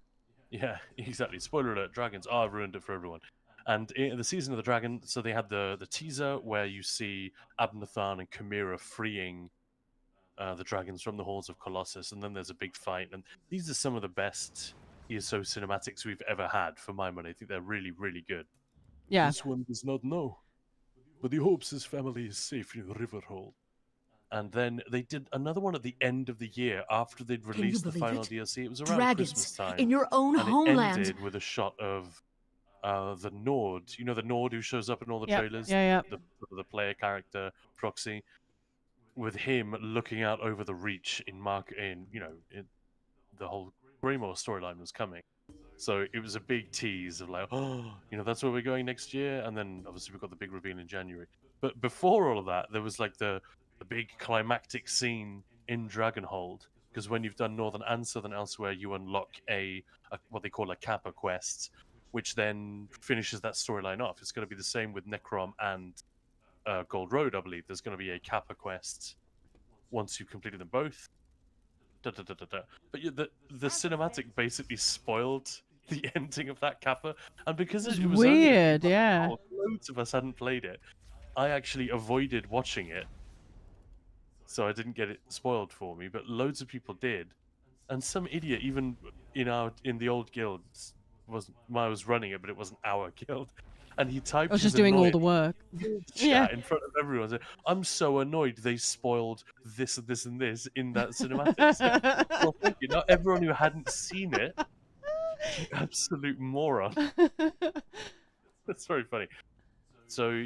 Yeah, exactly. Spoiler alert: dragons. Oh, I've ruined it for everyone. And in the season of the dragon, so they had the teaser where you see Abnathan and Chimera freeing the dragons from the halls of Colossus, and then there's a big fight. And these are some of the best ESO cinematics we've ever had, for my money. I think they're really, really good.
Yeah.
This one does not know, but he hopes his family is safe in Riverhold.
And then they did another one at the end of the year after they'd released the
believe
final
it?
DLC. It was around
Dragons
Christmas time.
in your own
and
homeland.
It ended with a shot of the Nord. You know the Nord who shows up in all the
Yep.
trailers?
Yeah.
The player character, Proxy. With him looking out over the Reach in the whole Greymore storyline was coming. So it was a big tease of like, oh, that's where we're going next year. And then obviously we've got the big reveal in January. But before all of that, there was like the big climactic scene in Dragonhold. Because when you've done Northern and Southern Elsewhere, you unlock a what they call a Kappa quest, which then finishes that storyline off. It's going to be the same with Necrom and Gold Road, I believe. There's going to be a Kappa quest once you've completed them both. But the cinematic basically spoiled the ending of that Kappa, and because it was
weird,
only,
yeah.
loads of us hadn't played it, I actually avoided watching it, so I didn't get it spoiled for me. But loads of people did, and some idiot, even in the old guild, I was running it, but it wasn't our guild. And he typed.
I was just doing all the work.
Yeah, in front of everyone. Said, I'm so annoyed they spoiled this and this and this in that cinematic. Well, thank you. Not everyone who hadn't seen it, you absolute moron. That's very funny. So,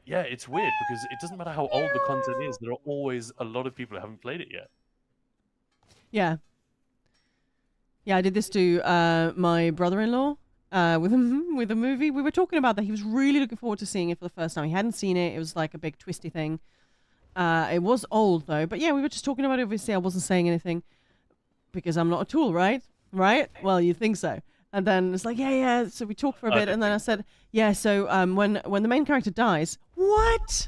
yeah, it's weird because it doesn't matter how old the content is. There are always a lot of people who haven't played it yet.
Yeah. Yeah, I did this to my brother-in-law. With a movie. We were talking about that. He was really looking forward to seeing it for the first time. He hadn't seen it. It was like a big twisty thing. It was old though. But yeah, we were just talking about it. Obviously, I wasn't saying anything because I'm not a tool, right? Right? Well, you think so. And then it's like, yeah. So we talked for a bit, and then I said, yeah. So when the main character dies, what?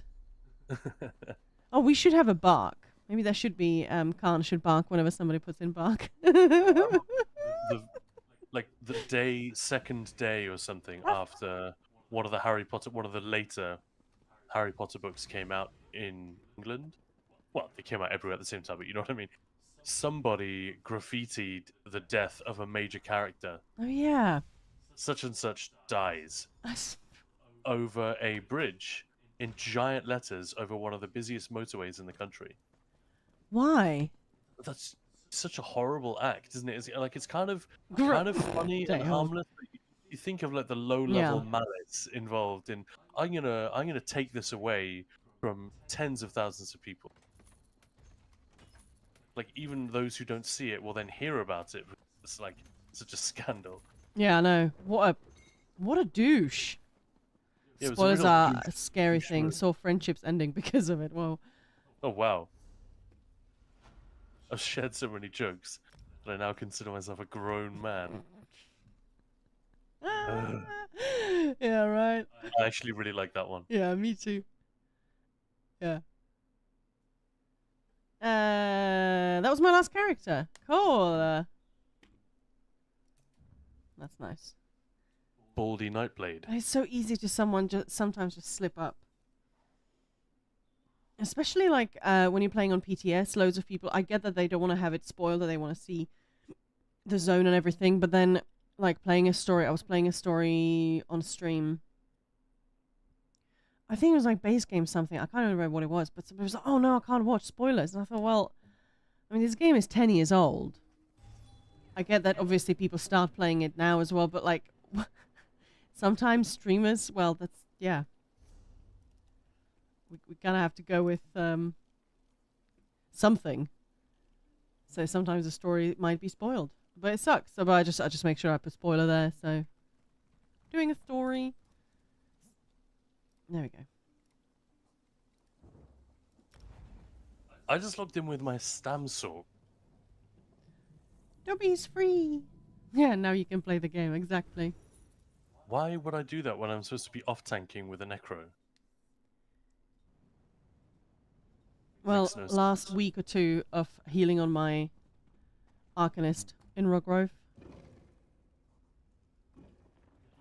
Oh, we should have a bark. Maybe there should be Khan should bark whenever somebody puts in bark.
The second day or something after one of the later Harry Potter books came out in England. Well, they came out everywhere at the same time, but you know what I mean. Somebody graffitied the death of a major character.
Oh yeah.
Such and such dies over a bridge in giant letters over one of the busiest motorways in the country.
Why?
That's such a horrible act, isn't it? It's kind of funny and harmless. But you think of like the low-level malice involved in. I'm gonna take this away from tens of thousands of people. Like even those who don't see it will then hear about it. It's like such a scandal.
Yeah, I know. What a douche.
Yeah,
Spoilers are a scary thing. Saw friendships ending because of it. Whoa.
Oh wow. I've shared so many jokes that I now consider myself a grown man.
Yeah, right.
I actually really like that one.
Yeah, me too. Yeah. That was my last character. Cool. That's nice.
Baldy Nightblade.
It's so easy to sometimes just slip up. Especially like when you're playing on PTS, loads of people. I get that they don't want to have it spoiled, or they want to see the zone and everything, but then like playing a story, I was playing a story on stream. I think it was like base game something. I can't remember what it was, but somebody was like, "Oh no, I can't watch spoilers." And I thought, well, I mean, this game is 10 years old. I get that obviously people start playing it now as well, but like sometimes streamers, well, that's yeah. We kind of have to go with something. So sometimes the story might be spoiled, but it sucks. So, but I just make sure I put spoiler there. So, doing a story. There we go.
I just logged in with my Stamsor.
Dobby's free. Yeah, now you can play the game exactly.
Why would I do that when I'm supposed to be off tanking with a Necro?
Well,
Makes no sense.
last week or two of healing on my Arcanist in Rogrove.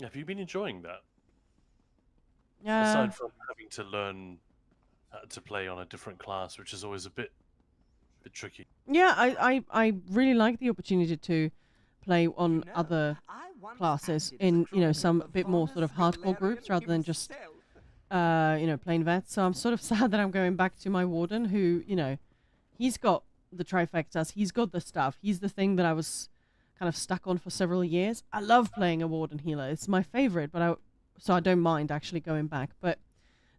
Have you been enjoying that?
Yeah.
Aside from having to learn how to play on a different class, which is always a bit tricky.
Yeah, I really like the opportunity to play on
You know,
other
I once
classes
acted as
in, you know,
crewman
some
of
bit more sort of
Varnus
hardcore groups
Valerian
rather than just,
himself.
you know, plain vets. So I'm sort of sad that I'm going back to my warden who, you know, he's got the trifectas, he's got the stuff, he's the thing that I was kind of stuck on for several years. I love playing a warden healer. It's my favorite, but so I don't mind actually going back. But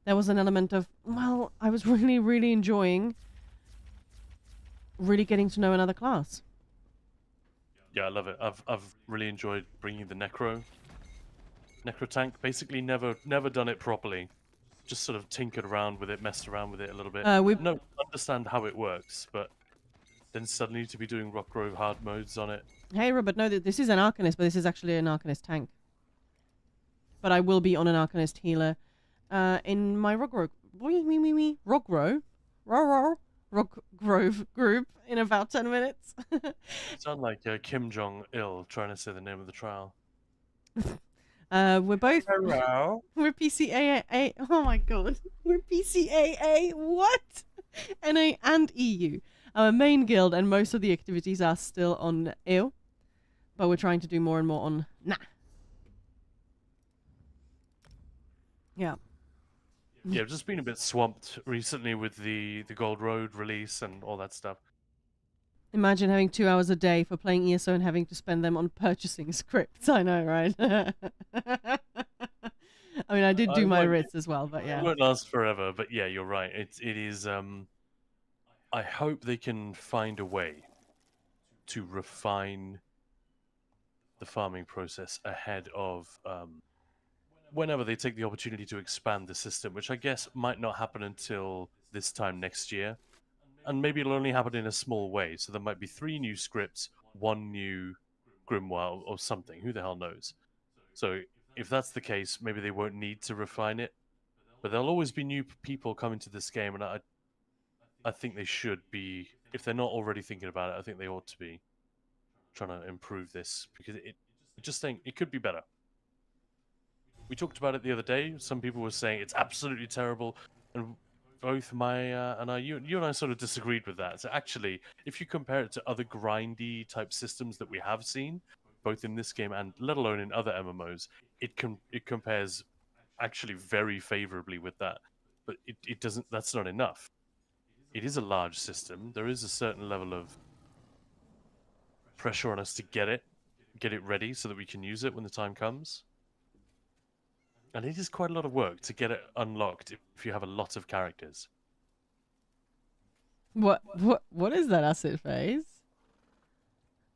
there was an element of, well, I was really, really enjoying really getting to know another class.
Yeah, I love it. I've really enjoyed bringing the Necro tank. Basically, never done it properly. Just sort of tinkered around with it, messed around with it a little bit. No, understand how it works, but then suddenly to be doing Rock Grove hard modes on it.
Hey, Robert, no, this is an Arcanist, but this is actually an Arcanist tank. But I will be on an Arcanist healer in my Rock Grove group in about 10 minutes.
Sound like Kim Jong-il trying to say the name of the trial.
We're both...
Hello.
We're PCAA. Oh my god. We're PCAA. What? NA and EU. Our main guild and most of the activities are still on EO. But we're trying to do more and more on NA. Yeah.
Yeah, I've just been a bit swamped recently with the Gold Road release and all that stuff.
Imagine having 2 hours a day for playing ESO and having to spend them on purchasing scripts. I know, right? I mean, I did do my writs as well, but yeah.
It won't last forever, but yeah, you're right. It is. I hope they can find a way to refine the farming process ahead of whenever they take the opportunity to expand the system, which I guess might not happen until this time next year. And maybe it'll only happen in a small way. So there might be 3 new scripts, 1 new grimoire or something. Who the hell knows? So if that's the case, maybe they won't need to refine it. But there'll always be new people coming to this game, and I think they should be. If they're not already thinking about it, I think they ought to be trying to improve this, because it just think it could be better. We talked about it the other day. Some people were saying it's absolutely terrible, and both you and I sort of disagreed with that. So actually, if you compare it to other grindy type systems that we have seen, both in this game and let alone in other MMOs, it compares actually very favorably with that. But it doesn't. That's not enough. It is a large system. There is a certain level of pressure on us to get it ready so that we can use it when the time comes. And it is quite a lot of work to get it unlocked if you have a lot of characters.
What is that acid phase?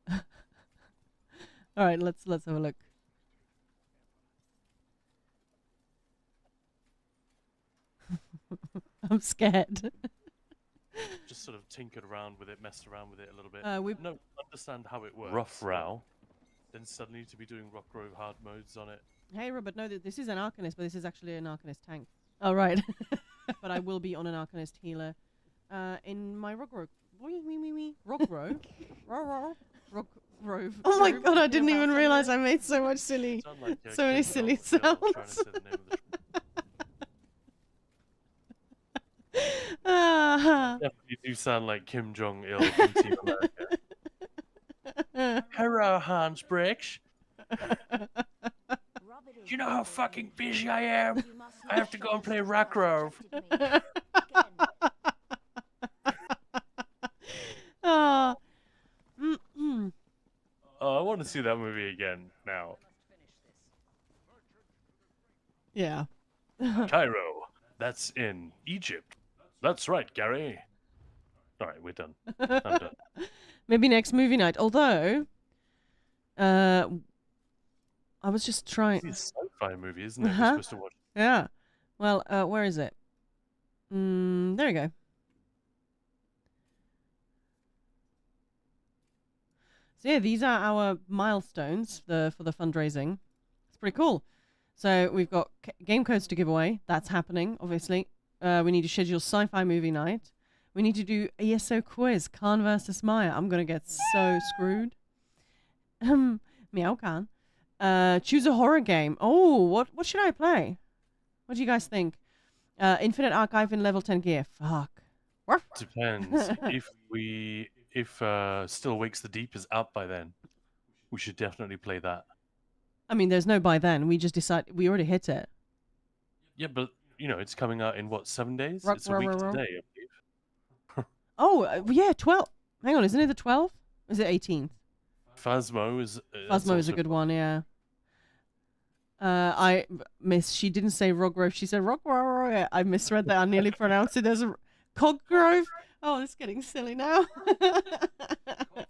All right, let's have a look. I'm scared.
Just sort of tinkered around with it, messed around with it a little bit.
We've
Understand how it works. Rough row. Then suddenly to be doing Rock Grove hard modes on it.
Hey, Robert, no, this is an Arcanist, but this is actually an Arcanist tank. Oh, right. But I will be on an Arcanist healer in my Rock Grove. Rock Grove? Rock Grove. Oh my god, I didn't even realize I made so much silly.
Like,
So many silly sounds.
Definitely do sound like Kim Jong-il from Team America. Hello, Hans Bricks.
Rub it
Do you
in.
know how fucking busy I am?
You must
I have to
not
go and
show
play
us
Rock Grove.
rejected me. Again.
Ah. Mm-mm.
Oh, I want to see that movie again now.
Yeah.
Cairo. That's in Egypt. That's right, Gary. All right, we're done. I'm done.
Maybe next movie night. Although, I was just trying.
It's a sci-fi movie, isn't it? We're
Uh-huh.
supposed to watch.
Yeah. Well, where is it? There we go. So yeah, these are our milestones for the fundraising. It's pretty cool. So we've got game codes to give away. That's happening, obviously. We need to schedule sci-fi movie night. We need to do ESO quiz, Khan versus Maya. I'm gonna get so screwed. Meow Khan. Choose a horror game. Oh, what should I play? What do you guys think? Infinite Archive in level 10 gear. Fuck.
Depends. if Still Wakes the Deep is out by then, we should definitely play that.
I mean, there's no by then. We just decided we already hit it.
Yeah, but you know, it's coming out in what, 7 days?
Ruh,
It's a
ruh,
week
ruh, ruh.
today, I believe.
Oh, yeah, 12. Hang on, isn't it the 12th? Is it 18th?
Phasmo is.
Phasmo is a good one, yeah. She didn't say Rogrove, she said Rogrove. Yeah, I misread that. I nearly pronounced it as a Coggrove. Oh, it's getting silly now.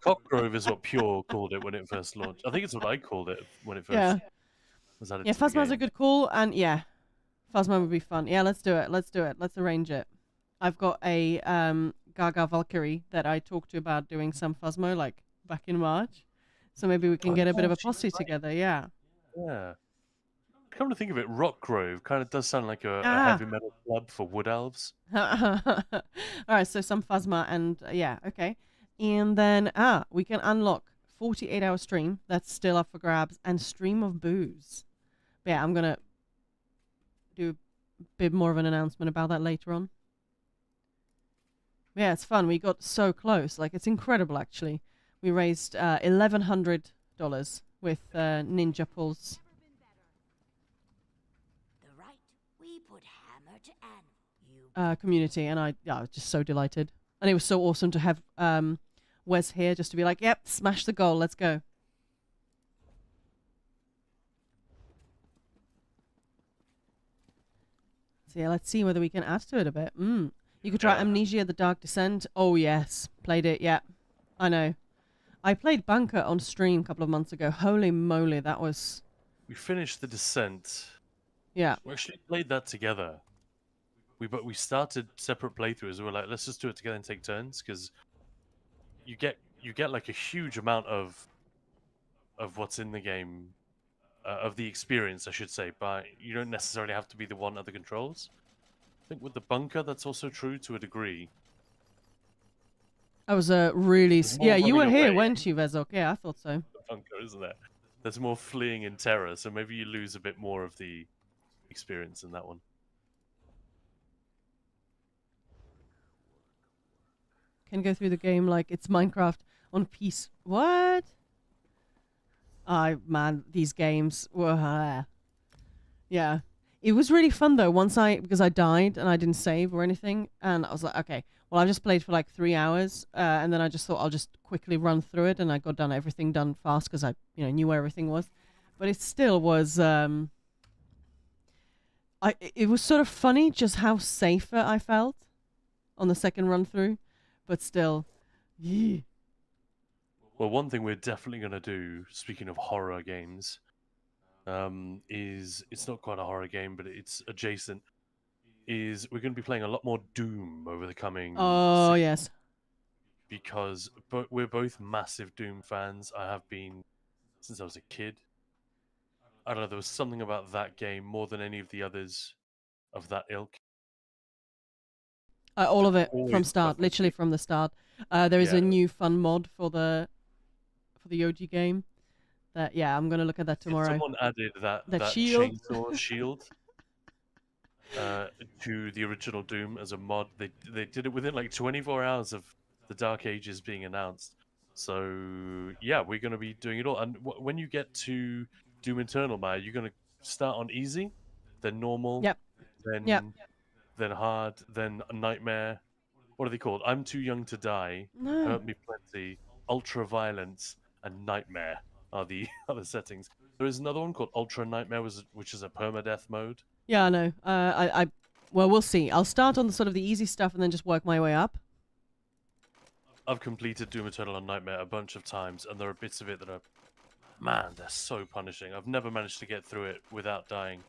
Cockgrove is what Pure called it when it first launched. I think it's what I called it when it first
Yeah.
was added
Yeah,
to the
Phasmo's a
game.
good call, and yeah, Phasmo would be fun. Yeah, let's do it. Let's arrange it. I've got a Gaga Valkyrie that I talked to about doing some Phasmo like back in March, so maybe we can get a bit of a posse together. Yeah.
Yeah. Come to think of it, Rock Grove kind of does sound like a
Ah.
heavy metal club for wood elves.
All right, so some Phasma and yeah, okay. And then we can unlock 48-hour stream. That's still up for grabs, and stream of booze. But yeah, I'm gonna do a bit more of an announcement about that later on. Yeah, it's fun. We got so close. Like, it's incredible, actually. We raised $1,100 with Ninja Pulse.
The right, we put hammer to anvil. You
Community, and I was just so delighted. And it was so awesome to have Wes here just to be like, yep, smash the goal, let's go. So yeah, let's see whether we can add to it a bit. You could try Amnesia: The Dark Descent. Oh yes, played it. Yeah, I know. I played Bunker on stream a couple of months ago. Holy moly, that was
We finished the Descent.
yeah.
We actually played that together. We started separate playthroughs. We were like, let's just do it together and take turns, because you get like a huge amount of what's in the game, of the experience, I should say. But you don't necessarily have to be the one at the controls. I think with the Bunker, that's also true to a degree.
I was really
There's more
yeah. You were
running
here,
away.
weren't you, Vezok? Yeah, I thought so.
The Bunker, isn't there? There's more fleeing in terror, so maybe you lose a bit more of the experience in that one.
Can go through the game like it's Minecraft on PC. What? Man, these games were. Yeah, it was really fun though. Because I died and I didn't save or anything, and I was like, okay, well, I just played for like 3 hours, and then I just thought I'll just quickly run through it, and I got everything done fast because I knew where everything was, but it still was. It was sort of funny just how safer I felt on the second run through. But still, yeah.
Well, one thing we're definitely going to do, speaking of horror games, is it's not quite a horror game, but it's adjacent. Is we're going to be playing a lot more Doom over the coming.
Oh yes.
Because we're both massive Doom fans. I have been since I was a kid. I don't know. There was something about that game more than any of the others of that ilk.
All of it
Always
from start,
perfect.
literally from the start. There is
Yeah.
a new fun mod for the OG game. That I'm gonna look at that tomorrow.
Someone added that
shield.
chainsaw shield to the original Doom as a mod. They did it within like 24 hours of the Dark Ages being announced. So yeah, we're going to be doing it all. And when you get to Doom Eternal, Maya, you're going to start on easy, then normal,
Yep. Yep.
then hard, then nightmare. What are they called? I'm Too Young to Die,
No.
Hurt Me Plenty, Ultra Violence, and Nightmare are the other settings. There is another one called Ultra Nightmare, which is a permadeath mode.
Yeah, I know. Well, we'll see. I'll start on the sort of the easy stuff and then just work my way up.
I've completed Doom Eternal and Nightmare a bunch of times, and there are bits of it that are, man, they're so punishing. I've never managed to get through it without dying.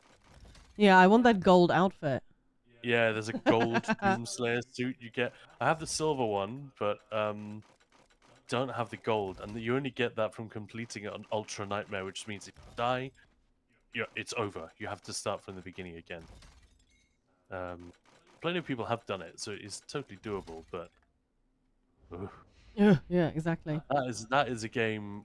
Yeah, I want that gold outfit.
Yeah, there's a gold Doomslayer suit you get. I have the silver one, but don't have the gold, and you only get that from completing it on Ultra Nightmare, which means if you die, it's over. You have to start from the beginning again. Plenty of people have done it, so it's totally doable, but
Yeah, exactly.
that is a game.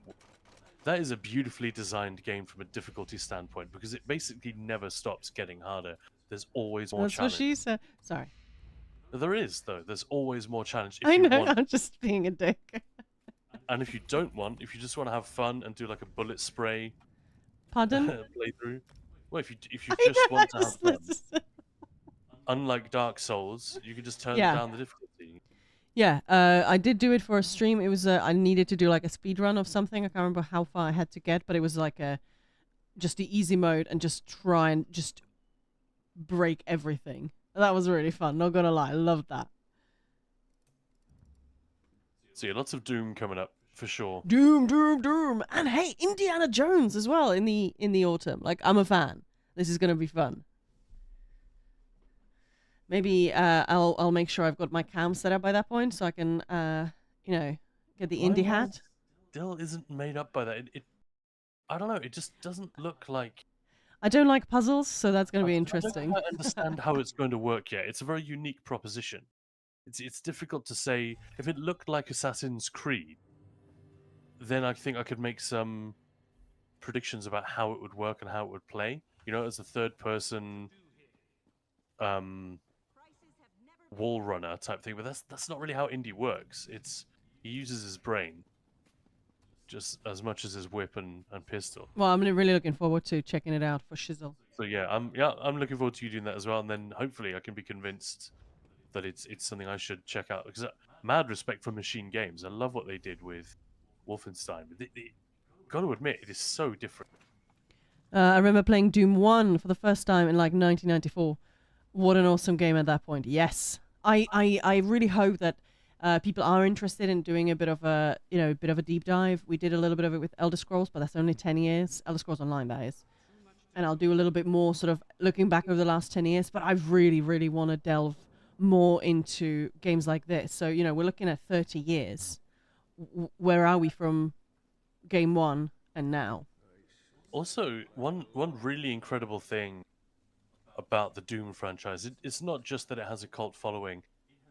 That is a beautifully designed game from a difficulty standpoint because it basically never stops getting harder. There's always more
That's
challenge.
what she said. Sorry.
There is, though. There's always more challenge if
I
you
know.
want.
I'm just being a dick.
And if you don't want, if you just want to have fun and do like a bullet spray
Pardon?
playthrough, well, if you
I
just
know,
want to
I
have
just
fun,
listened.
unlike Dark Souls, you can just turn
Yeah.
down the difficulty.
Yeah, I did do it for a stream. It was I needed to do like a speed run of something. I can't remember how far I had to get, but it was like just the easy mode and just try and just break everything. That was really fun. Not gonna lie, I loved that.
So yeah, lots of Doom coming up for sure.
Doom, doom, doom, and hey, Indiana Jones as well in the autumn. Like I'm a fan. This is gonna be fun. Maybe I'll make sure I've got my cam set up by that point so I can get the indie
My
hat.
mind still isn't made up by that. I don't know. It just doesn't look like.
I don't like puzzles, so that's gonna be
I
interesting.
don't quite understand how it's going to work yet. It's a very unique proposition. It's difficult to say. If it looked like Assassin's Creed, then I think I could make some predictions about how it would work and how it would play. You know, as a third-person wall runner type thing. But that's not really how indie works. He uses his brain just as much as his whip and pistol.
Well, I'm really looking forward to checking it out for shizzle.
So yeah, I'm looking forward to you doing that as well, and then hopefully I can be convinced that it's something I should check out because mad respect for Machine Games. I love what they did with Wolfenstein. Got to admit, it is so different.
I remember playing Doom 1 for the first time in like 1994. What an awesome game at that point. Yes. I really hope that people are interested in doing a bit of a deep dive. We did a little bit of it with Elder Scrolls, but that's only 10 years. Elder Scrolls Online, that is. And I'll do a little bit more sort of looking back over the last 10 years, but I really, really want to delve more into games like this. So, we're looking at 30 years. Where are we from game one and now?
Also, one really incredible thing about the Doom franchise, it's not just that it has a cult following,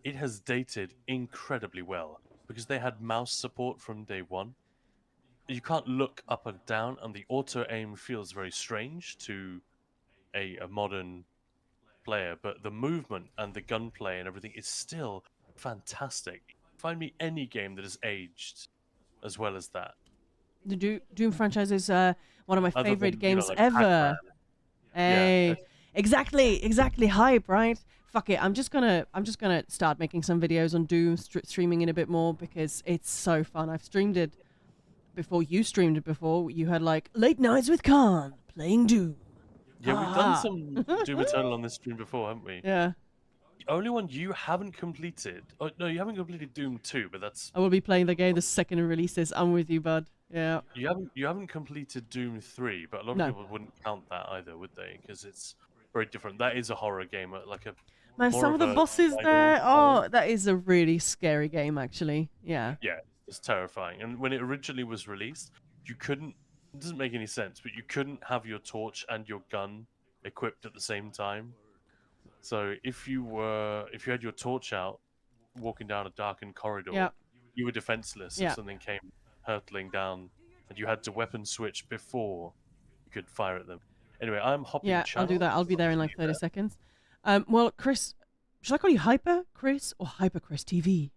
it has dated incredibly well because they had mouse support from day one. You can't look up and down, and the auto aim feels very strange to a modern player, but the movement and the gunplay and everything is still fantastic. Find me any game that has aged as well as that.
The Doom franchise is one of my
Other
favorite
than,
games
like
ever.
Pac-Man.
Hey,
Yeah.
exactly hype, right? Fuck it, I'm just gonna start making some videos on Doom, streaming it a bit more because it's so fun. I've streamed it before. You streamed it before. You had like late nights with Khan playing Doom.
Yeah, we've done some Doom Eternal on this stream before, haven't we?
Yeah,
The only one you haven't completed. Oh no, you haven't completed Doom 2, but that's
I will be playing the game the second it releases. I'm with you, bud. Yeah.
you haven't completed Doom 3, but a lot of
No.
people wouldn't count that either, would they? Because it's very different. That is a horror game, like a
Man,
more
some
of
of the
a
bosses
survival
there.
horror.
Oh, that is a really scary game, actually. Yeah.
Yeah, it's terrifying. And when it originally was released, you couldn't. It doesn't make any sense, but you couldn't have your torch and your gun equipped at the same time. So if you had your torch out, walking down a darkened corridor,
Yeah.
you were defenseless
Yeah.
if something came hurtling down, and you had to weapon switch before you could fire at them. Anyway, I'm hopping.
Yeah, I'll do that. I'll be there in like 30 seconds. Well, Chris, should I call you Hyper Chris or Hyper Chris TV?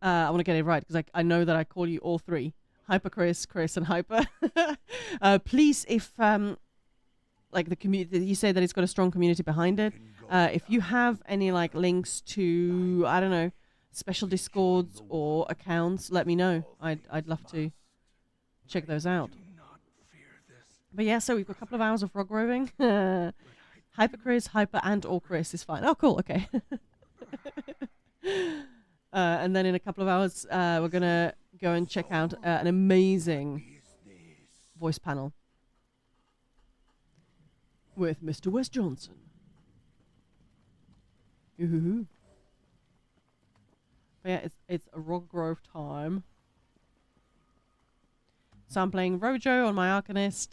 I want to get it right because I know that I call you all three. Hyper Chris, Chris, and Hyper. Please, if like the community, you say that it's got a strong community behind it. If you have any like links to, I don't know, special discords or accounts, let me know. I'd love to check those out. But yeah, so we've got a couple of hours of rog roving. Hyper Chris, Hyper, and or Chris is fine. Oh, cool. Okay. And then in a couple of hours, we're gonna go and check out an amazing voice panel with Mr. Wes Johnson. Ooh. But yeah, it's a Rog Grove time. So I'm playing Rojo on my Arcanist.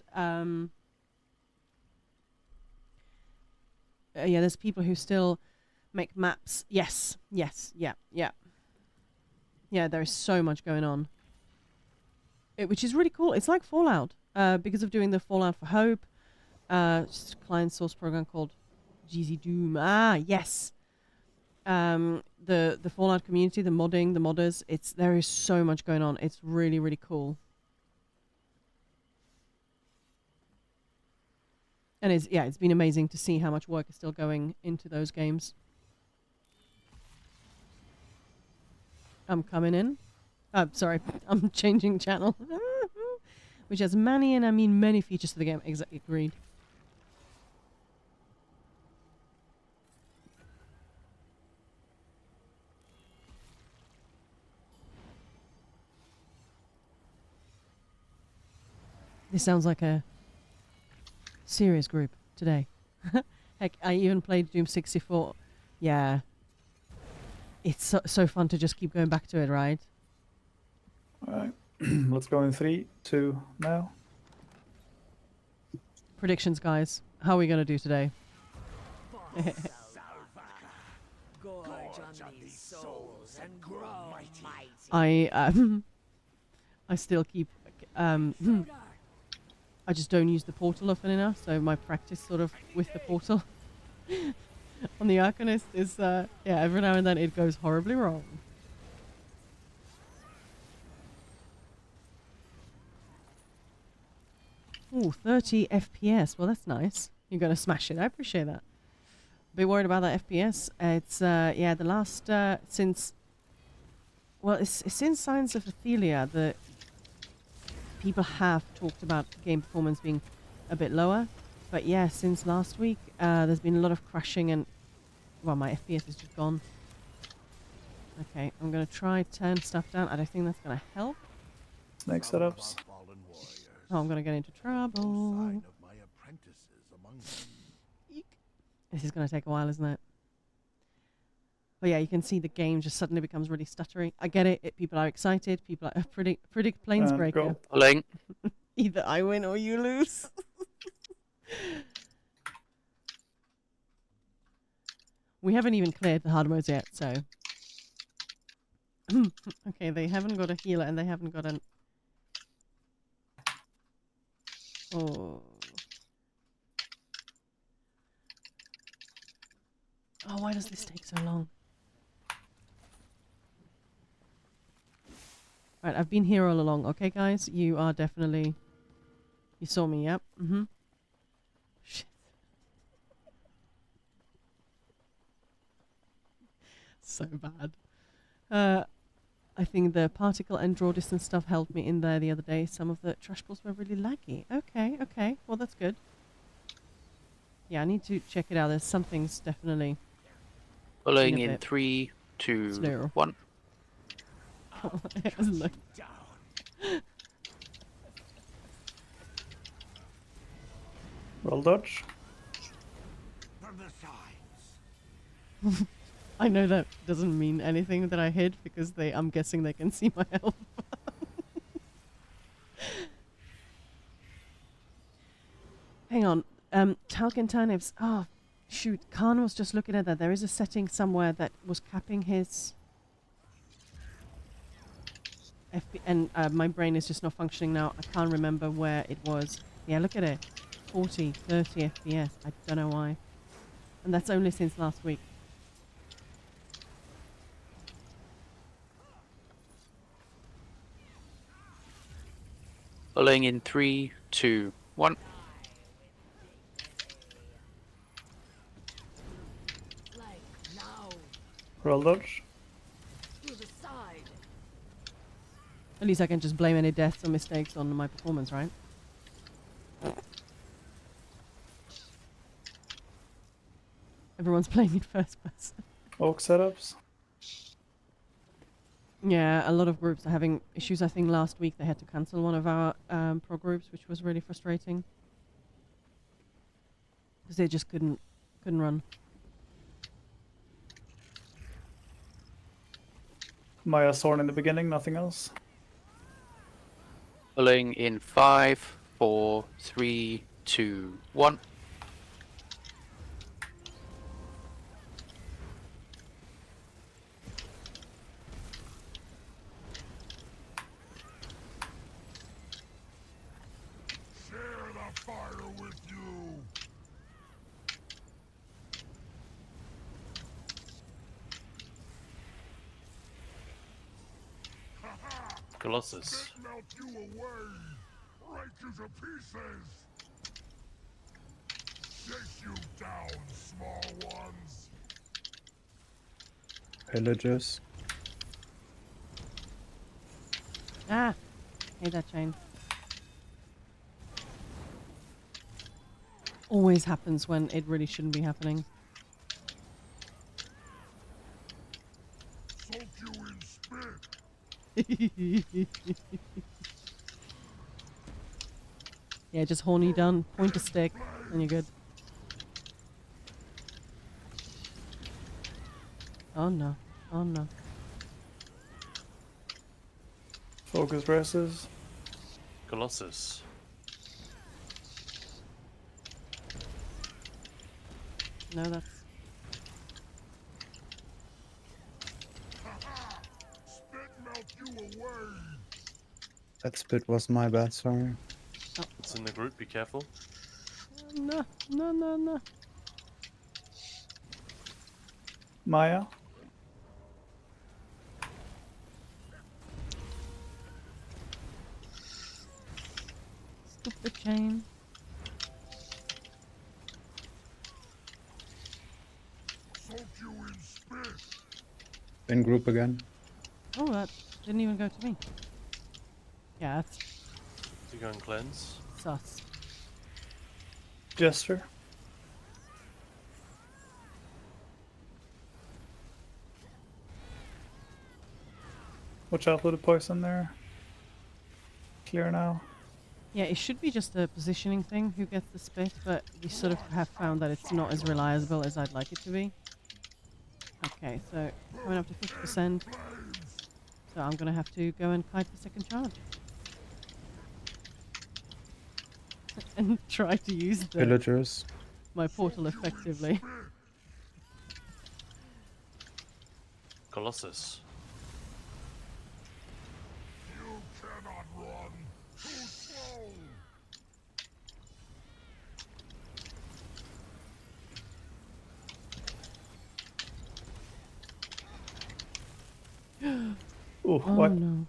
Yeah, there's people who still make maps. Yes, yeah. Yeah, there is so much going on. Which is really cool. It's like Fallout. Because of doing the Fallout for Hope. Just a client source program called GZ Doom. Ah, yes. The Fallout community, the modding, the modders. There is so much going on. It's really, really cool. And it's been amazing to see how much work is still going into those games. I'm coming in. Sorry, I'm changing channel. Which has many, and I mean many features to the game. Exactly, agreed. This sounds like a serious group today. Heck, I even played Doom 64. Yeah. It's so fun to just keep going back to it, right?
Alright. Let's go in 3, 2, now.
Predictions, guys. How are we going to do today? I still keep... I just don't use the portal often enough, so my practice sort of with the portal on the Arcanist is, yeah, every now and then it goes horribly wrong. Ooh, 30 FPS. Well, that's nice. You're going to smash it. I appreciate that. Bit worried about that FPS. It's, yeah, the last, since... Well, it's since Signs of Ophelia, the people have talked about game performance being a bit lower. But yeah, since last week, there's been a lot of crashing and... Well, my FPS is just gone. Okay, I'm going to try turn stuff down. I don't think that's going to help.
Snake setups.
Oh, I'm going to get into trouble. Eek. This is going to take a while, isn't it? But yeah, you can see the game just suddenly becomes really stuttery. I get it. People are excited. People are predict Planesbreaker.
Pulling.
Either I win or you lose. We haven't even cleared the hard modes yet, so... Okay, they haven't got a healer and they haven't got an... Oh. Oh, why does this take so long? Right, I've been here all along. Okay, guys, you are definitely... You saw me, yep. Mm-hmm. Shit. So bad. I think the particle and draw distance stuff helped me in there the other day. Some of the trash balls were really laggy. Okay, okay. Well, that's good. Yeah, I need to check it out. There's some things definitely...
Pulling in 3, 2,
Slow.
1.
Look.
Roll dodge.
From the sides.
I know that doesn't mean anything that I hid because I'm guessing they can see my health. Hang on. Talc and turnips. Oh, shoot. Khan was just looking at that. There is a setting somewhere that was capping his... and my brain is just not functioning now. I can't remember where it was. Yeah, look at it. 40, 30 FPS. I don't know why. And that's only since last week.
Pulling in 3, 2, 1.
Like now,
Roll dodge.
to the side.
At least I can just blame any deaths or mistakes on my performance, right? Everyone's playing in first person.
Oak setups.
Yeah, a lot of groups are having issues. I think last week they had to cancel one of our pro groups, which was really frustrating because they just couldn't run.
Maya Thorn in the beginning, nothing else.
Pulling in 5, 4, 3, 2, 1.
Share the fire with you.
Colossus.
Melt you away. Break you to pieces. Chase you down, small ones.
Pillagers.
Ah, hate that chain. Always happens when it really shouldn't be happening.
Soak you in spit.
Yeah, just horny done. Point a stick, and you're good. Oh no. Oh no.
Focus dresses.
Colossus.
No, that's...
Spit melt you away.
That spit was my bad, sorry.
It's in the group, be careful.
No, no, no, no.
Maya.
Stupid chain.
Soak you in spit.
In group again.
Oh, that didn't even go to me. Yeah, that's
To go and cleanse.
sus.
Jester. Watch out for the poison there. Clear now.
Yeah, it should be just a positioning thing who gets the spit, but we sort of have found that it's not as reliable as I'd like it to be. Okay, so coming up to 50%. So I'm gonna have to go and kite the second charge. And try to use
Pillagers.
my portal effectively.
Colossus.
You cannot run. Too slow.
Ooh,
Oh
what?
no.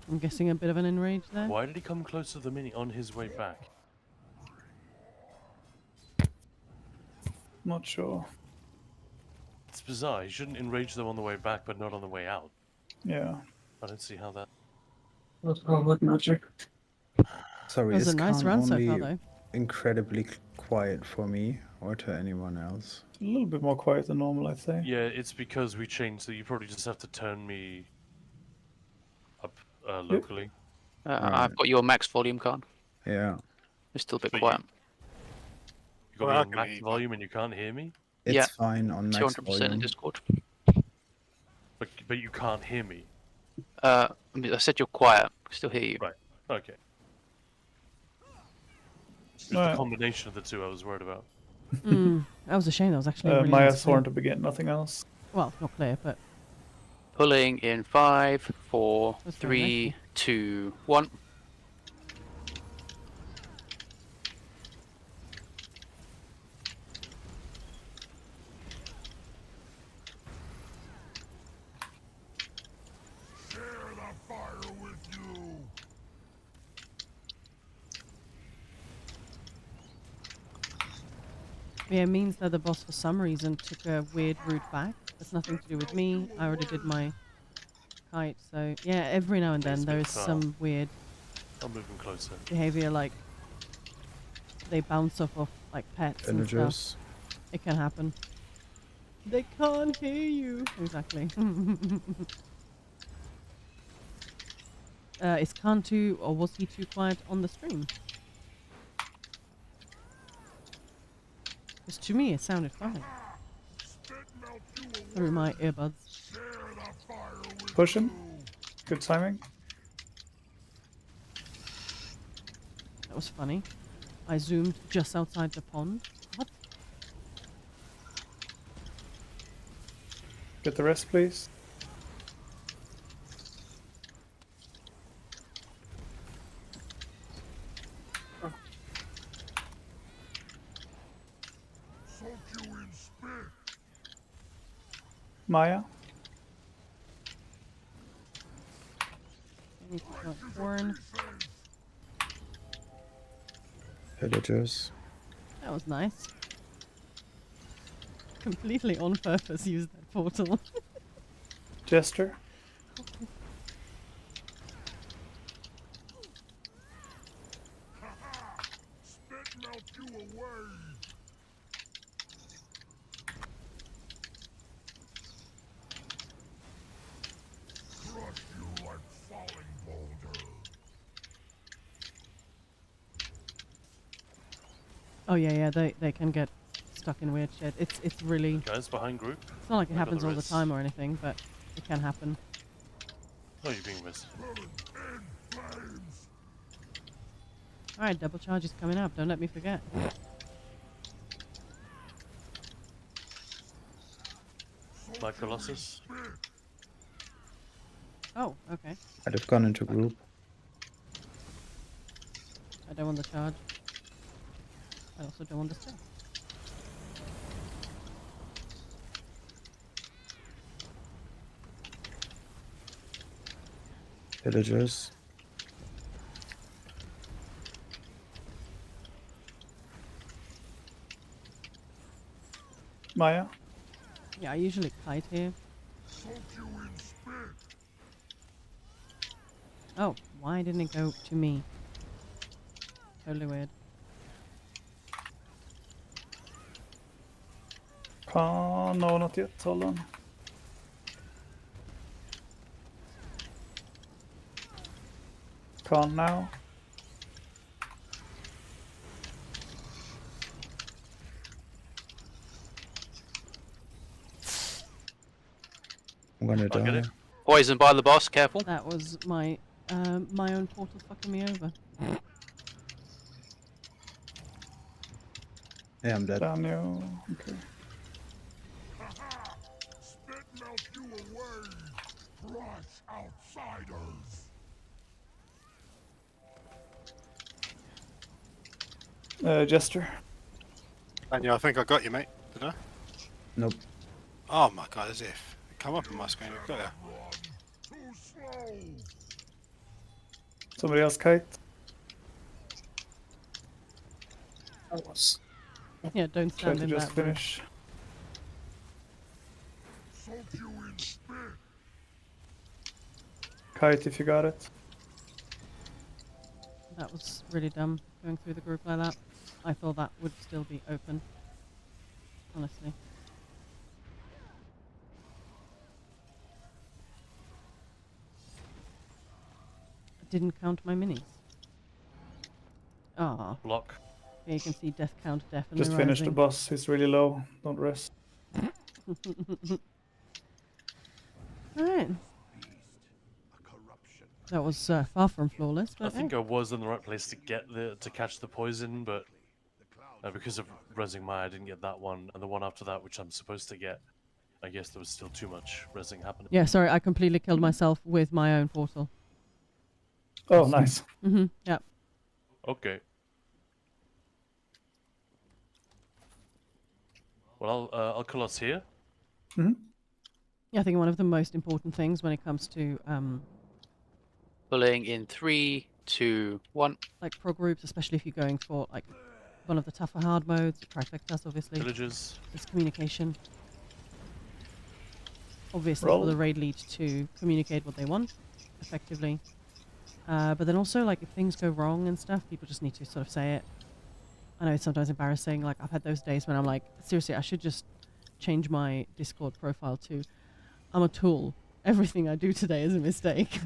I'm guessing a bit of an enrage there.
Why did he come close to the mini on his way back?
Not sure.
It's bizarre. He shouldn't enrage them on the way back, but not on the way out.
Yeah.
I don't see how that.
Sorry,
It was
is
a nice
Khan
run so
only
far though.
incredibly quiet for me or to anyone else?
A little bit more quiet than normal, I'd say.
Yeah, it's because we changed, so you probably just have to turn me up locally.
I've got your max volume card.
Yeah.
It's still a bit
But
quiet.
You got
Well,
me
I
on
can
max
eat.
volume and you can't hear me?
It's
Yeah.
fine on max
200% in
volume.
Discord.
But you can't hear me.
I said you're quiet. I can still hear you.
Right. Okay. It's the
Alright.
combination of the two I was worried about.
That was a shame. That was actually a really
Maya
nice play.
Thorn to begin, nothing else.
Well, not clear, but
Pulling in 5, 4,
That's very
3, 2, 1.
Share the fire with you.
Yeah, it means that the boss for some reason took a weird route back. It's nothing to do with me. I already did my kite, so yeah, every now and then
It's a
there
bit
is
far.
some weird
I'm moving closer.
behavior, like they bounce off of like pets and stuff.
Villagers.
It can happen. They can't hear you. Exactly. Is Khan too, or was he too quiet on the stream? Because to me it sounded fine through my earbuds.
Push him. Good timing.
That was funny. I zoomed just outside the pond. What?
Get the rest, please. Maya.
I need to go corn.
Villagers.
That was nice. Completely on purpose used that portal.
Jester.
Spit melt you away! Crush you like falling boulder.
Oh yeah, they can get stuck in weird shit. It's really,
Guys behind group.
it's not like it
I got
happens
the
all the
rest.
time or anything, but it can happen.
Oh, you're being missed.
Alright, double charge is coming up, don't let me forget.
My Colossus.
Oh, okay.
I'd have gone into group.
I don't want the charge. I also don't want the stay.
Villagers.
Maya.
Yeah, I usually kite here. Oh, why didn't it go to me? Totally weird.
No, not yet. Hold on. Can't now.
I'm gonna
I'll get
die.
it.
Poison by the boss, careful.
That was my own portal fucking me over.
Yeah, I'm dead.
Damn you. Okay.
Spit melt you away! Crush outsiders!
Jester.
Daniel, I think I got you, mate. Did I?
Nope.
Oh my god, as if. Come up on my screen, I've got you.
Too slow!
Somebody else kite.
Yeah, don't
Try
stand
to
in
just
that room.
finish.
Soak you in spit!
Kite if you got it.
That was really dumb, going through the group like that. I thought that would still be open. Honestly. I didn't count my minis. Ah,
Block.
yeah, you can see death count definitely
Just finish the
rising.
boss. He's really low. Don't rest.
Alright. That was far from flawless,
I
but
think I was in the right place to get to catch the poison, but because of resing Maya, I didn't get that one, and the one after that, which I'm supposed to get. I guess there was still too much resing happening.
yeah, sorry, I completely killed myself with my own portal.
Oh, nice.
Yeah.
Okay. Well, I'll call us here.
Yeah, I think one of the most important things when it comes to
Pulling in 3, 2, 1.
like pro groups, especially if you're going for like one of the tougher hard modes. Trifectas, obviously.
Villagers.
It's communication. Obviously,
Roll.
for the raid lead to communicate what they want effectively. But then also, like, if things go wrong and stuff, people just need to sort of say it. I know it's sometimes embarrassing. Like, I've had those days when I'm like, seriously, I should just change my Discord profile to, I'm a tool. Everything I do today is a mistake.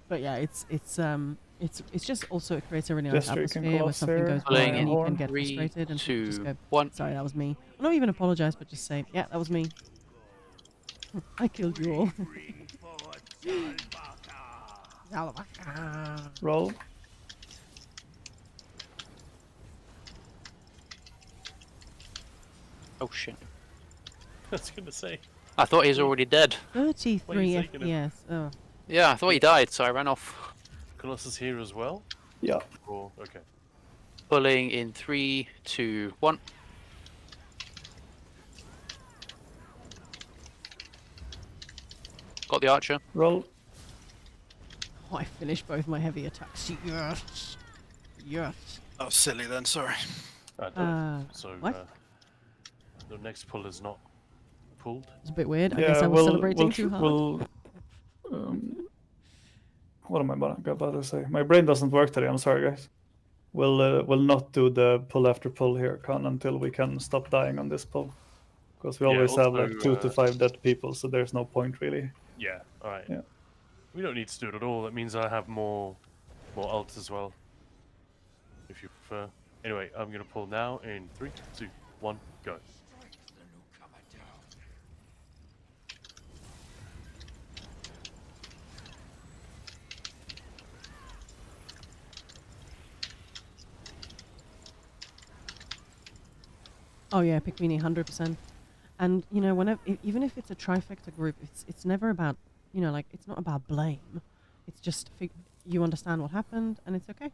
But yeah, it's just also it creates a really nice
Gesture, you can
atmosphere where
gloss
something
there.
goes
Pulling
wrong and you
in
can get
3,
frustrated and people just
2,
go,
1.
sorry, that was me. Or not even apologize, but just say, yeah, that was me. I killed you all.
Roll.
Oh shit.
I was gonna say.
I thought he was already dead.
33
taking him?
FPS. Oh.
Yeah, I thought he died, so I ran off.
Colossus here as well?
Yeah.
Or okay.
Pulling in 3, 2, 1. Got the archer.
Roll.
Oh, I finished both my heavy attacks. Yes. Yes.
That was silly then, sorry.
So
what?
the next pull is not pulled.
It's a bit weird. I
Yeah,
guess I was
we'll,
celebrating
we'll,
too hard.
What am I about to say? My brain doesn't work today. I'm sorry, guys. We'll not do the pull after pull here, Con, until we can stop dying on this pull, because we
Yeah,
always have like
also,
2 to 5 dead people, so there's no point really.
Yeah, alright.
Yeah.
We don't need to do it at all. That means I have more ult as well. If you prefer. Anyway, I'm gonna pull now in 3, 2, 1, go.
Oh yeah, pick Meanie, 100%. And you know, whenever, even if it's a trifecta group, it's never about, you know, like it's not about blame. It's just you understand what happened, and it's okay.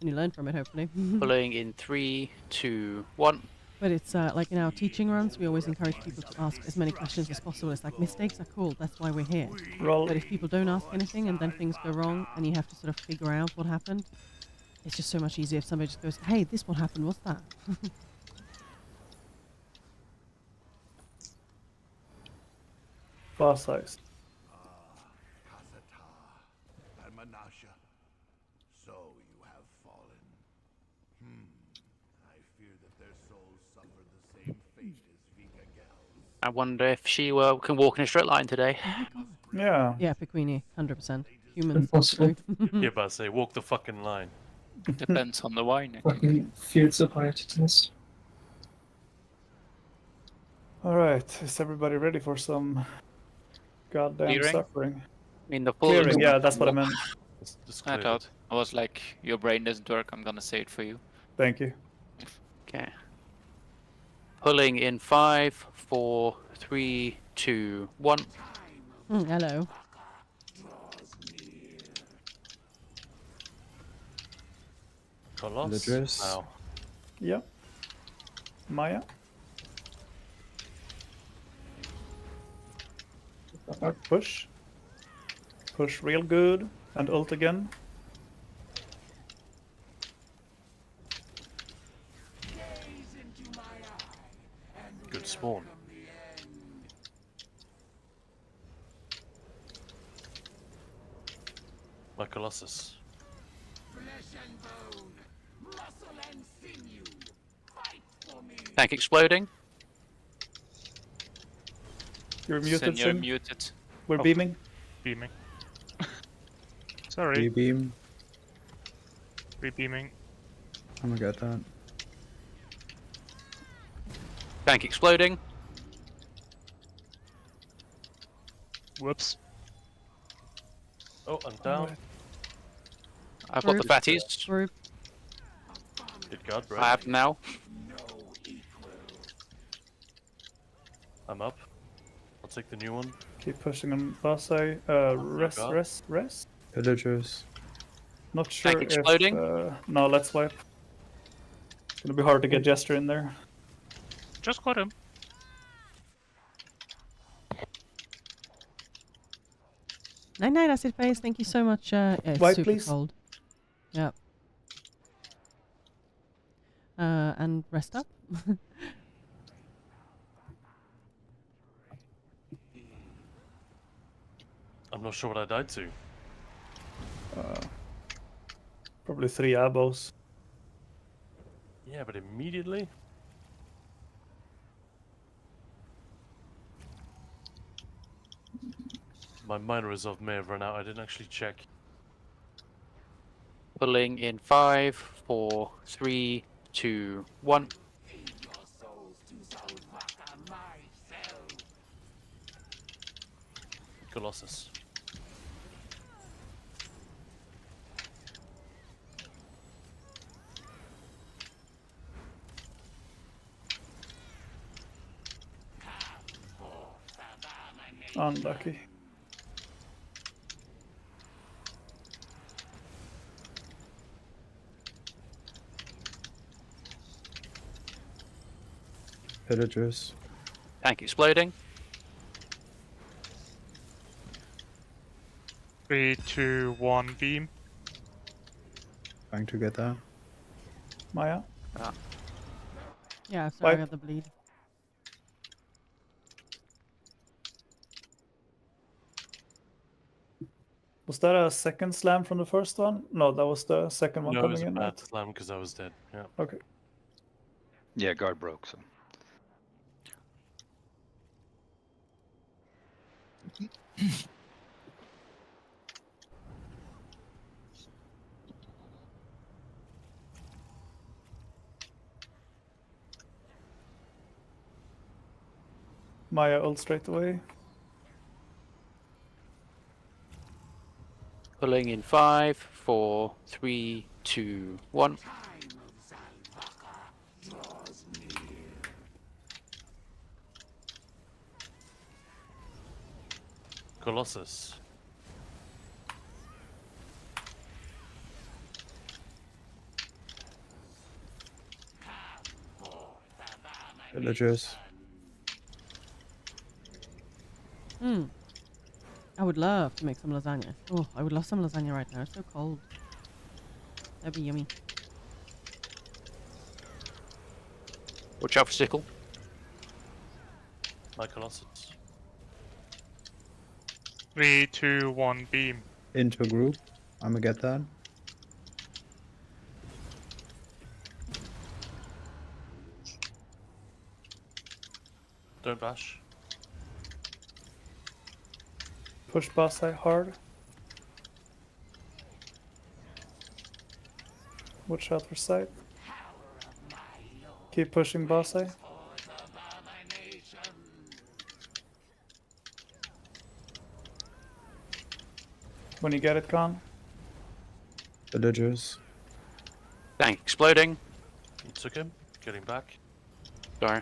And you learn from it, hopefully.
Pulling in 3, 2, 1.
But it's like in our teaching runs, we always encourage people to ask as many questions as possible. It's like mistakes are cool. That's why we're here.
Roll.
But if people don't ask anything and then things go wrong, and you have to sort of figure out what happened, it's just so much easier if somebody just goes, "Hey, this what happened? What's that?"
Boss size.
And Menasha. So you have fallen. I fear that their souls suffer the same fate as Vika Gal's.
I wonder if she can walk in a straight line today.
Yeah.
Yeah, pick Meanie, 100%. Humans. Impossible.
Yeah, but I say walk the fucking line.
Depends on the wine.
Fucking fields of heartedness.
Alright, is everybody ready for some goddamn
Clearing?
suffering?
I mean, the pull
Clearing, yeah, that's what I meant.
I thought. I was like, your brain doesn't work, I'm gonna say it for you.
Thank you.
Okay. Pulling in 5, 4, 3, 2, 1.
Hello.
Colossus.
Villagers.
Now.
Yeah. Maya. Push. Push real good. And ult again.
Good spawn. Like Colossus.
Tank exploding.
You're muted,
You're
Sin.
muted.
We're beaming.
Beaming. Sorry.
Beam.
Re-beaming.
I'm gonna get that.
Tank exploding.
Whoops.
Oh, I'm down.
I've got the
Group.
fatties.
Group.
Good God, bro.
I have them now.
I'm up. I'll take the new one.
Keep pushing on boss eye.
God.
Rest.
Villagers.
Not sure
Tank
if...
exploding?
No, let's wipe. It's gonna be hard to get Jester in there.
Just got him.
Night night, Acid Face. Thank you so much. Yeah, it's
White,
super
please.
cold. Yeah. and rest up.
I'm not sure what I died to.
Probably 3 abos.
Yeah, but immediately? My minor resolve may have run out. I didn't actually check.
Pulling in 5, 4, 3, 2, 1.
Colossus.
Unlucky.
Villagers.
Tank exploding.
3, 2, 1, beam.
Trying to get that.
Maya.
Yeah, sorry, I
Wipe.
got the bleed.
Was that a second slam from the first one? No, that was the second one
No, it was
coming
a
in,
bad
right?
slam because I was dead. Yeah.
Okay.
Yeah, guard broke, so.
Maya ult straight away.
Pulling in 5, 4, 3, 2, 1.
Colossus.
Villagers.
I would love to make some lasagna. Oh, I would love some lasagna right now. It's so cold. That'd be yummy.
Watch out for sickle.
My Colossus.
3, 2, 1, beam.
Into a group. I'm gonna get that.
Don't bash.
Push boss side hard. Watch out for sight. Keep pushing boss side. When you get it, Khan.
Villagers.
Tank exploding.
You took him. Getting back.
Sorry.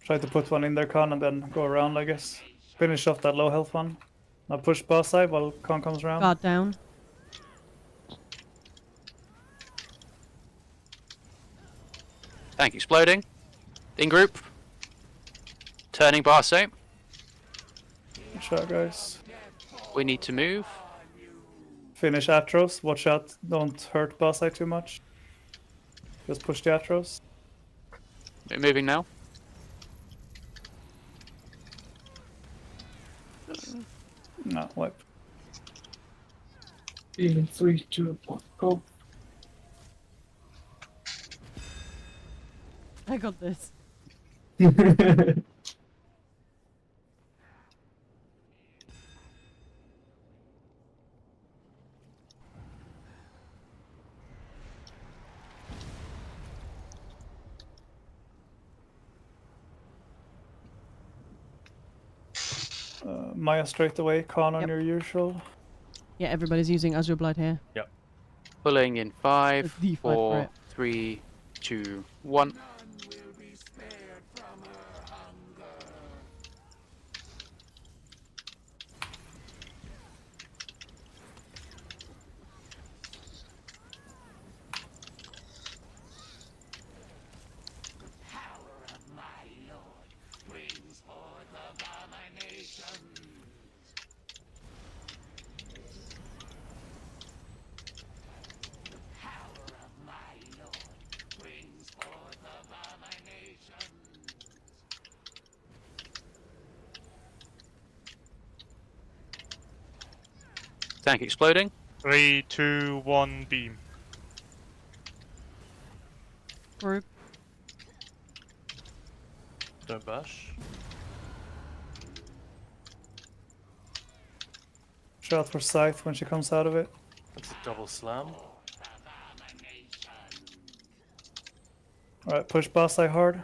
Try to put one in there, Khan, and then go around, I guess. Finish off that low health one. Now push boss side while Khan comes around.
Guard down.
Tank exploding. In group. Turning Barso.
Watch out, guys.
We need to move.
Finish Atros. Watch out. Don't hurt boss side too much. Just push the Atros.
We're moving now.
No, wipe.
Beam in 3, 2, 1, go.
I got this.
Maya straight away. Khan on
Yep.
your usual.
Yeah, everybody's using Azure Blood here.
Yep.
Pulling in 5,
Let's D5 for
4,
it.
3, 2, 1. Tank exploding.
3, 2, 1, beam.
Group.
Don't bash.
Shot for Scythe when she comes out of it.
That's a double slam.
Alright, push boss eye hard.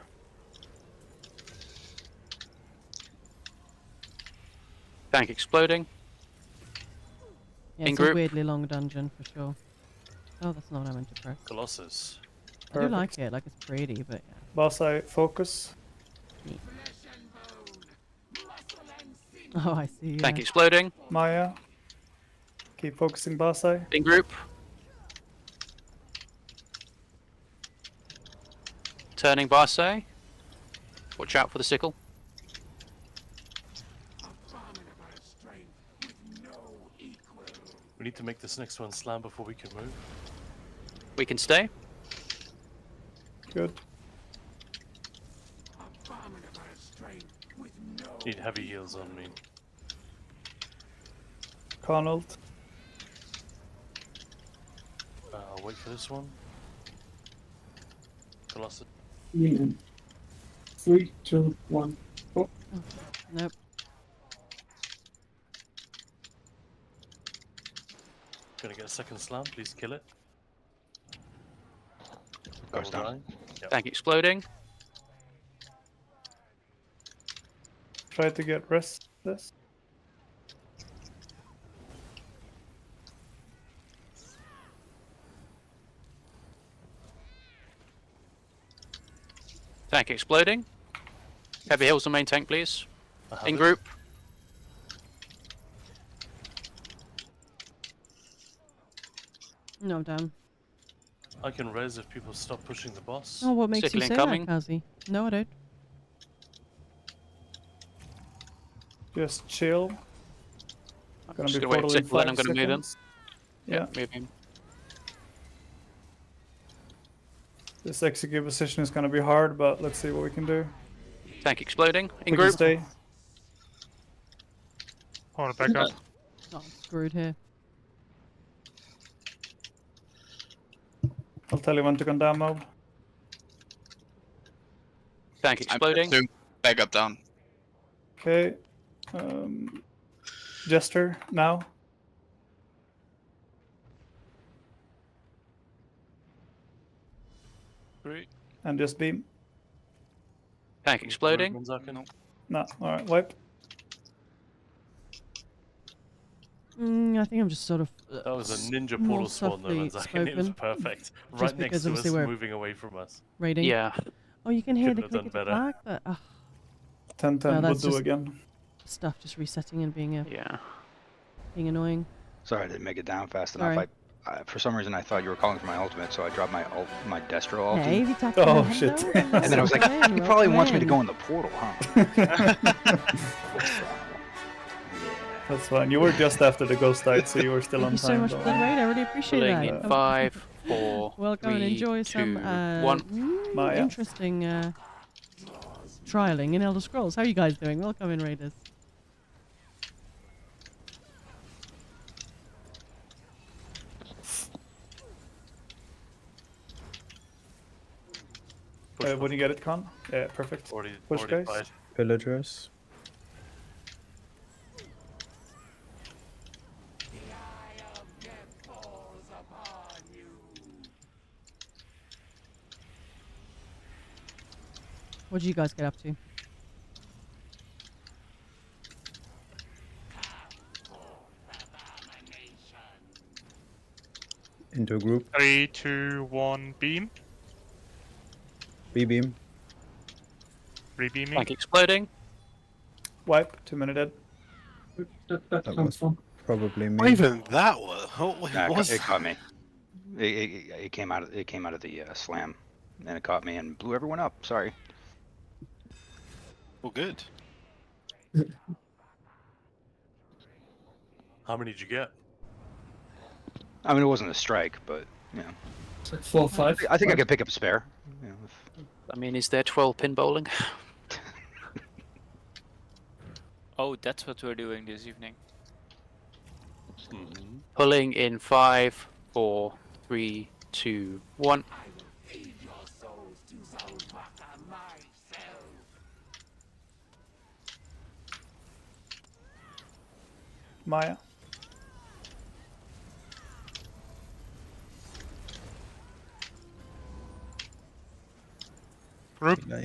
Tank exploding.
Yeah,
In
it's
group.
a weirdly long dungeon for sure. Oh, that's not what I meant to press.
Colossus.
I do like it, like it's pretty, but yeah.
Boss eye focus.
Oh, I see.
Tank exploding.
Maya. Keep focusing boss eye.
In group. Turning Barse. Watch out for the sickle.
We need to make this next one slam before we can move.
We can stay.
Good.
Need heavy heals on me.
Con ult.
I'll wait for this one. Colossus.
3, 2, 1, go.
Nope.
Gonna get a second slam, please kill it.
Goes
Double
down.
die. Yep.
Tank exploding.
Try to get rest this.
Tank exploding. Heavy heals on main tank, please.
I have
In
it.
group.
No, I'm down.
I can res if people stop pushing the boss.
Oh, what makes
Sickle
you say
incoming.
that, Kazi? No, I don't.
Just chill. Gonna
Just
be
gonna wait for
portal in
sickle, then
5
I'm gonna move in.
seconds. Yeah.
Move in.
This execute position is gonna be hard, but let's see what we can do.
Tank exploding. In
We can
group.
stay.
I want to back up.
Oh, I'm screwed here.
I'll tell you when to condemn mode.
Tank exploding.
Back up down.
Okay. Jester now.
Great.
And just beam.
Tank exploding.
No, alright, wipe.
I think I'm just sort of.
That was a ninja
more
portal spawn though,
softly
Manzak, and it was
spoken.
perfect.
Just
Right next
because
to us,
obviously we're
moving away from us.
raiding.
Yeah.
Oh, you can hear the
Couldn't have
click
done
of the
better.
flag, but
10-10
No,
would
that's
do
just-
again.
stuff just resetting and being
Yeah.
being annoying.
Sorry, I didn't make it down fast
Sorry.
enough. For some reason, I thought you were calling for my ultimate, so I dropped my my Destro ulti.
Hey, we talked
Oh,
about
shit.
hello,
And then I was like,
welcome
he
in,
probably
welcome
wants me to
in.
go in the portal, huh?
That's fine. You were just after the ghost died, so you were still
Thank
on
you so
time.
much for
though.
the raid. I really appreciate
Pulling
that.
in
Come-
5, 4,
Welcome and
3,
enjoy
2,
some
1.
Maya.
interesting trialing in Elder Scrolls. How are you guys doing? Welcome in, Raiders.
When you get it, Con? Yeah, perfect.
Already,
Push,
already
guys.
died.
Villagers.
What did you guys get up to?
Into a group.
3, 2, 1, beam.
B-beam.
Rebeaming.
Tank exploding.
Wipe. 2 minute dead.
That
That
comes
was
from.
probably
Not
me.
even that was. Oh,
Nah,
it was.
it caught me. It came out of the slam, and it caught me and blew everyone up. Sorry.
Well, good.
How many did you get?
I mean, it wasn't a strike, but you know,
It's like 4 or 5.
I think I could pick up a spare. You know,
I mean, is there 12 pin bowling?
Oh, that's what we're doing this evening.
Mm-hmm.
Pulling in 5, 4, 3, 2, 1.
Maya.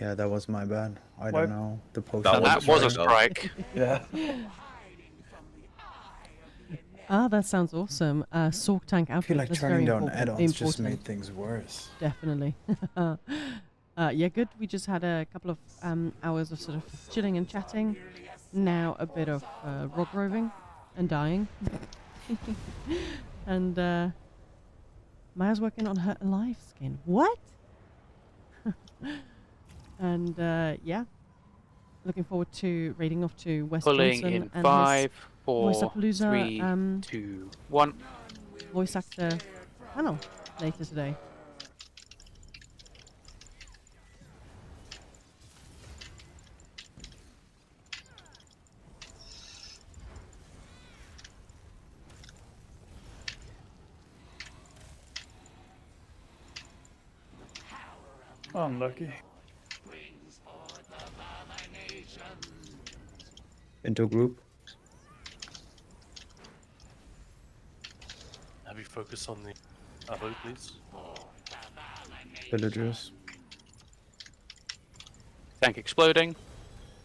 Yeah, that was my bad. I
Wipe.
don't know. The potion.
That was a strike.
Yeah.
That sounds awesome. Sork tank
I
outfit.
feel like
That's
turning
very
down
important.
add-ons just
important.
made things worse.
Definitely. Yeah, good. We just had a couple of hours of sort of chilling and chatting. Now a bit of rock roving and dying. And Maya's working on her alive skin. What? And yeah, looking forward to raiding off to West
Pulling
Johnson
in
and
5,
his
4,
Voiceapalooza
3, 2, 1.
voice actor panel later today.
Unlucky.
Into group.
Have you focus on the abo, please?
Villagers.
Tank exploding.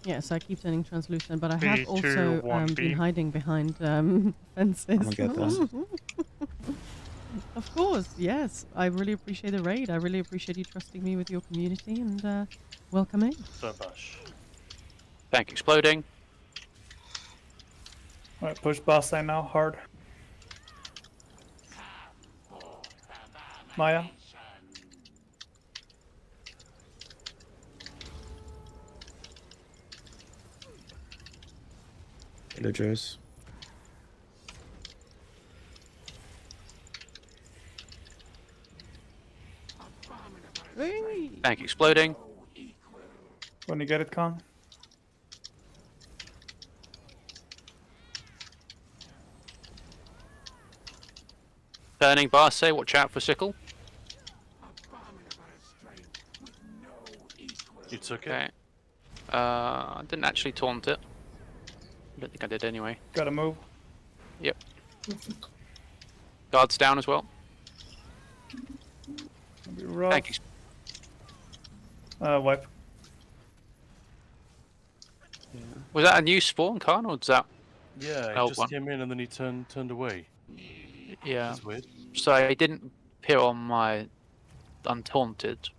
Yes, I keep turning translucent, but I
Three,
have
two,
also
one,
been
beam.
hiding behind fences.
I'm gonna get that.
Of course, yes. I really appreciate the raid. I really appreciate you trusting me with your community, and welcome in.
Don't bash.
Tank exploding.
Alright, push boss side now, hard. Maya.
Villagers.
Tank exploding.
When you get it, Khan.
Turning Barse, watch out for sickle.
You took it?
Okay. I didn't actually taunt it. I don't think I did anyway.
Gotta move.
Yep. Guards down as well.
Be rough.
Thank you.
Wipe.
Was that a new spawn, Khan, or was that?
Yeah, he
old
just
one?
came in and then he turned away.
Yeah.
That's weird.
So I didn't appear on my untaunted,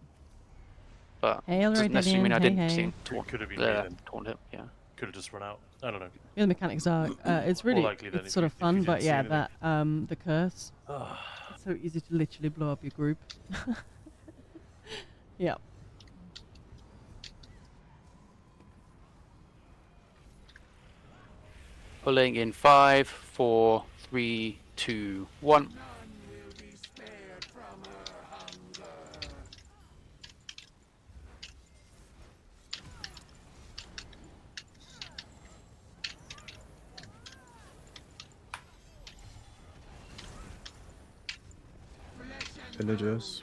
but
Hey,
doesn't
alright,
necessarily mean I
Dillian.
didn't
Hey,
see
hey.
taunt,
Could have been me then.
taunt him. Yeah.
Could have just run out. I don't know.
Yeah, the mechanics are. It's really,
likely then
it's
if
sort
you-
of
if you
fun,
didn't
but
see
yeah,
anything.
that the curse. It's so easy to literally blow up your group. Yeah.
Pulling in 5, 4, 3, 2, 1.
Villagers.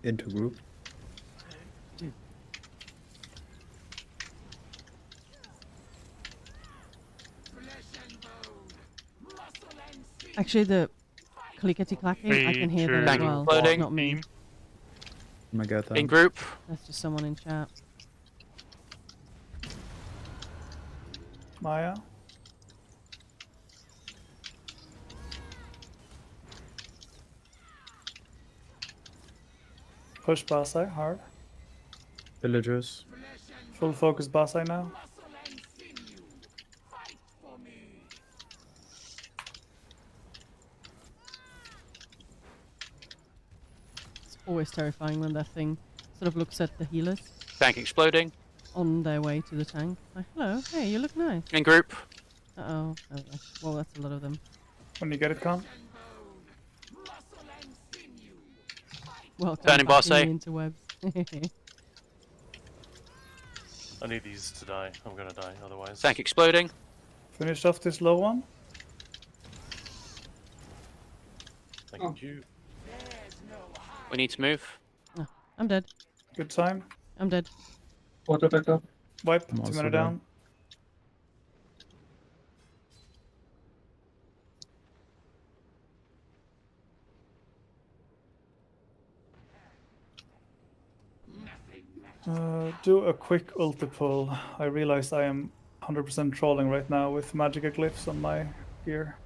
Into group.
Actually, the clickety clacking, I can hear them as
Thank you.
well.
Loading.
It's not me.
Beam.
I'm gonna get that.
In group.
That's just someone in chat.
Maya. Push boss side, hard.
Villagers.
Full focus boss side now.
It's always terrifying when that thing sort of looks at the healers
Tank exploding.
on their way to the tank. Like, hello, hey, you look nice.
In group.
Uh-oh. Well, that's a lot of them.
When you get it, Khan.
Welcome
Turning
back
boss, eh?
into webs.
I need these to die. I'm gonna die otherwise.
Tank exploding.
Finished off this low one.
Thank you.
We need to move.
Oh, I'm dead.
Good time.
I'm dead.
Water backup.
Wipe.
I'm
2
also
mana
dead.
down. Do a quick ulti pull. I realize I am 100% trolling right now with magic glyphs on my gear.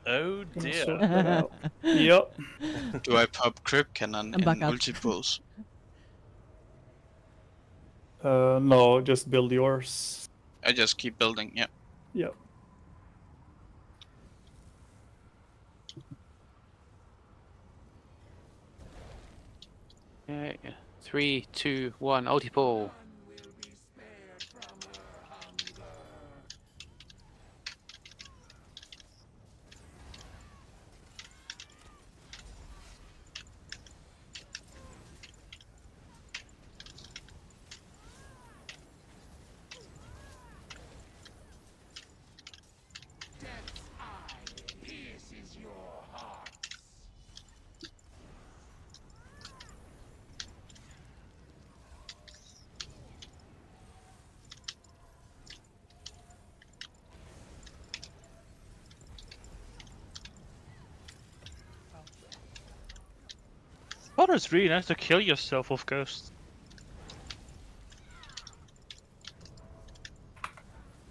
Oh
Gonna
dear.
sort that out. Yup.
Do I pop Crypt Cannon
I'm
in
back up.
multiples?
No, just build yours.
I just keep building, yeah.
Yep.
Okay. 3, 2, 1. Ulti pull.
Oh, it's really nice to kill yourself with ghosts.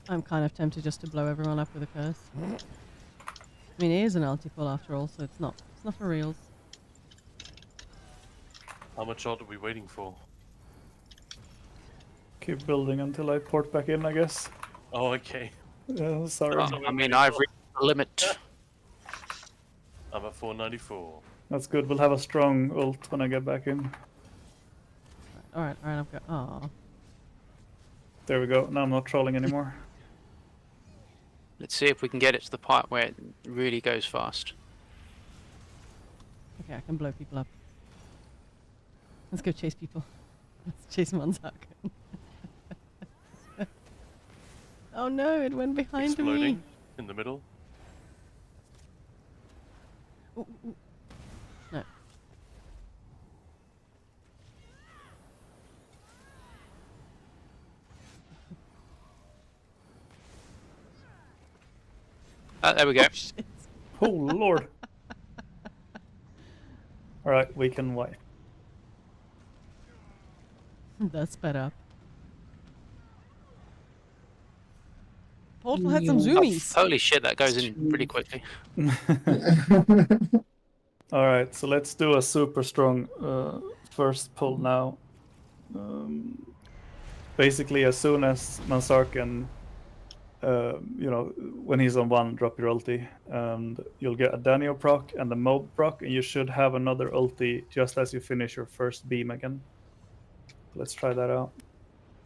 I'm kind of tempted just to blow everyone up with a curse. I mean, it is an ulti pull after all, so it's not for reals.
How much art are we waiting for?
Keep building until I port back in, I guess.
Oh, okay.
Yeah, sorry.
I mean, I've reached the limit.
I'm at 494.
That's good. We'll have a strong ult when I get back in.
Alright, I've got. Aw.
There we go. Now I'm not trolling anymore.
Let's see if we can get it to the part where it really goes fast.
Okay, I can blow people up. Let's go chase people. Let's chase Monzak. Oh no, it went behind
Exploding
me.
in the middle.
Ooh, ooh. No.
There we go.
Shit.
Oh lord. Alright, we can wipe.
That's sped up. Portal had some zoomies.
Holy shit, that goes in pretty quickly.
Alright, so let's do a super strong first pull now. Basically, as soon as Mansark when he's on 1, drop your ulti, and you'll get a Daniel proc and a Mob proc, and you should have another ulti just as you finish your first beam again. Let's try that out.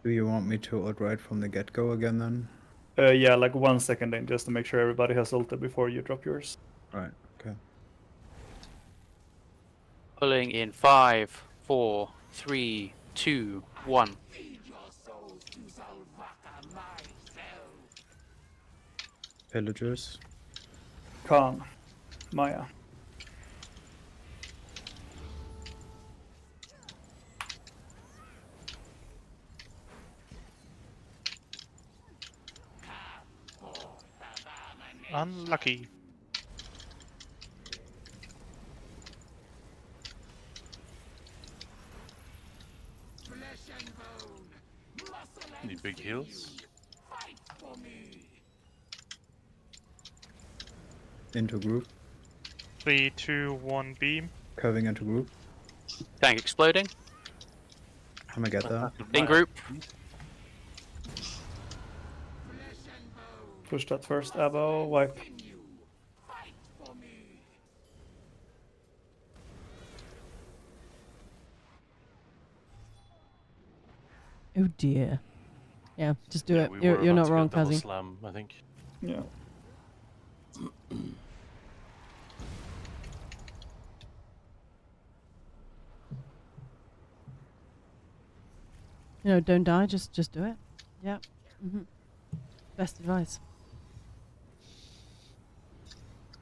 Do you want me to ult right from the get-go again then?
Yeah, like 1 second in, just to make sure everybody has ulti before you drop yours.
Right, okay.
Pulling in 5, 4, 3, 2, 1.
Pillagers.
Khan. Maya.
Unlucky.
Any big heals?
Into group.
3, 2, 1 beam.
Curving into group.
Tank exploding.
I'm gonna get that.
In group.
Push that first abo, wipe.
Oh dear. Yeah, just do
Yeah,
it.
we
You're
were
not
about to
wrong,
get double
Kazi.
slam, I think.
Yeah.
You know, don't die. Just do it. Yeah. Best advice.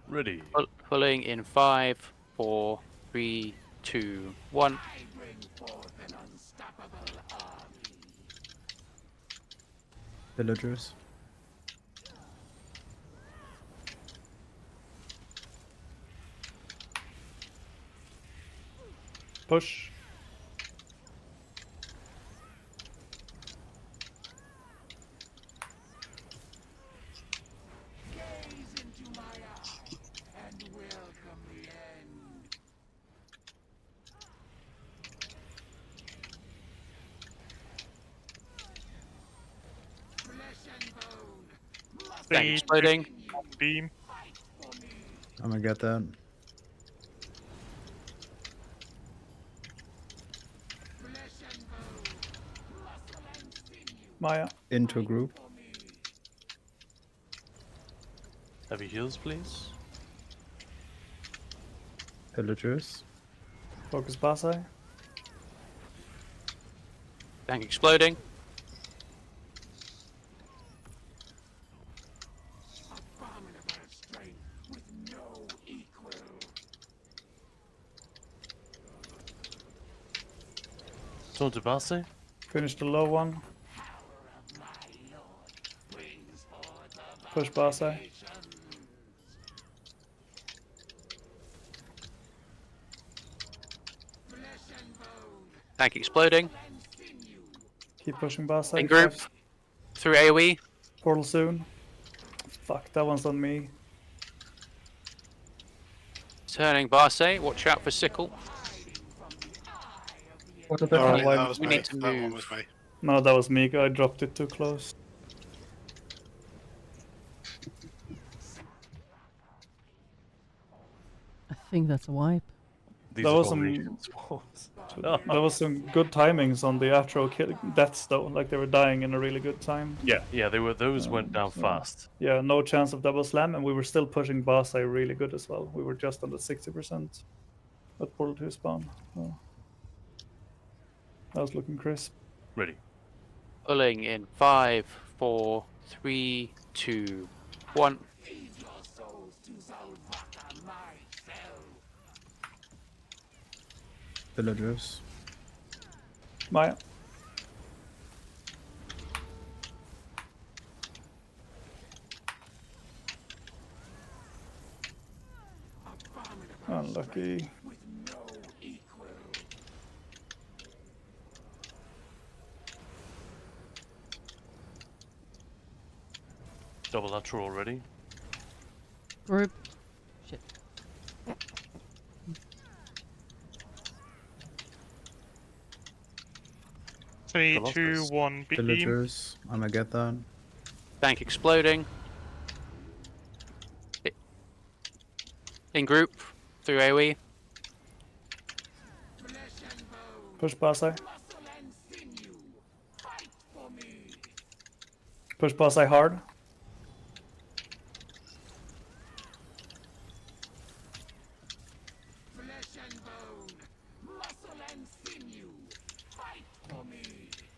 Ready.
Pulling in 5, 4, 3, 2, 1.
Villagers.
Push.
Bang exploding.
Beam.
I'm gonna get that.
Maya.
Into group.
Heavy heals, please.
Villagers.
Focus Basai.
Bang exploding.
Taunt to Bassi.
Finish the low one. Push Basai.
Tank exploding.
Keep pushing Basai.
In group. Through AoE.
Portal soon. Fuck, that one's on me.
Turning Barse. Watch out for Sickle.
What did that
Alright,
mean?
why-
That was
We
me.
need to
That one
move.
was me.
No, that was me. I dropped it too close.
I think that's a wipe.
These
That
are
was
probably
some-
spawns.
There was some good timings on the Atro deaths though, like they were dying in a really good time.
Yeah, they were. Those went down
so-
fast.
Yeah, no chance of double slam, and we were still pushing Basai really good as well. We were just under 60% at Portal 2 spawn. So that was looking crisp.
Ready.
Pulling in 5, 4, 3, 2, 1.
Villagers.
Maya. Unlucky.
Double lateral already.
Group. Shit.
3,
Colossus.
2, 1. Beam.
Villagers. I'm gonna get that.
Tank exploding. In group. Through AoE.
Push Basai. Push Basai hard.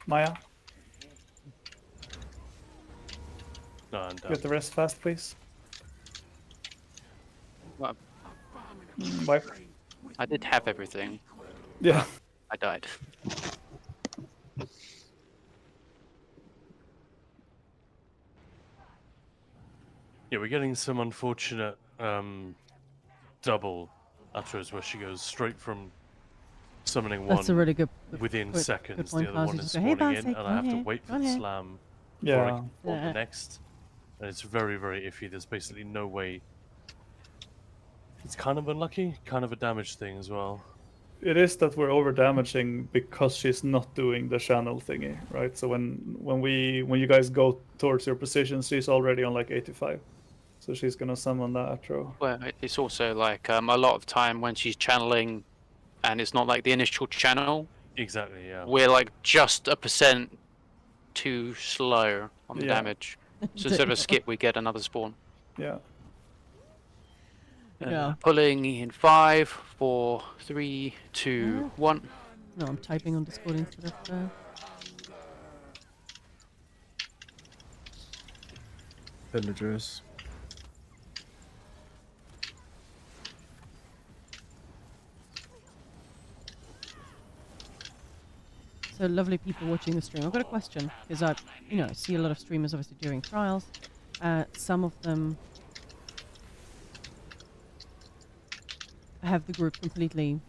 Maya,
No, I'm down.
get the rest fast, please.
Well,
Wipe.
I did have everything.
Yeah.
I died.
Yeah, we're getting some unfortunate double Atros where she goes straight from summoning one
That's a really good.
within
good
seconds.
point,
The other
Carl.
one
You
is
just go, "Hey,
spawning in,
Barsi,
and
come
I have
here,
to wait for
come
the
here."
slam before I
Yeah.
can spawn
Yeah.
the next. And it's very, very iffy. There's basically no way. It's kind of unlucky, kind of a damage thing as well.
It is that we're over damaging because she's not doing the channel thingy, right? So when you guys go towards your positions, she's already on like 85. So she's gonna summon that Atro.
Well, it's also like a lot of time when she's channeling, and it's not like the initial channel.
Exactly, yeah.
We're like just a % too slow on the
Yeah.
damage. So instead of a skip, we get another spawn.
Yeah.
Yeah.
Pulling in 5, 4, 3, 2, 1.
No, I'm typing on Discord instead of.
Villagers.
So lovely people watching the stream. I've got a question because I, see a lot of streamers obviously during trials. Some of them have the group completely,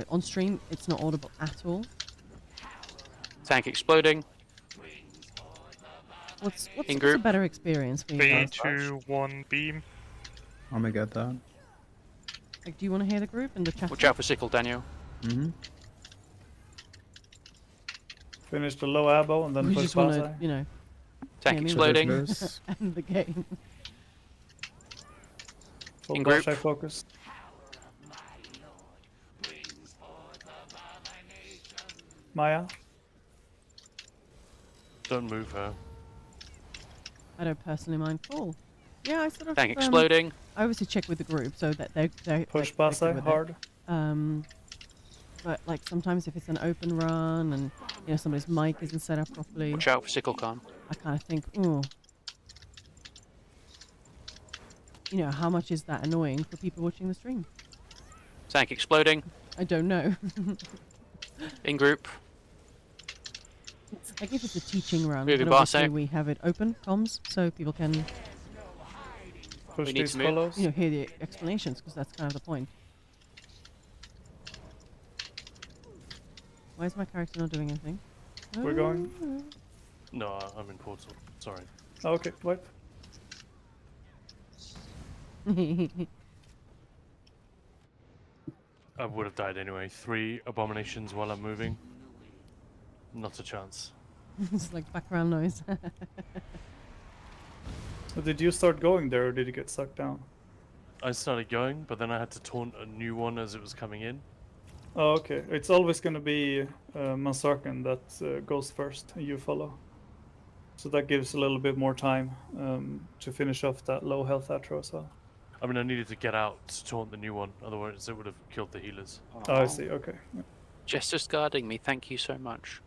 on stream. It's not audible at all.
Tank exploding.
What's
In
a
group.
better experience for you guys?
3, 2, 1, beam.
I'm gonna get that.
Like, do you want to hear the group and the chat?
Watch out for sickle, Daniel.
Mm-hmm.
Finish the low abo and then
We
push
just want
Basai.
to,
Tank
Yeah, me
exploding.
Villagers.
end the game.
Full
In group.
Basai focus. Maya.
Don't move her.
I don't personally mind. Cool. Yeah, I sort of.
Tank exploding.
I obviously check with the group so that they're
Push
they're
Basai
good with
hard.
it. But like sometimes if it's an open run and somebody's mic isn't set up properly,
Watch out for sickle con.
I kind of think, ooh, how much is that annoying for people watching the stream?
Tank exploding.
I don't know.
In group.
Like if it's a teaching run,
Moving
then obviously
Barsack.
we have it open comms so people can
Push
We need
these
to move.
follows.
hear the explanations because that's kind of the point. Why is my character not doing anything?
We're going.
No, I'm in portal. Sorry.
Oh, okay, wipe.
I would have died anyway. 3 abominations while I'm moving. Not a chance.
It's like background noise.
So did you start going there or did you get sucked down?
I started going, but then I had to taunt a new one as it was coming in.
Oh, okay. It's always going to be Mansarkan that goes first and you follow. So that gives a little bit more time to finish off that low health Atro as well.
I mean, I needed to get out to taunt the new one, otherwise it would have killed the healers.
Oh, I see. Okay. Yeah.
Just guarding me. Thank you so much.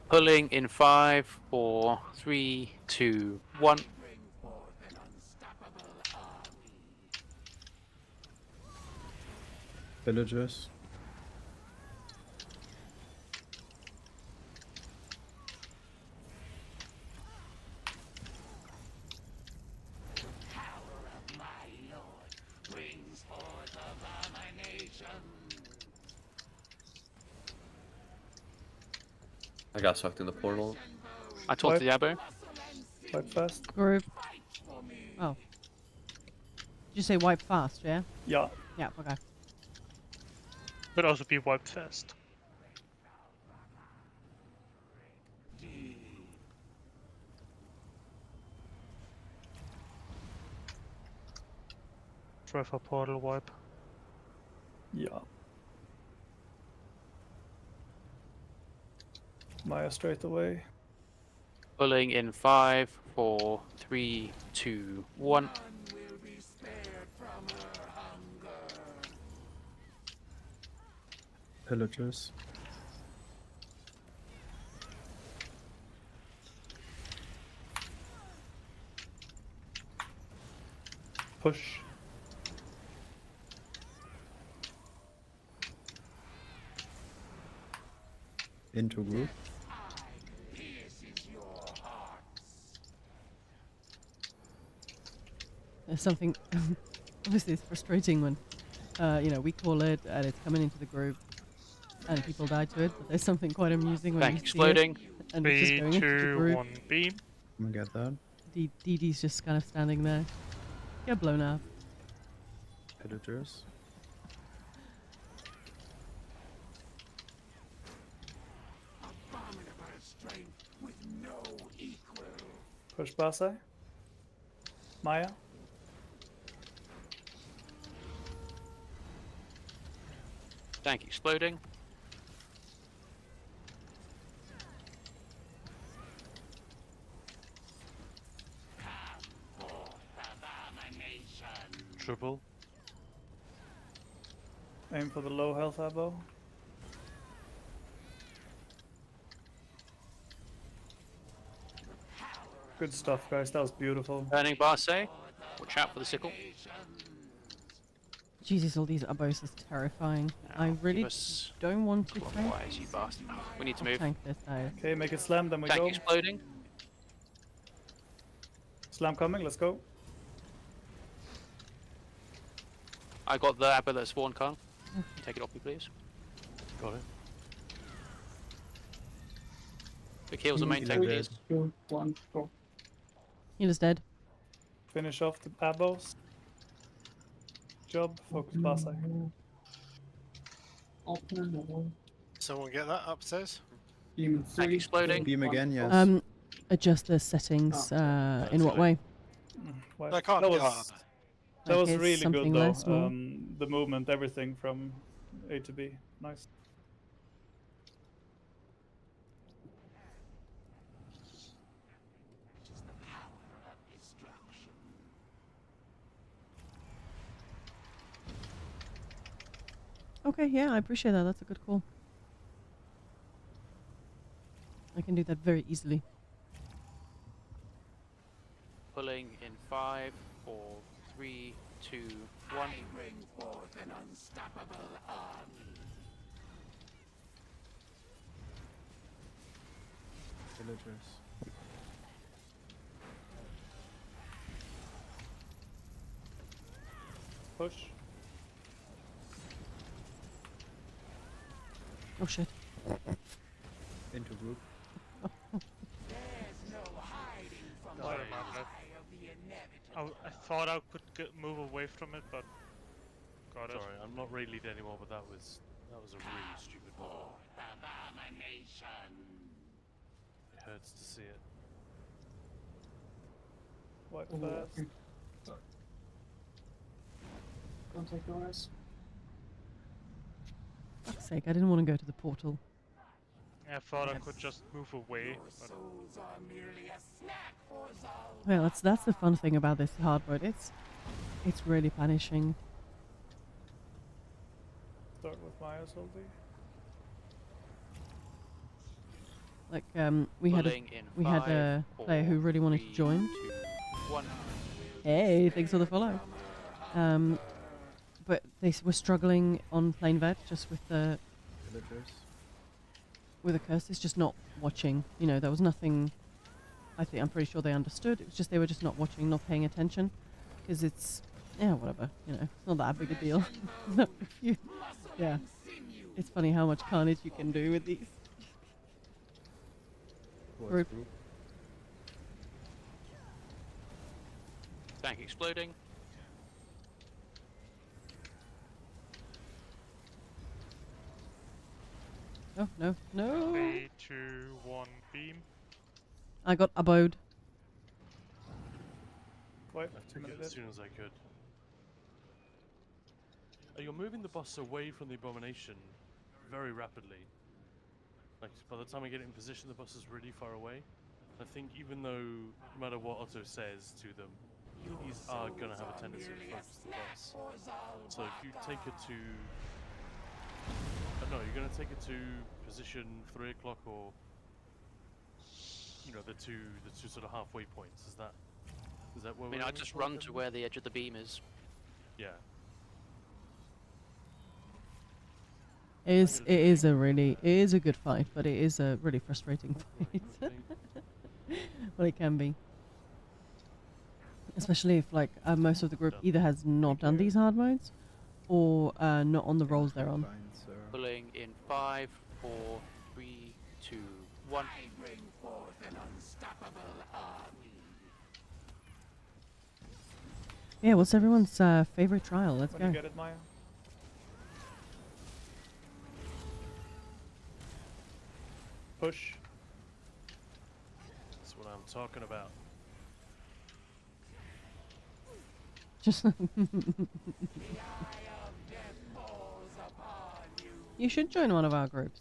Pulling in 5, 4, 3, 2, 1.
Villagers.
I got sucked in the portal.
I taunted Yabo.
Wipe fast.
Group. Oh. Did you say wipe fast, yeah?
Yeah.
Yeah, okay.
But also be wiped fast. Try for portal wipe.
Yeah. Maya straight away.
Pulling in 5, 4, 3, 2, 1.
Pillagers.
Push.
Into group.
There's something obviously it's frustrating when we call it and it's coming into the group and people die to it, but there's something quite amusing when
Bank
you
exploding.
see it and it's just
3,
going into the
2,
group.
1, beam.
I'm gonna get that.
DD's just kind of standing there. Get blown up.
Pillagers.
Push Basai. Maya.
Tank exploding.
Triple.
Aim for the low health abo. Good stuff, guys. That was beautiful.
Burning Barse. Watch out for the sickle.
Jesus, all these ubbos is terrifying. I really
us
don't want to tank.
Clockwise, you bastard. We need to move.
Tank this though.
Okay, make it slam, then we
Tank
go.
exploding.
Slam coming, let's go.
I got the Abba that spawned, Carl. Take it off me, please.
Got it.
The kills the main tank, please.
2, 1, go.
Healer's dead.
Finish off the Abos. Job, focus Basa.
Someone get that upstairs?
Beam
Tank
3.
exploding.
Beam again, yes.
Adjust the settings. In what way?
Well,
I can't.
that was, that was
Okay,
really
something
good though.
less, more.
The movement, everything from A to B. Nice.
Okay, yeah, I appreciate that. That's a good call. I can do that very easily.
Pulling in 5, 4, 3, 2, 1.
Bring forth an unstoppable army.
Villagers.
Push.
Oh shit.
Into group.
Sorry about that. I thought I could move away from it, but got it.
Sorry, I'm not raid anymore, but that was a really stupid one. It hurts to see it.
Wipe
Oh,
fast.
okay. Contact OS.
Fuck's sake, I didn't want to go to the portal.
I thought I could just move away, but
Well, that's the fun thing about this hard mode. It's really punishing.
Start with Maya's ulti.
Like we had
Pulling in
a
5,
player who
4,
really wanted
3,
to join.
2, 1.
Hey, thanks for the follow. But they were struggling on plain vet just with the
Villagers.
curses, just not watching. You know, there was nothing. I'm pretty sure they understood. It was just they were just not watching, not paying attention, because it's whatever. You know, it's not that big a deal. Yeah, it's funny how much carnage you can do with these.
Towards group.
Tank exploding.
No, no, no!
3, 2, 1, beam.
I got abode.
Wipe.
I took it as soon as I could. You're moving the boss away from the abomination very rapidly. Like, by the time I get it in position, the boss is really far away. I think even though, no matter what Otto says to them, these are going to have a tendency to focus the boss. So if you take it to... no, you're going to take it to position 3 o'clock or... You know, the two sort of halfway points. Is that where
I mean, I just run to where the edge of the beam is.
Yeah.
It is a good fight, but it is a really frustrating fight. Well, it can be. Especially if like most of the group either has not done these hard modes, or not on the rolls they're on.
Pulling in 5, 4, 3, 2, 1.
Bring forth an unstoppable army.
Yeah, what's everyone's favorite trial? Let's
When
go.
you get it, Maya. Push.
That's what I'm talking about.
Just you should join one of our groups,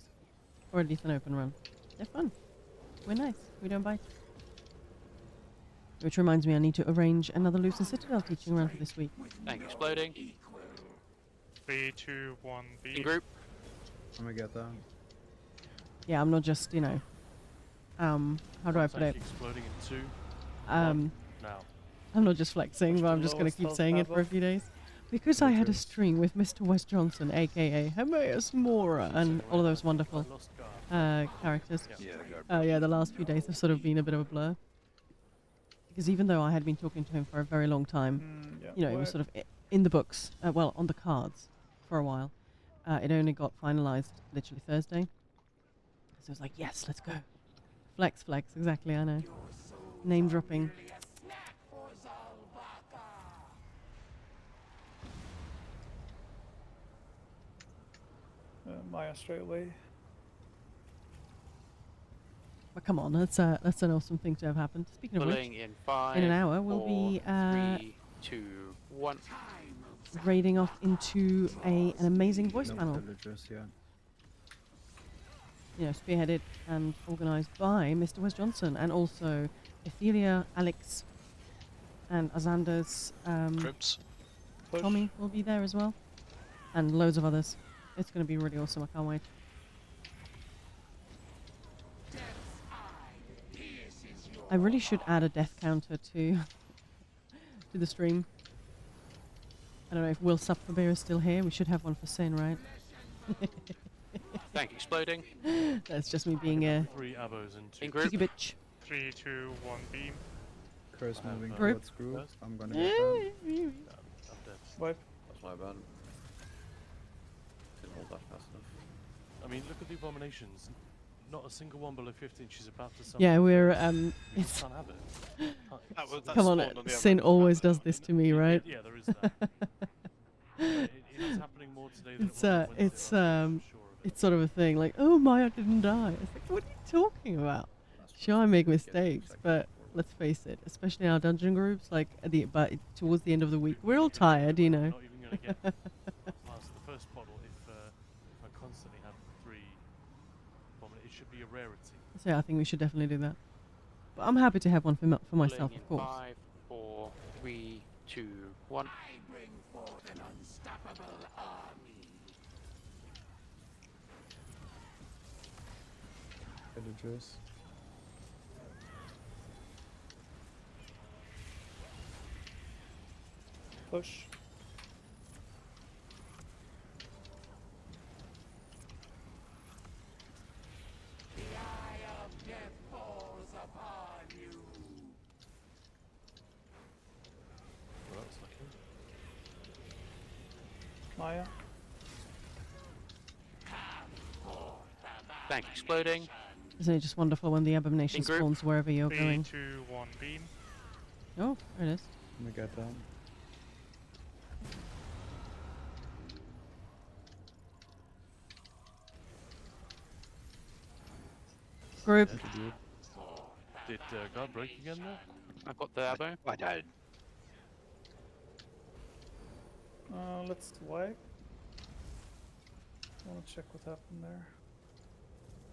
or at least an open run. They're fun. We're nice. We don't bite. Which reminds me, I need to arrange another Lucent Citadel teaching run for this week.
Tank exploding.
3, 2, 1, beam.
In group.
I'm gonna get that.
Yeah, I'm not just how do I put it?
Exploding in 2. Now.
I'm not just flexing,
What's
but
the
I'm just going to
lowest
keep
health
saying it for a
level?
few days. Because I had a
Rogers.
stream with Mr. Wes Johnson, aka Hermaeus Mora, and all of those wonderful characters.
Yeah, the guard.
Yeah, the last few days have sort of been a bit of a blur. Because even though I had been talking to him for a very long time,
Yeah.
you know, it was sort of in the books, well, on the cards for a while. It only got finalized literally Thursday. So it was like, yes, let's go. Flex, exactly, I know. Name dropping.
Maya straight away.
But come on, that's an awesome thing to have happened. Speaking of which,
Pulling in 5,
in an hour we'll
4,
be
3, 2, 1.
raiding off into an amazing voice
No
panel.
villagers yet.
You know, spearheaded and organised by Mr. Wes Johnson, and also Ethelia, Alex, and Azander's
Crypts.
Tommy will be there as well, and loads of others. It's going to be really awesome. I can't wait. I really should add a death counter to the stream. I don't know if Will Sup for Beer is still here. We should have one for Sin, right?
Tank exploding.
That's just me being a
3 abos and 2.
In group.
cheeky bitch.
3, 2, 1 beam.
Curse moving
Group.
towards group.
First.
I'm gonna get that.
I'm dead.
Wipe.
That's my bad. Didn't hold that fast enough.
I mean, look at the abominations. Not a single one below 15. She's about to summon.
Yeah, we're
You
it's
can't have it.
That
come on,
spawned on the
Sin
other
always
map,
does this to me, right?
Yeah, there is that. It is happening more today than
It's
it was on Wednesday last week, I'm sure of it.
it's sort of a thing like, oh, Maya didn't die. It's like, what are you talking about? Sure, I make mistakes, but let's face it, especially in our dungeon groups, like towards the end of the week, we're all tired, you know.
Not even going to get past the first bottle if I constantly have 3 abominations. It should be a rarity.
So yeah, I think we should definitely do that. But I'm happy to have one for myself,
Pulling
of course.
in 5, 4, 3, 2, 1.
Villagers.
Push.
Well, that's lucky.
Maya.
Tank exploding.
Isn't it just wonderful when the abomination
In group.
spawns wherever you're
3,
going?
2, 1 beam.
Oh, there it is.
Let me get that.
Group.
Did guard break again there?
I've got the abo.
I died.
Let's wipe. I want to check what happened there.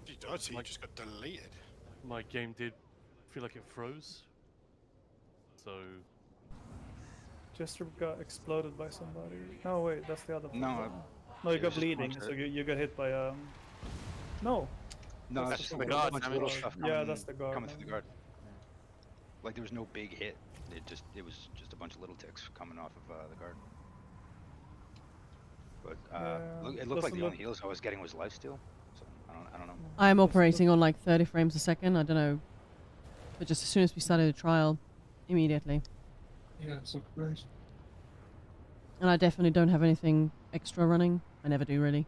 You died, so you just got deleted.
My game did feel like it froze. So
Jester got exploded by somebody. No, wait, that's the other
No,
one. No, you
it
got
was just
bleeding,
bunch
so
of-
you got hit by No.
No,
That's
it's
the
just
guard,
a bunch of
damn
little
it.
stuff
Yeah,
coming,
that's the guard,
coming through the
maybe.
guard. Like there was no big hit. It was just a bunch of little ticks coming off of the guard. But it looked like
doesn't
the only
look-
heals I was getting was lifesteal. So I don't know.
I'm operating on like 30 frames a second. I don't know. But just as soon as we started the trial, immediately.
Yeah, so great.
And I definitely don't have anything extra running. I never do, really.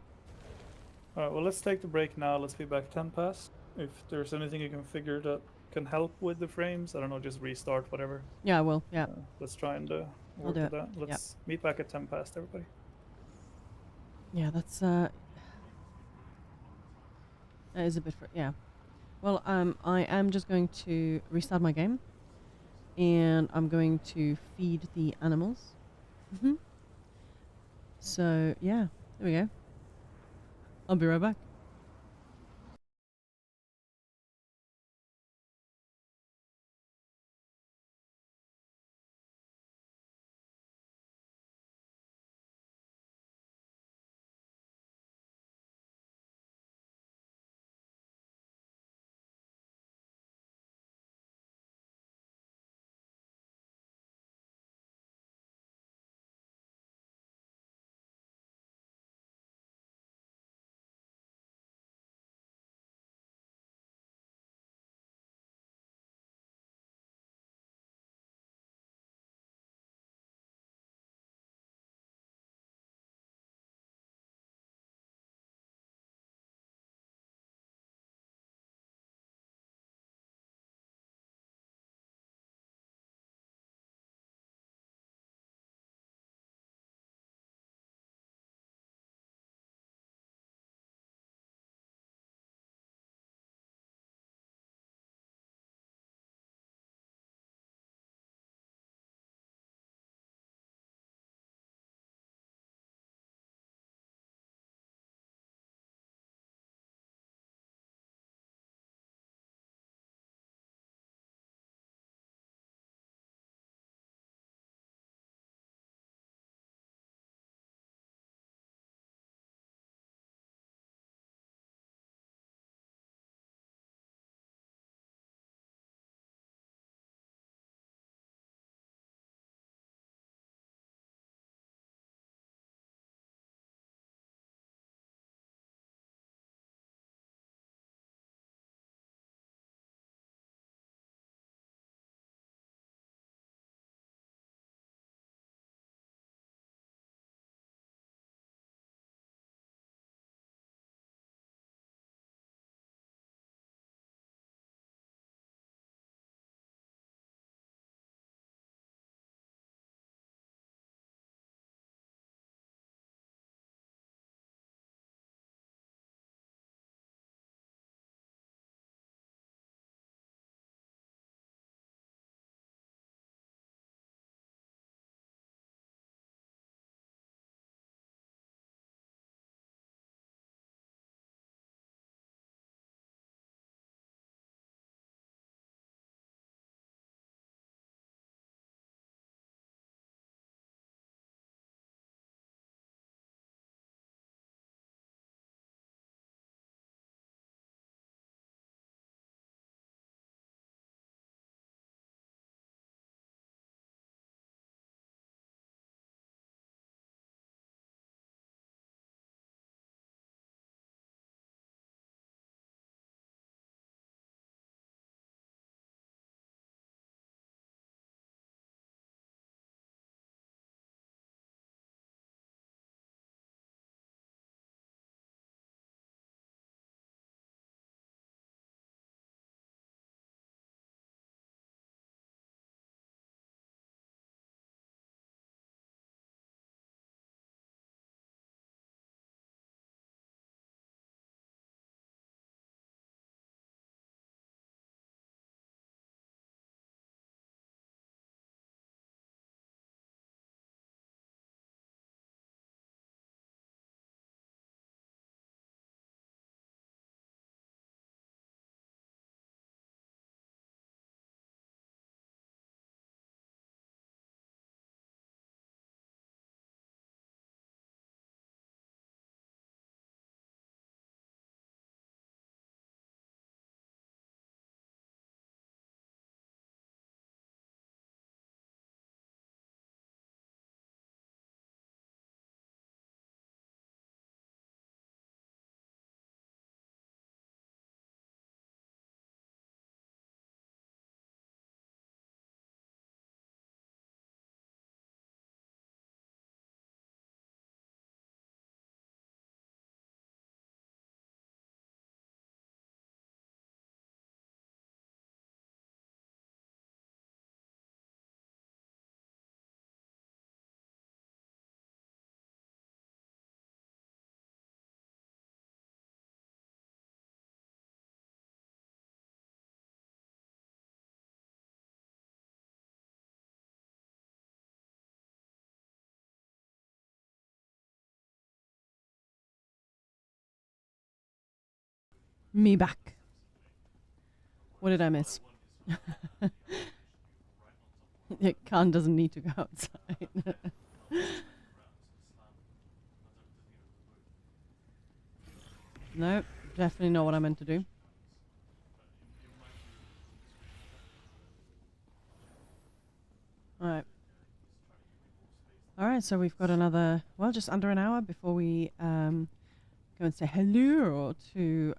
Alright, well, let's take the break now. Let's be back 10 past. If there's anything you can figure that can help with the frames, I don't know, just restart, whatever.
Yeah, I will. Yeah.
Let's try and work
do
with
it.
that.
Yep.
Let's meet back at 10 past, everybody.
Yeah, that's that is a bit yeah. Well, I am just going to restart my game, and I'm going to feed the animals. So yeah, there we go. I'll be right back. Me back. What did I miss? Khan doesn't need to go outside. No, definitely not what I meant to do. Alright. Alright, so we've got another, well, just under an hour before we go and say hello to,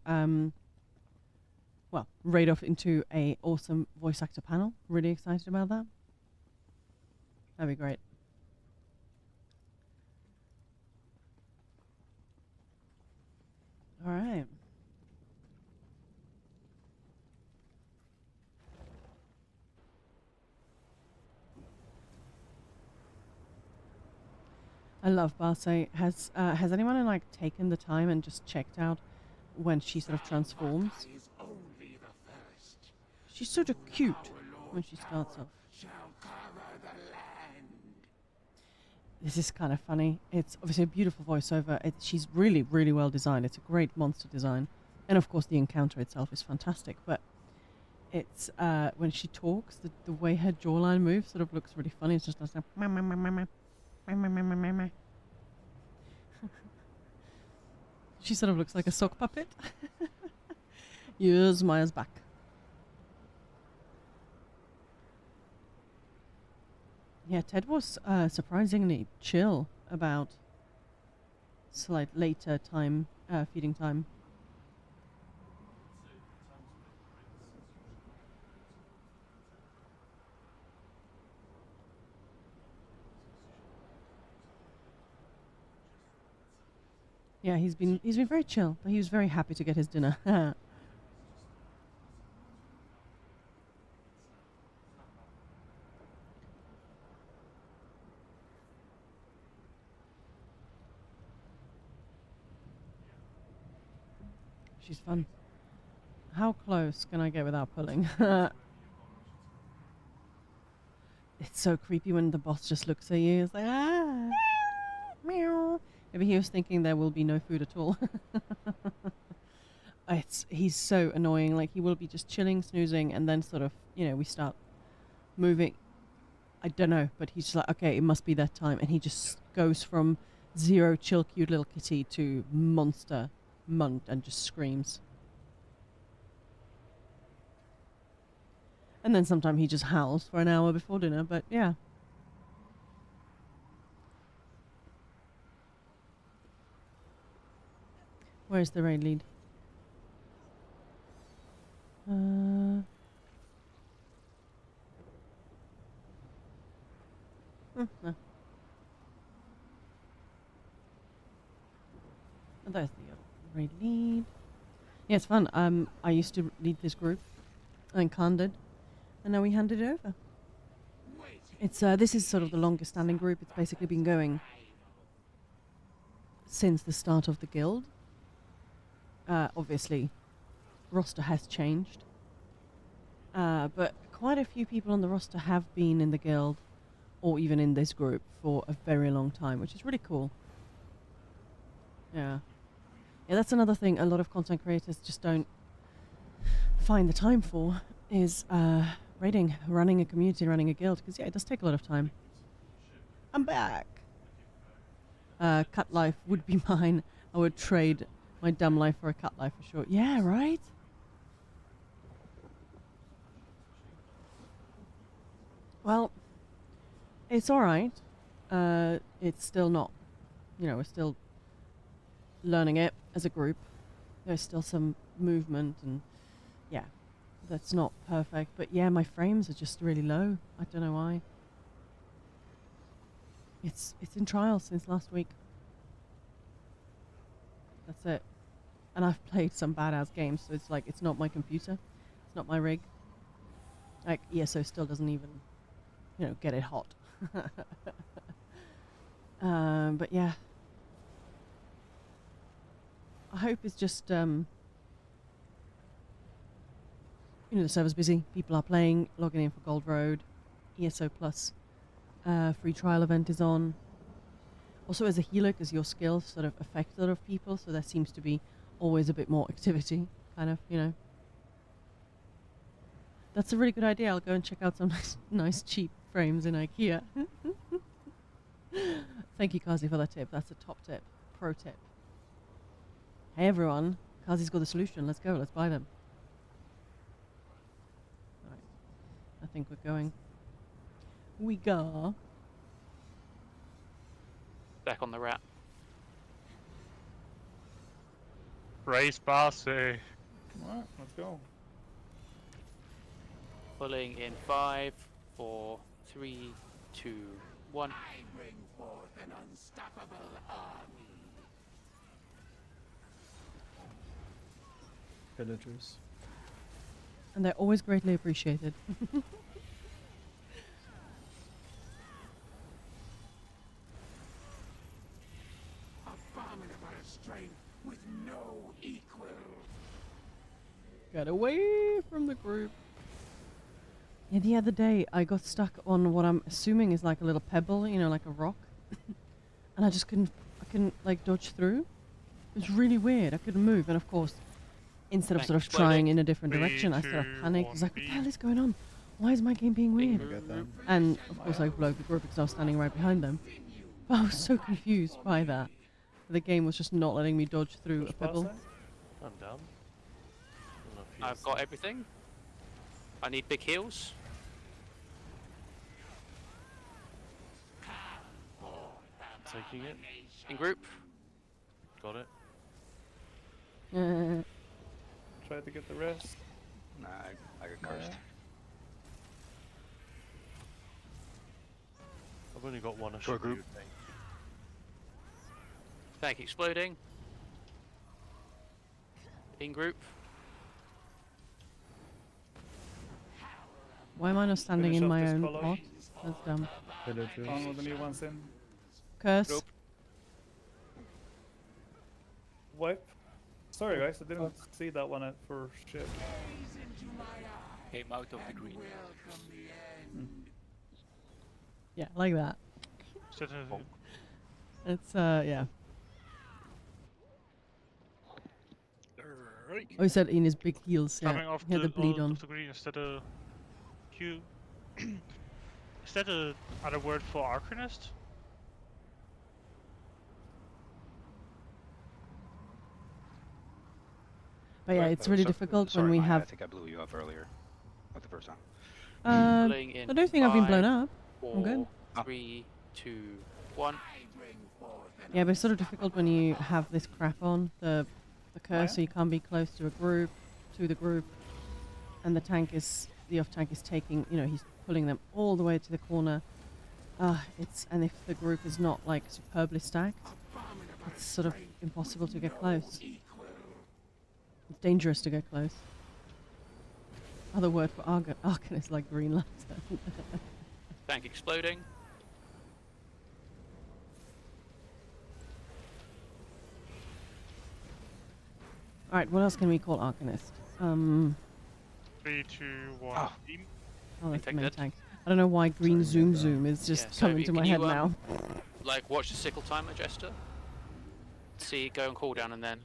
well, raid off into a awesome voice actor panel. Really excited about that. That'd be great. Alright. I love Barce. Has anyone like taken the time and just checked out when she sort of transforms? She's sort of cute when she starts off. This is kind of funny. It's obviously a beautiful voiceover. She's really, really well designed. It's a great monster design. And of course the encounter itself is fantastic. But it's when she talks, the way her jawline moves sort of looks really funny. It's just like she sort of looks like a sock puppet. Yes, Maya's back. Yeah, Ted was surprisingly chill about slight later time, feeding time. Yeah, he's been very chill, but he was very happy to get his dinner. She's fun. How close can I get without pulling? It's so creepy when the boss just looks at you. It's like, ah, meow. Maybe he was thinking there will be no food at all. He's so annoying. Like, he will be just chilling, snoozing, and then sort of, we start moving. I don't know, but he's just like, okay, it must be that time. And he just goes from 0 chill, cute little kitty to monster munt and just screams. And then sometimes he just howls for an hour before dinner, but yeah. Where's the raid lead? No. Oh, there's the raid lead. Yeah, it's fun. I used to lead this group, and Khan did, and now we handed it over. It's this is sort of the longest standing group. It's basically been going since the start of the guild. Obviously, roster has changed, but quite a few people on the roster have been in the guild, or even in this group, for a very long time, which is really cool. Yeah. Yeah, that's another thing a lot of content creators just don't find the time for, is raiding, running a community, running a guild, because yeah, it does take a lot of time. I'm back! Cut life would be mine. I would trade my dumb life for a cut life for sure. Yeah, right? Well, it's alright. It's still not, we're still learning it as a group. There's still some movement and yeah, that's not perfect. But yeah, my frames are just really low. I don't know why. It's in trial since last week. That's it. And I've played some badass games, so it's like, it's not my computer. It's not my rig. Like, ESO still doesn't even, get it hot. But yeah. I hope it's just, the server's busy. People are playing, logging in for Gold Road. ESO Plus free trial event is on. Also, as a healer, because your skills sort of affect a lot of people, so there seems to be always a bit more activity. kind of, you know. That's a really good idea. I'll go and check out some nice cheap frames in IKEA. Thank you, Kazi, for that tip. That's a top tip. Pro tip. Hey, everyone. Kazi's got the solution. Let's go. Let's buy them. All right. I think we're going. We go.
Back on the rat.
Race Barcy.
Alright, let's go.
Pulling in 5, 4, 3, 2, 1.
I bring forth an unstoppable army.
Villagers.
And they're always greatly appreciated.
Abominable strength with no equal.
Get away from the group. Yeah, the other day I got stuck on what I'm assuming is like a little pebble, you know, like a rock. And I couldn't like dodge through. It was really weird. I couldn't move. And of course, instead of sort of trying in a different direction, I sort of panicked. I was like, what the hell is going on? Why is my game being weird? And of course I blew the group because I was standing right behind them. But I was so confused by that. The game was just not letting me dodge through a pebble.
I'm down.
I've got everything. I need big heals.
Taking it.
In group.
Got it.
Try to get the rest.
Nah, I got cursed.
I've only got one.
Short group.
Tank exploding. In group.
Why am I not standing
Finish
in
off
my
this
own
color.
pot? That's dumb.
Villagers.
One of the new ones in.
Curse.
Nope.
Wipe. Sorry guys, I didn't see that one at for shit.
Came out of the green.
Yeah, like that. It's yeah. Oh, he said in his big heels. Yeah,
Coming off
he had the bleed on.
the green, is that a Q? Is that a other word for Arcanist?
But yeah, it's really difficult when we
Maya,
have.
I think I blew you up earlier. Not the first time.
I don't think I've been blown
5,
up. I'm good.
3, 2, 1.
Yeah, but it's sort of difficult when you have this crap on the curse, so you can't be close to the group, and the off tank is taking, you know, he's pulling them all the way to the corner. And if the group is not like superbly stacked, it's sort of impossible to get close. It's dangerous to get close. Other word for Arcan is like Green Lantern.
Tank exploding.
Alright, what else can we call Arcanist?
3, 2, 1. Team.
Oh, that's the
Tank
main
dead.
tank. I don't know why Green Zoom Zoom is just
Yeah, so
coming to my
can
head
you,
now.
Like, watch the sickle timer, Jester. See, go on cooldown and then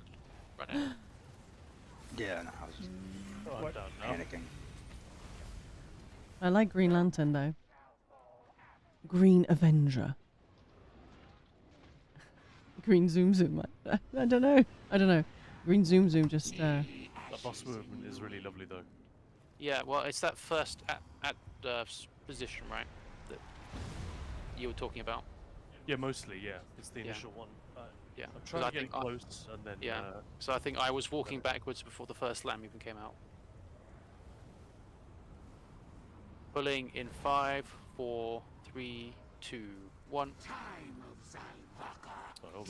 run it.
Yeah, no, I was just
I'm down now.
panicking.
I like Green Lantern though. Green Avenger. Green Zoom Zoom. I don't know. Green Zoom Zoom just.
That boss movement is really lovely though.
Yeah, well, it's that first at position, right? That you were talking about.
Yeah, mostly. Yeah, it's the
Yeah.
initial one.
Yeah.
I'm
'cause
trying
I
to get
think I-
close, and then
Yeah. So I think I was walking backwards before the first slam even came out. Pulling in 5, 4, 3, 2, 1.
Time of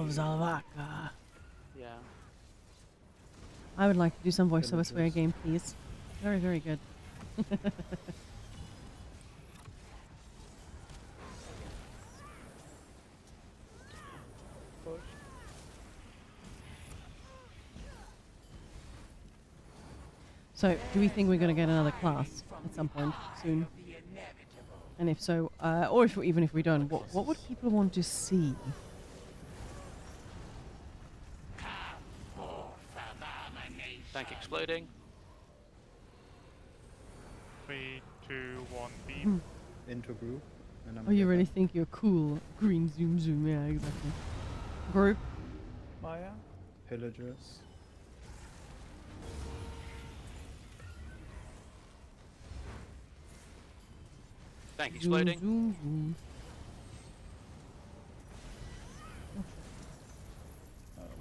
Zalvaka.
Yeah.
I would like to do some voiceovers for your game, please. Very, very good. So, do we think we're going to get another class at some point soon? And if so, or even if we don't, what would people want to see?
Tank exploding.
3, 2, 1, beam.
Into group. And I'm
Oh, you
get
really
back.
think you're cool? Green zoom zoom. Yeah, exactly. Group.
Maya.
Pillagers.
Tank
Zoom
exploding.
zoom zoom.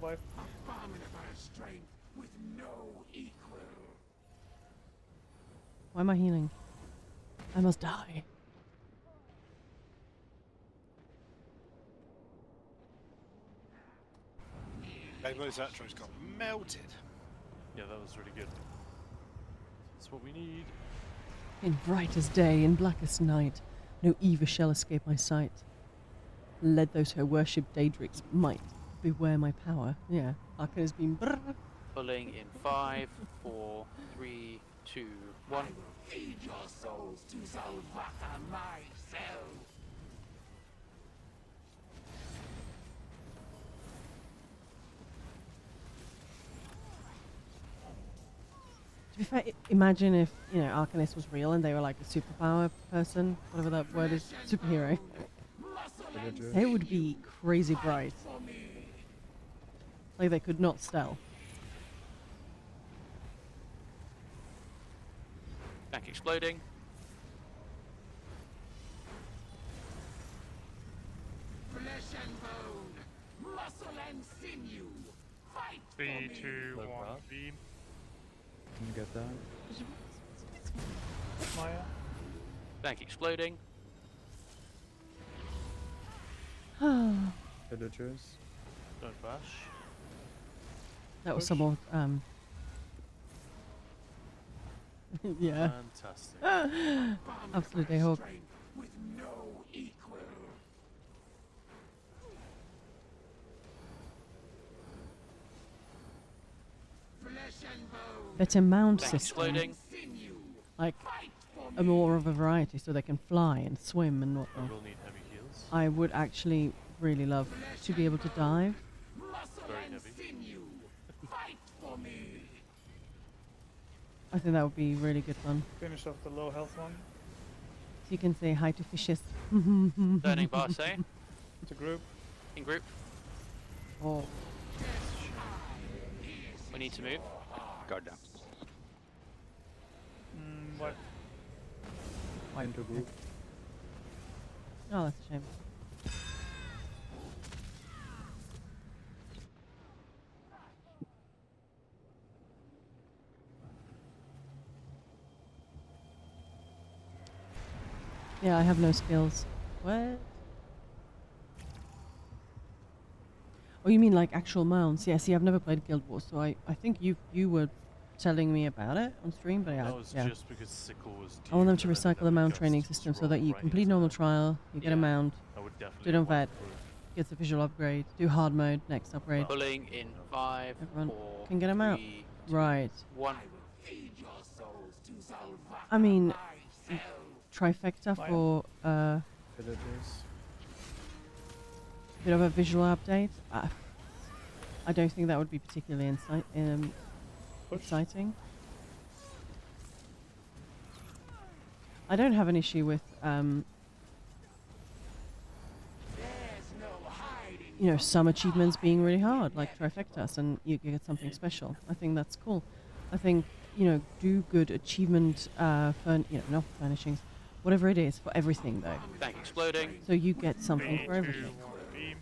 Wipe.
Why am I healing? I must die.
Those Atros got melted.
Yeah, that was really good. That's what we need.
In brightest day, in blackest night, no Eva shall escape my sight. Led those who worship Daedric's might, beware my power. Yeah, Arcan has been brrr.
Pulling in 5, 4, 3, 2, 1.
Feed your souls to Zalvatha myself.
To be fair, imagine if, you know, Arcanist was real and they were like a superpower person, whatever that word is, superhero.
Pillagers.
It would be crazy bright. Like they could not stealth.
Tank exploding.
Flesh and bone, muscle and sinew. Fight
3, 2, 1,
bad.
beam.
Can you get that?
Maya.
Tank exploding.
Pillagers.
Don't bash.
That was some more, yeah.
Fantastic.
Absolutely, Hawk.
with no equal. Flesh and bone,
Better mound
Tank
system.
exploding.
sinew.
Like,
Fight for
a
me.
more of a variety so they can fly and swim and
I
whatnot.
will need heavy heals.
I would actually really love to be able to dive.
Muscle
Very
and
heavy.
sinew. Fight for me.
I think that would be really good fun.
Finish off the low health one.
So you can say hi to fishes.
Turning boss, eh?
To group.
In group.
Oh,
We need to move.
Guard down.
Wipe.
Into group.
oh, that's a shame. Yeah, I have no skills. What? Oh, you mean like actual mounts? Yeah, see, I've never played Guild Wars, so I think you were telling me about it on stream, but yeah,
That was
yeah.
just because Sickle was
I want them to
due, and then
recycle the mount
just
training system so that you
roll right
complete
into
normal
that.
trial, you get a
Yeah,
mount,
I would
do
definitely
it on
want
vet,
to-
gets a visual upgrade, do hard mode, next upgrade.
Pulling in 5,
Everyone
4,
can get 'em out.
3,
Right.
1.
Feed your souls to Zalvatha
I mean,
myself.
trifecta
Mine.
for
Pillagers.
bit of a visual update. I don't think that would be particularly exciting. I don't have an issue with you know, some achievements being really hard, like trifectas, and you get something special. I think that's cool. I think, you know, do good achievement, not furnishings, whatever it is, for everything though.
Tank exploding.
So you get something
3,
for
2,
everything.
1, beam.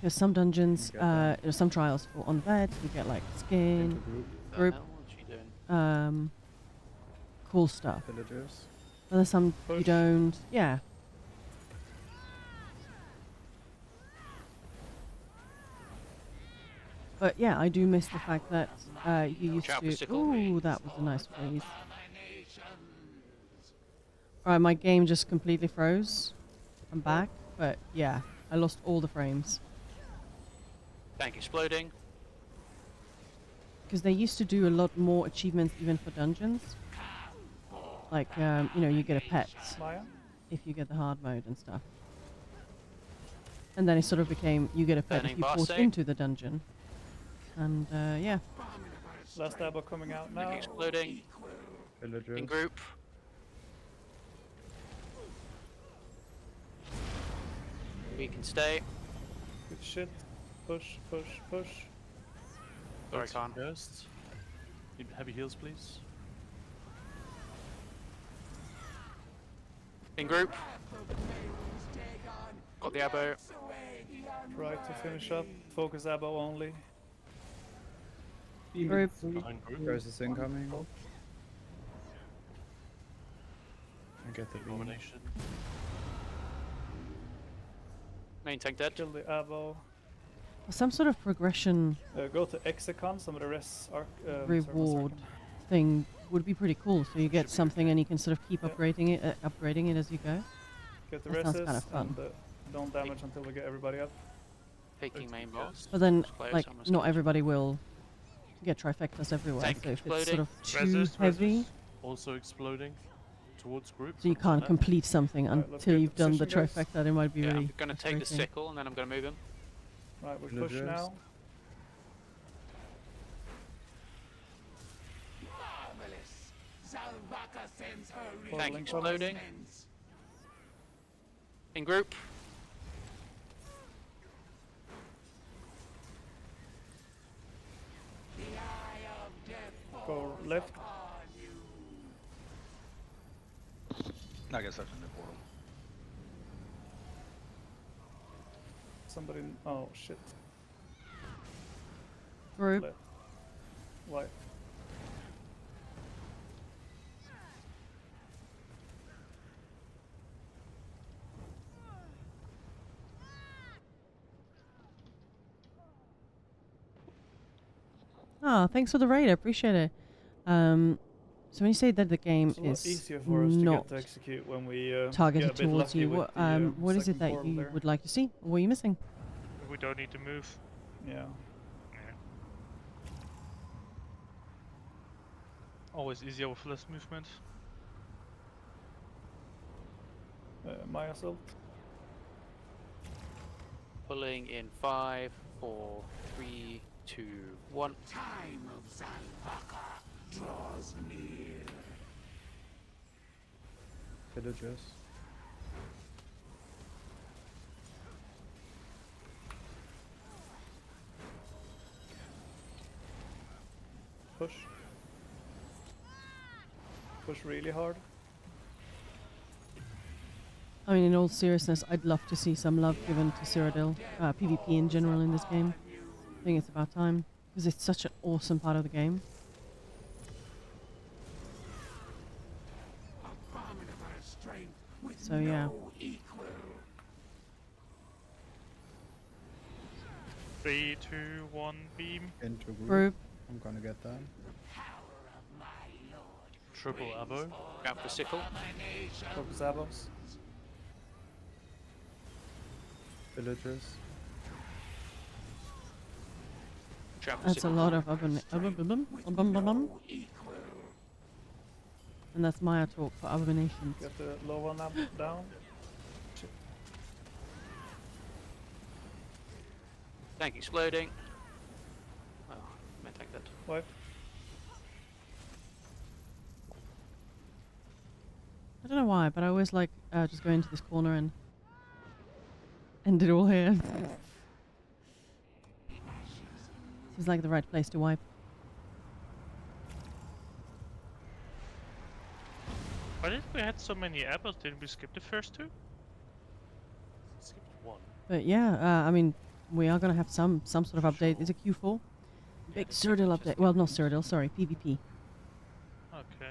There's some dungeons,
You get that.
there's some trials for on vet, you get like
Into
skin,
group.
The
Group.
hell? What's she doing?
cool stuff.
Pillagers.
But there's some you
Push.
don't, yeah. But yeah, I do miss the fact that you used
Watch out for
to.
sickle.
Ooh, that was a nice freeze. Alright, my game just completely froze. I'm back, but yeah, I lost all the frames.
Tank exploding.
Because they used to do a lot more achievements even for dungeons. Like, you know, you get a pet
Maya.
if you get the hard mode and stuff. And then it sort of became, you get a pet if
Burning
you
boss,
port
eh?
into the dungeon. And, yeah.
Last Abba coming out now.
Exploding.
Villagers.
In group. We can stay.
Good shit. Push, push, push.
Sorry, Khan.
First. Need heavy heals, please.
In group. Got the abo.
Try to finish up. Focus Abba only.
Group.
Behind group.
Versus incoming. I get the beam.
Abomination.
Main tank dead.
Kill the Abo.
Some sort of progression
Go to Exicon, some of the rest are
reward thing would be pretty cool. So you get something and you can sort of keep upgrading it as you go.
Get the
That sounds
rests
kind of fun.
and don't damage until we get everybody up.
Taking main boss.
But then,
Players
like,
almost
not
dead.
everybody will get trifectas everywhere.
Tank
So if it's sort
exploding.
of too
Resist,
heavy,
resist.
Also exploding towards group.
so you
from
can't
left.
complete something
Right, let's
until
get
you've
the
done the
position, guys.
trifecta. It might be
Yeah,
really
I'm gonna take the
frustrating.
sickle and then I'm gonna move him.
Right, we push
Villagers.
now.
Tank
Portal
exploding. In group.
Go left.
I guess that's in the portal.
Somebody. Oh shit.
Group.
Left. Why?
Oh, thanks for the raid. I appreciate it. So when you say that the game
It's a lot
is
easier for us to
not
get to execute when we
targeted
get a bit
towards
lucky
you,
with
what
the,
what is it
second
that
portal
you
there.
would like to see? What are you missing?
We don't need to move.
Yeah.
Always easier with less movement.
My assault.
Pulling in 5, 4, 3, 2, 1.
Time of Zalbaka draws near.
Villagers.
Push. Push really hard.
I mean, in all seriousness, I'd love to see some love given to Cyrodiil, PvP in general in this game. I think it's about time, because it's such an awesome part of the game. So yeah.
3, 2, 1, beam.
Into group.
Group.
I'm gonna get that.
Triple abo.
Grab the sickle.
Focus Abos.
Villagers.
Trap the
That's a
sickle.
lot of and that's Maya talk for abominations.
Get the low one up, down. Shit.
Tank exploding. Oh, main tank dead.
Wipe.
I don't know why, but I always like just go into this corner and end it all here. Seems like the right place to wipe.
Why did we had so many apples? Didn't we skip the first two?
Skipped one.
But yeah, I mean, we are gonna have some sort of update. Is it Q4? Big Cyrodiil update. Well, not Cyrodiil, sorry, PvP.
Okay.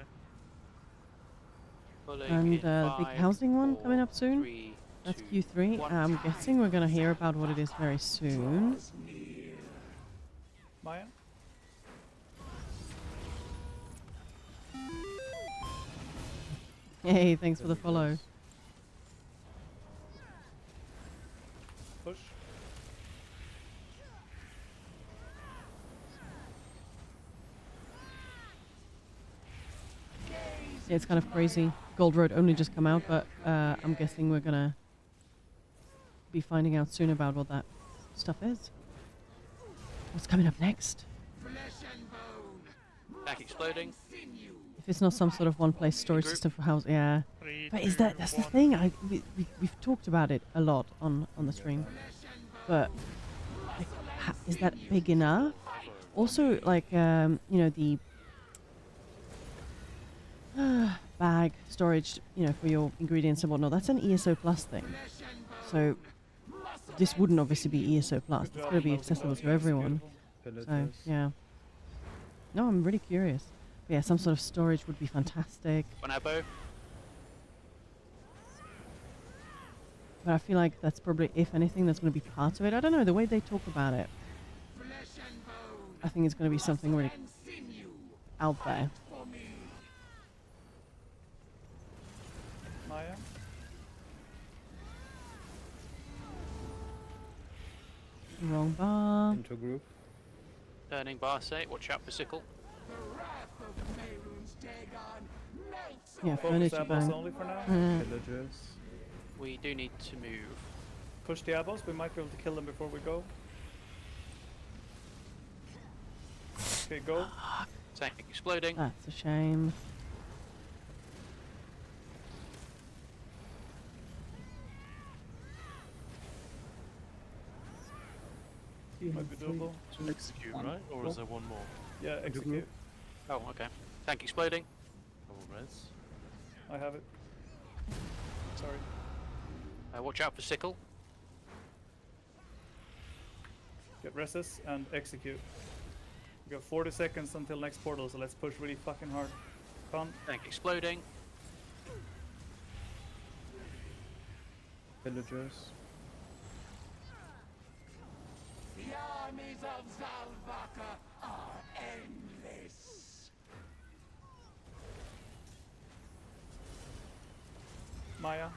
Pulling
And
in
big
5,
housing one
4,
coming up soon.
3,
That's
2,
Q3.
1.
I'm guessing we're gonna hear about what it is very soon.
Maya.
Hey, thanks for the follow.
Push.
Yeah, it's kind of crazy. Gold Road only just come out, but I'm guessing we're gonna be finding out soon about what that stuff is. What's coming up next?
Flesh and bone,
Back exploding.
If it's not some sort of one-place storage system for house, yeah. But is that's the thing? We've talked about it a lot on the stream, but like, is that big enough? Also, like you know, the bag storage, you know, for your ingredients and whatnot. That's an ESO plus thing. So this wouldn't obviously be ESO plus. It's got to be accessible to everyone. So yeah. No, I'm really curious. But yeah, some sort of storage would be fantastic.
One elbow.
But I feel like that's probably, if anything, that's going to be part of it. I don't know, the way they talk about it. I think it's going to be something really out there.
Maya?
Wrong bar.
Into group.
Turning bar say. Watch out for sickle.
Yeah,
Focus
furniture
abos
bang.
only for now.
Pillagers.
We do need to move.
Push the abos. We might be able to kill them before we go. Okay, go.
Tank exploding.
That's a shame.
Might be doable.
Execute, right? Or is there one more?
Yeah, execute.
Oh, okay. Tank exploding.
Double res.
I have it. Sorry.
Watch out for sickle.
Get reses and execute. We got 40 seconds until next portal, so let's push really fucking hard. Con.
Tank exploding.
Pillagers.
The armies of Zalvaka are endless.
Maya.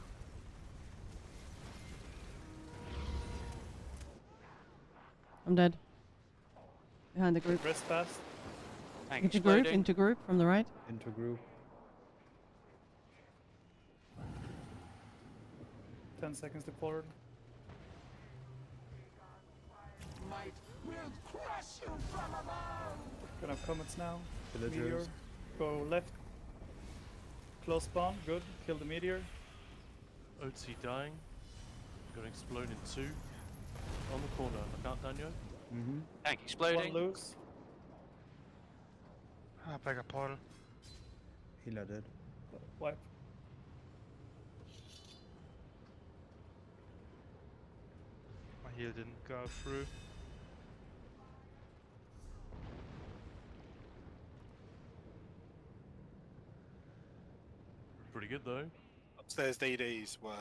I'm dead. Behind the group.
Rest fast.
Tank
Into group,
exploding.
into group, from the right.
Into group.
10 seconds to forward.
Might will crush you from above.
Gonna have comets now.
Pillagers.
Meteor. Go left. Close spawn. Good. Kill the meteor.
OT dying. Gonna explode in 2. On the corner. Look out, Daniel.
Mm-hmm.
Tank
One
exploding.
loose.
Ah, back up portal.
Healer dead.
Wipe.
My heal didn't go through.
Pretty good though.
Upstairs DDs were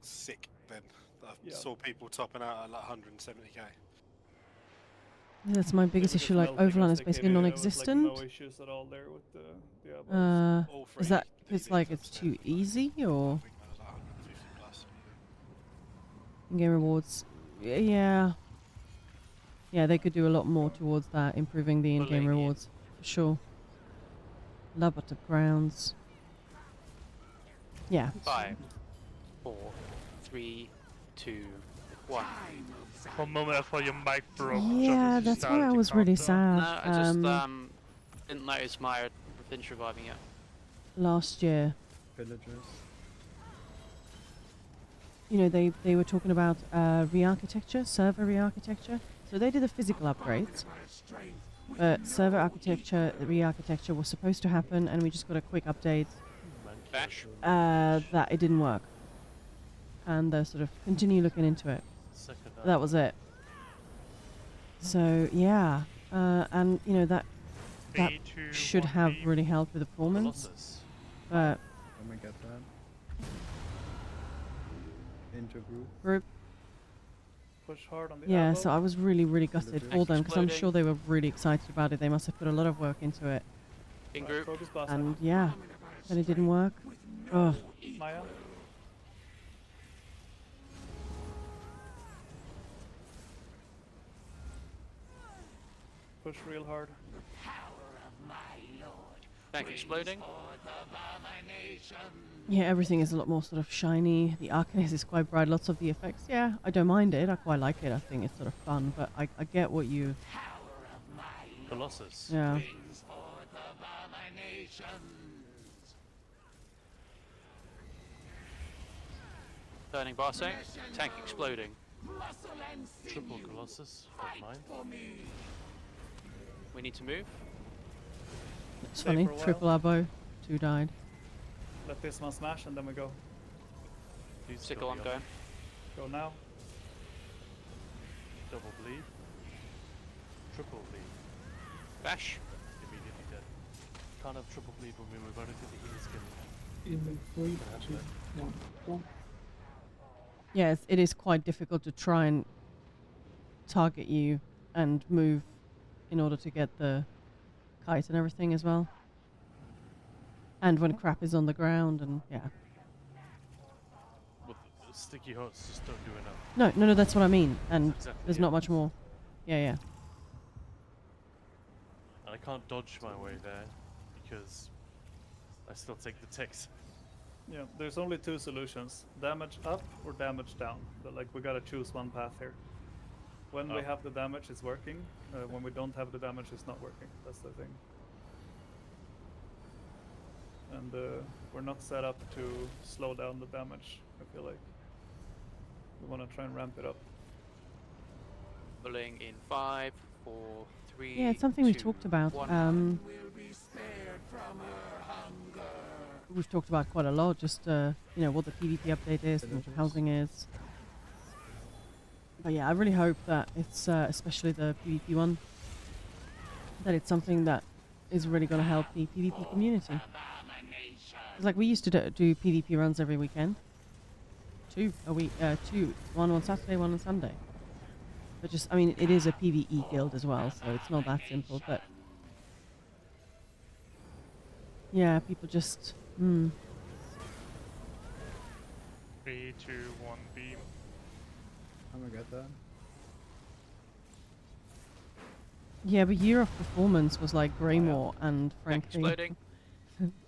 sick then. I
Yeah.
saw people topping out at like 170k.
Yeah, that's my biggest
They were
issue.
just
Like
melting
overland
as
is
they
basically
came in. There was,
non-existent.
like, no issues at all there with the abos.
All
Is
three
that it's
DDs
like it's too
upstairs.
easy, or
I think there was like 150 plus.
in-game rewards? Yeah. Yeah, they could do a lot more towards that, improving the in-game
Bullying it.
rewards for sure. Love at the grounds. Yeah.
5, 4, 3, 2, 1.
For a moment I thought your mic broke.
Yeah, that's why I was really sad.
No, I just didn't notice my thing reviving yet.
Last year,
Pillagers.
you know, they were talking about re-architecture, server re-architecture. So they did the physical upgrades, but server architecture, re-architecture was supposed to happen, and we just got a quick update
Bash.
that it didn't work, and they're sort of continue looking into it.
Second
That was it. So yeah, and you know that
B2,
should have
1B.
really helped with the performance,
Colossus.
but
Let me get that. Into group.
group.
Push hard on the
Yeah,
abos.
so I was really gutted for them because I'm
Exploding.
sure they were really excited about it. They must have put a lot of work into it,
In
Right,
group.
focus boss
and yeah, and it didn't work. Oh,
Maya. Push real hard.
Tank exploding.
yeah, everything is a lot more sort of shiny. The Arcanist is quite bright. Lots of the effects. Yeah, I don't mind it. I quite like it. I think it's sort of fun. But I get what you.
Colossus.
Yeah.
Turning Barso. Tank exploding.
Triple Colossus, don't mind.
We need to move.
It's
Stay
funny.
for a while.
Triple abo. 2 died.
Let this one smash and then we go.
Please
Sickle,
go
I'm
the
going.
other.
Go now.
Double bleed. Triple bleed.
Bash.
Immediately dead. Can't have triple bleed when we move out into the heal skill.
In 3, 2, 1, go.
Yes, it is quite difficult to try and target you and move in order to get the kite and everything as well. And when crap is on the ground and yeah.
With the sticky hots just don't do enough.
No, that's what I mean. And
Exactly,
there's
yeah.
not much more. Yeah.
And I can't dodge my way there because I still take the ticks.
Yeah, there's only 2 solutions: damage up or damage down. But like we gotta choose one path here. When we
Oh.
have the damage, it's working. When we don't have the damage, it's not working. That's the thing. And we're not set up to slow down the damage. I feel like we want to try and ramp it up.
Pulling in 5, 4, 3.
Yeah, it's something we've
2,
talked about.
1.
We've talked about quite a lot, just what the PvP update is and what the housing is. But yeah, I really hope that it's especially the PvP one, that it's something that is really going to help the PvP community. It's like we used to do PvP runs every weekend. 2 a week, 2, one on Saturday, one on Sunday. But just, I mean, it is a PvE guild as well, so it's not that simple. But yeah, people just.
3, 2, 1, beam.
I'm gonna get that.
Yeah, but Year of Performance was like Greymore, and
Tank
frankly,
exploding.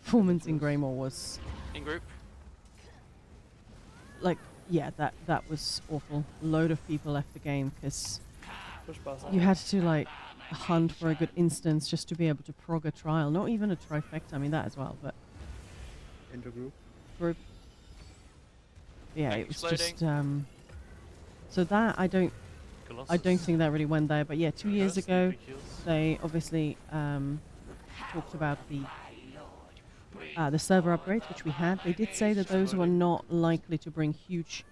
performance in Greymore was
In group.
like, yeah, that was awful. A load of people left the game because
Push pass.
you had to like hunt for a good instance just to be able to prog a trial. Not even a trifecta. I mean that as well, but
Intergroup.
group. Yeah,
Tank
it was
exploding.
just. So that I don't think that really went there. But yeah, 2 years
First,
ago,
big heals.
they obviously talked about the server upgrades, which we had. They did say that those were not likely to bring huge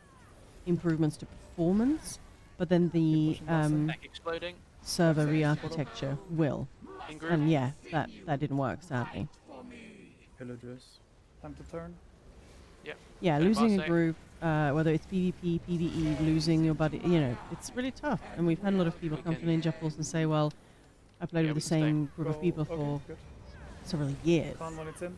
improvements to performance, but then the
Tank exploding.
server re-architecture will.
In group.
And yeah, that didn't work, sadly.
Pillagers.
Time to turn.
Yep.
Yeah,
Turn
losing a
Barso.
group, whether it's PvP, PvE, losing your buddy, it's really tough. And we've had a lot of people come to Ninja Pools and say, well, I played
Yeah,
with
we
the
can stay.
same group of
Go-
people
okay,
for
good.
several years,
Fun when it's in.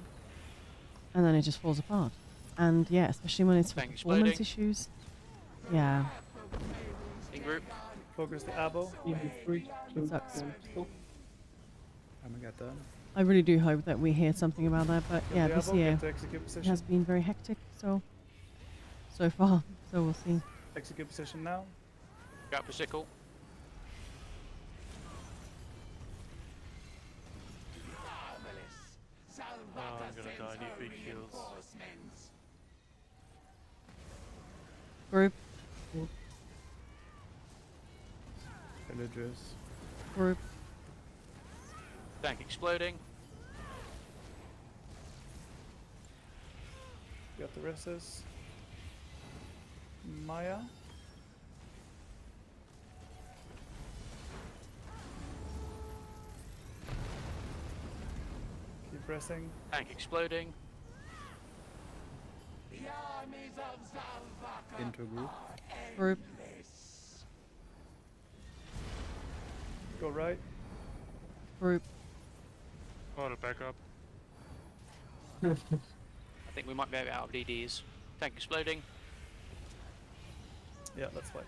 and then it just falls apart. And yeah, especially when it's for
Tank
performance
exploding.
issues. Yeah,
In group.
Focus the abo.
In 3, 2,
Sucks.
1, go.
I'm gonna get that.
I really do hope that we hear something about that. But
Kill
yeah,
the
this
abo,
year
get to execute
it
position.
has been very hectic. So far, so we'll see.
Execute position now.
Go out for sickle.
Oh, I'm gonna die. I need big heals.
Group,
Pillagers.
group.
Tank exploding.
Got the reses. Maya. Keep pressing.
Tank exploding.
Intergroup.
Group,
Go right.
group.
Oh, the backup.
I think we might be out of DDs. Tank exploding.
Yeah, that's fine.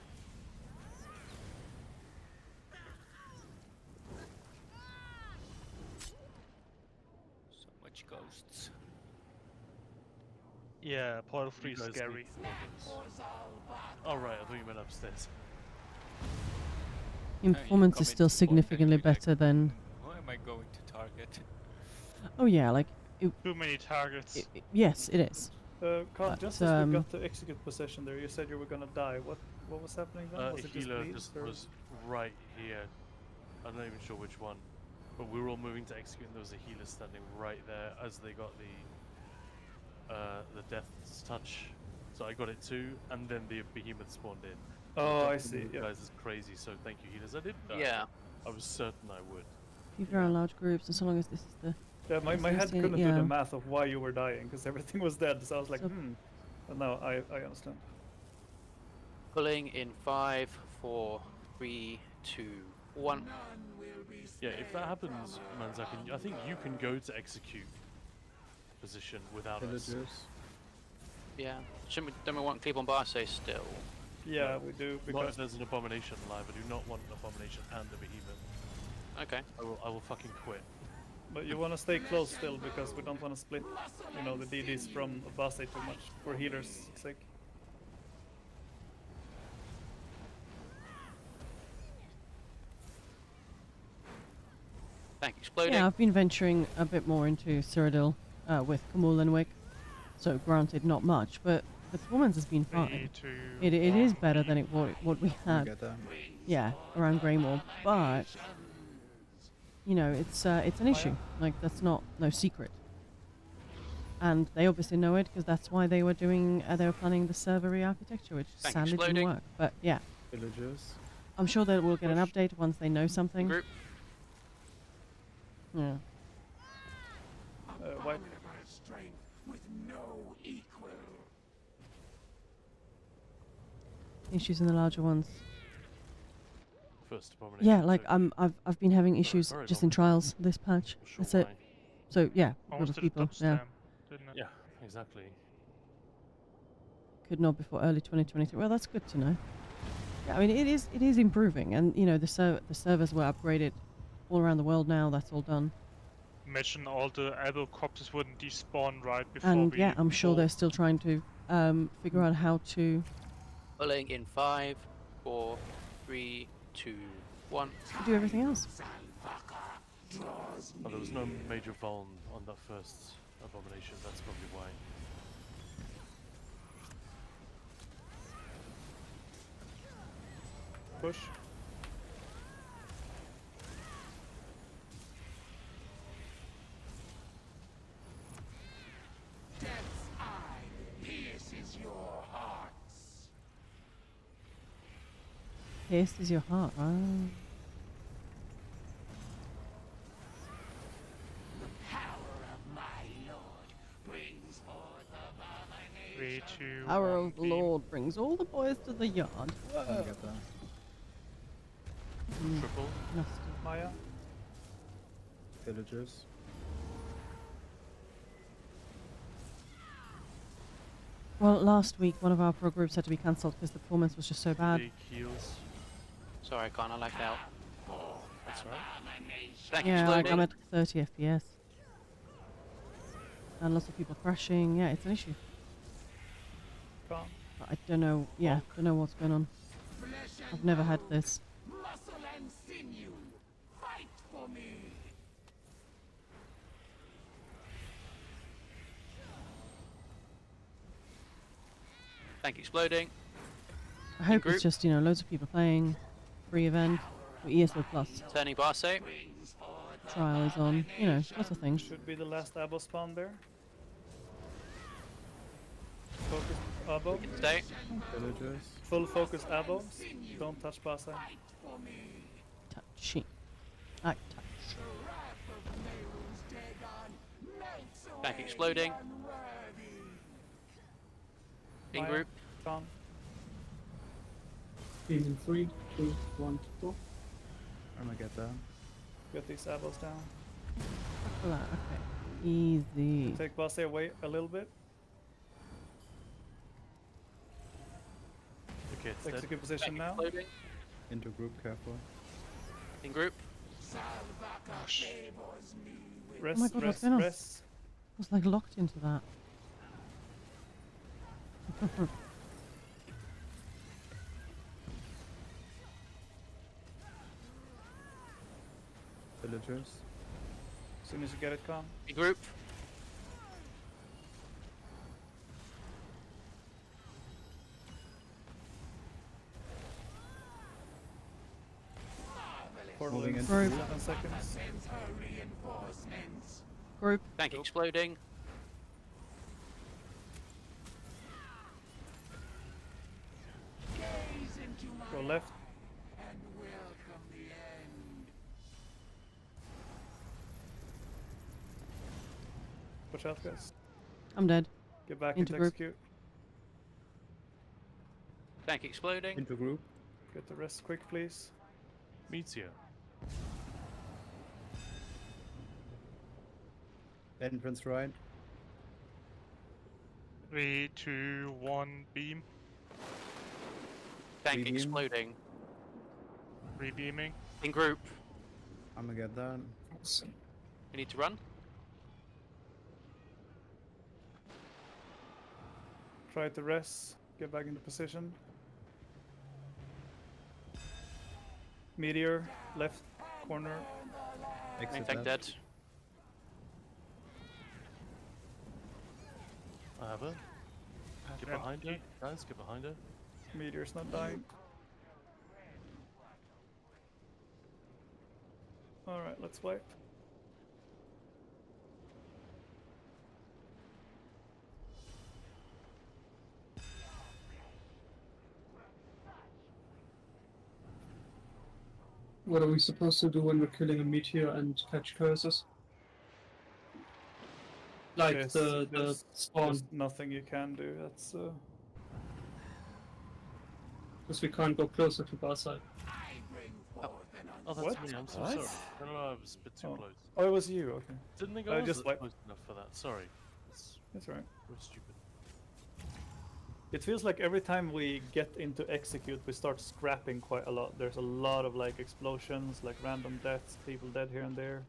So much ghosts.
Yeah, Portal 3 is
You guys
scary.
need focus. Oh right, I thought you meant upstairs.
In performance is still significantly better than.
Who am I going to target?
Oh yeah, like
Too many targets.
Yes, it is.
Carl, just as we got to execute position there, you said you were gonna die. What was happening then? Was
A
it just
healer
bleeds?
just
Or?
was right here. I'm not even sure which one, but we were all moving to execute, and there was a healer standing right there as they got the death's touch. So I got it too, and then the behemoth spawned in.
Oh, I
Jumping
see.
those
Yeah.
guys is crazy. So thank you, healers. I did die.
Yeah.
I was certain I would.
Keep around large groups, and so long as this is the.
Yeah, my head
Associated-
couldn't do
yeah.
the math of why you were dying because everything was dead. So I was like,
So-
But now I understand.
Pulling in 5, 4, 3, 2, 1.
Yeah, if that happens, Manzak, I think you can go to execute position without us.
Villagers.
Yeah. Shouldn't we, don't we want keep on Barse still?
Yeah, we do
Not if
because
there's an abomination live. I do not want an abomination and a behemoth.
Okay.
I will fucking quit.
but you want to stay close still because we don't want to split, the DDs from Base too much for healers' sake.
Tank exploding.
Yeah, I've been venturing a bit more into Cyrodiil with Kamul and Wick. So granted, not much, but the performance has been fine.
3, 2,
It is better than what we
I
had.
get that.
Yeah, around Greymore, but it's an issue. Like that's no secret. And they obviously know it because that's why they were planning the server re-architecture, which
Tank
sadly didn't
exploding.
work. But yeah,
Villagers.
I'm sure that we'll get an update once they know something.
Group.
Yeah.
White.
Issues in the larger ones.
First abomination.
Yeah, like
took
I've been having issues
very
just
long
in trials this patch.
a short
That's it.
while.
So yeah, a lot
almost
of
did a
people.
top
Yeah,
slam, didn't it?
Yeah, exactly.
could not before early 2023. Well, that's good to know. Yeah, I mean it is improving, and the servers were upgraded all around the world now. That's all done.
Imagine all the elbow corpses wouldn't despawn right before
And
we
yeah, I'm sure
fall.
they're still trying to figure out how to
Pulling in 5, 4, 3, 2, 1.
do everything else.
Oh, there was no major vuln on that first abomination. That's probably why.
Push.
Pierced is your heart. Ah.
3, 2,
Power
1,
of the
beam.
Lord brings all the boys to the yard.
I get that.
Triple.
Nasty.
Maya.
Villagers.
Well, last week one of our pro groups had to be cancelled because the performance was just so bad.
Big heals.
Sorry, I can't. I lagged out.
That's right.
Tank
Yeah, like
exploding.
I'm at 30 FPS. And lots of people crashing. Yeah, it's an issue.
Calm.
But I don't know. Yeah, don't know what's going on. I've never had this.
Tank exploding.
I hope
group.
it's just loads of people playing. Free event. Or ESO Plus.
Turning Barse.
Trial is on. Lots of things.
Should be the last abo spawn there. Focus abo.
Stay.
Villagers.
Full focus abo. Don't touch Base.
Touchy. I touch.
Tank exploding. In
Maya.
group.
Calm.
Beam in 3, 2, 1, go.
I'm gonna get that.
Get these abos down.
Okay. Easy.
Take Base away a little bit.
Okay, it's dead.
Execute position
Tank
now.
exploding.
Into group, careful.
In group.
Rest,
my God, what's
rest,
going on?
rest.
I was like locked into that.
Villagers.
As soon as you get it, calm.
In group.
Portal
Moving
in
into
Group.
7 seconds.
Group.
Tank exploding.
Go left. Watch out, guys.
I'm dead.
Get back
Into
into
group.
execute.
Tank exploding.
Into group.
Get the rest quick, please.
Meteor.
Entrance right.
3, 2, 1, beam.
Tank
Beam.
exploding.
Rebeaming.
In group.
I'm gonna get that.
You need to run.
Try to rest. Get back into position. Meteor, left corner.
Exit
Tank
left.
dead.
I have her. Get behind her. Guys, get behind her.
Meteor's not dying. Alright, let's wipe.
What are we supposed to do when we're killing a meteor and catch curses? Like the spawn.
There's nothing you can do. That's
Because we can't go closer to bar side.
Oh, that's
What?
me. I'm so
What?
sorry. No, I was a bit too close.
Oh, it was you. Okay.
Didn't think
I
I was
just like-
close enough for that. Sorry.
That's right.
We're stupid.
It feels like every time we get into execute, we start scrapping quite a lot. There's a lot of like explosions, like random deaths, people dead here and there.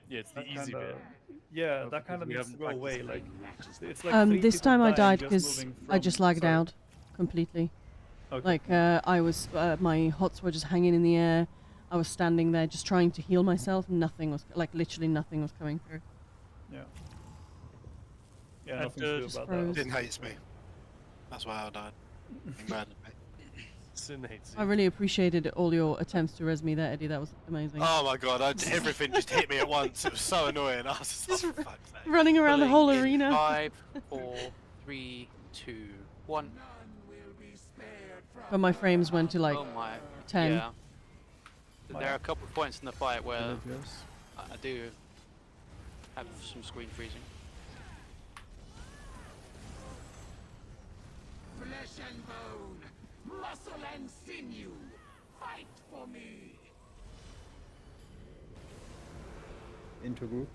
Yeah, it's the
That
easy
kinda-
bit.
Yeah,
Oh,
that kind
because
of
we
needs to
haven't
go away.
practiced
Like, it's like
This
3
time
people
I
dying
died
just
because
moving
I just
from
lagged
side.
out completely.
Okay.
Like I was, my hots were just hanging in the air. I was standing there just trying to heal myself. Nothing was, like literally nothing was coming through.
Yeah. Yeah,
And,
nothing to do
just
about
froze.
that.
Sin hates me. That's why I died. Being mad at me.
Sin hates
I
you.
really appreciated all your attempts to res me there, Eddie. That was amazing.
Oh my god, everything just hit me at once. It was so annoying. I was just like, fuck's sake.
Running around the
Pulling
whole
in
arena.
5, 4, 3, 2, 1.
But my frames went to like
Oh my.
10.
Yeah. There are a couple of points in the fight where
Villagers.
I do have some screen freezing.
Flesh and bone, muscle and sinew, fight for me.
Into group.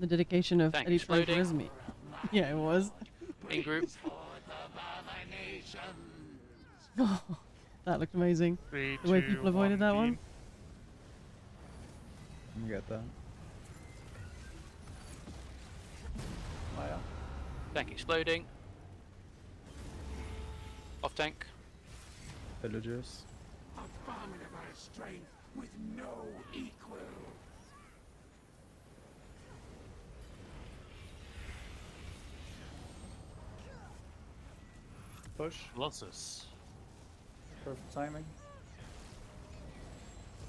The dedication of
Thank
Eddie
you,
trying to
exploding.
res me. Yeah, it was.
In group.
Oh, that looked amazing.
3,
The way
2,
people avoided that one.
beam.
I'm gonna get that.
Maya.
Tank exploding. Off tank.
Villagers.
Abominable strength with no equal.
Push.
Colossus.
Perfect timing.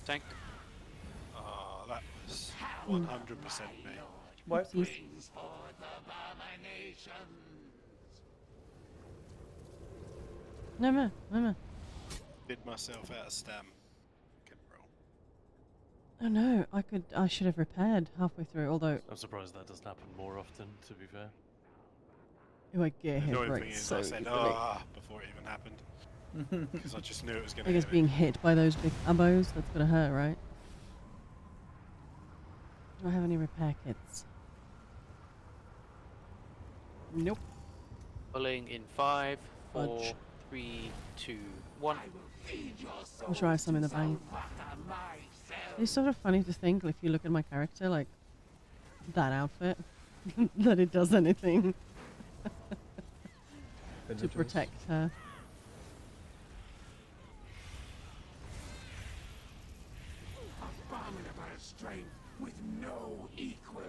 Tank.
Oh, that was 100% me.
What?
Oopsies. Never.
Did myself out of stam. Get roll.
Oh no, I should have repaired halfway through, although
I'm surprised that doesn't happen more often, to be fair.
if I get
The
hit
annoying
right
thing is
so
I said,
easily.
"Ah," before it even happened. Because I just knew it was going
I
to
guess
hit
being
me.
hit by those big abos, that's gonna hurt, right? Do I have any repair kits? Nope.
Pulling in 5, 4,
Fudge.
3, 2, 1.
I'm sure I have some in the bank. It's sort of funny to think, if you look at my character, like, that outfit, that it does anything to
Villagers.
protect her.
Abominable strength with no equal.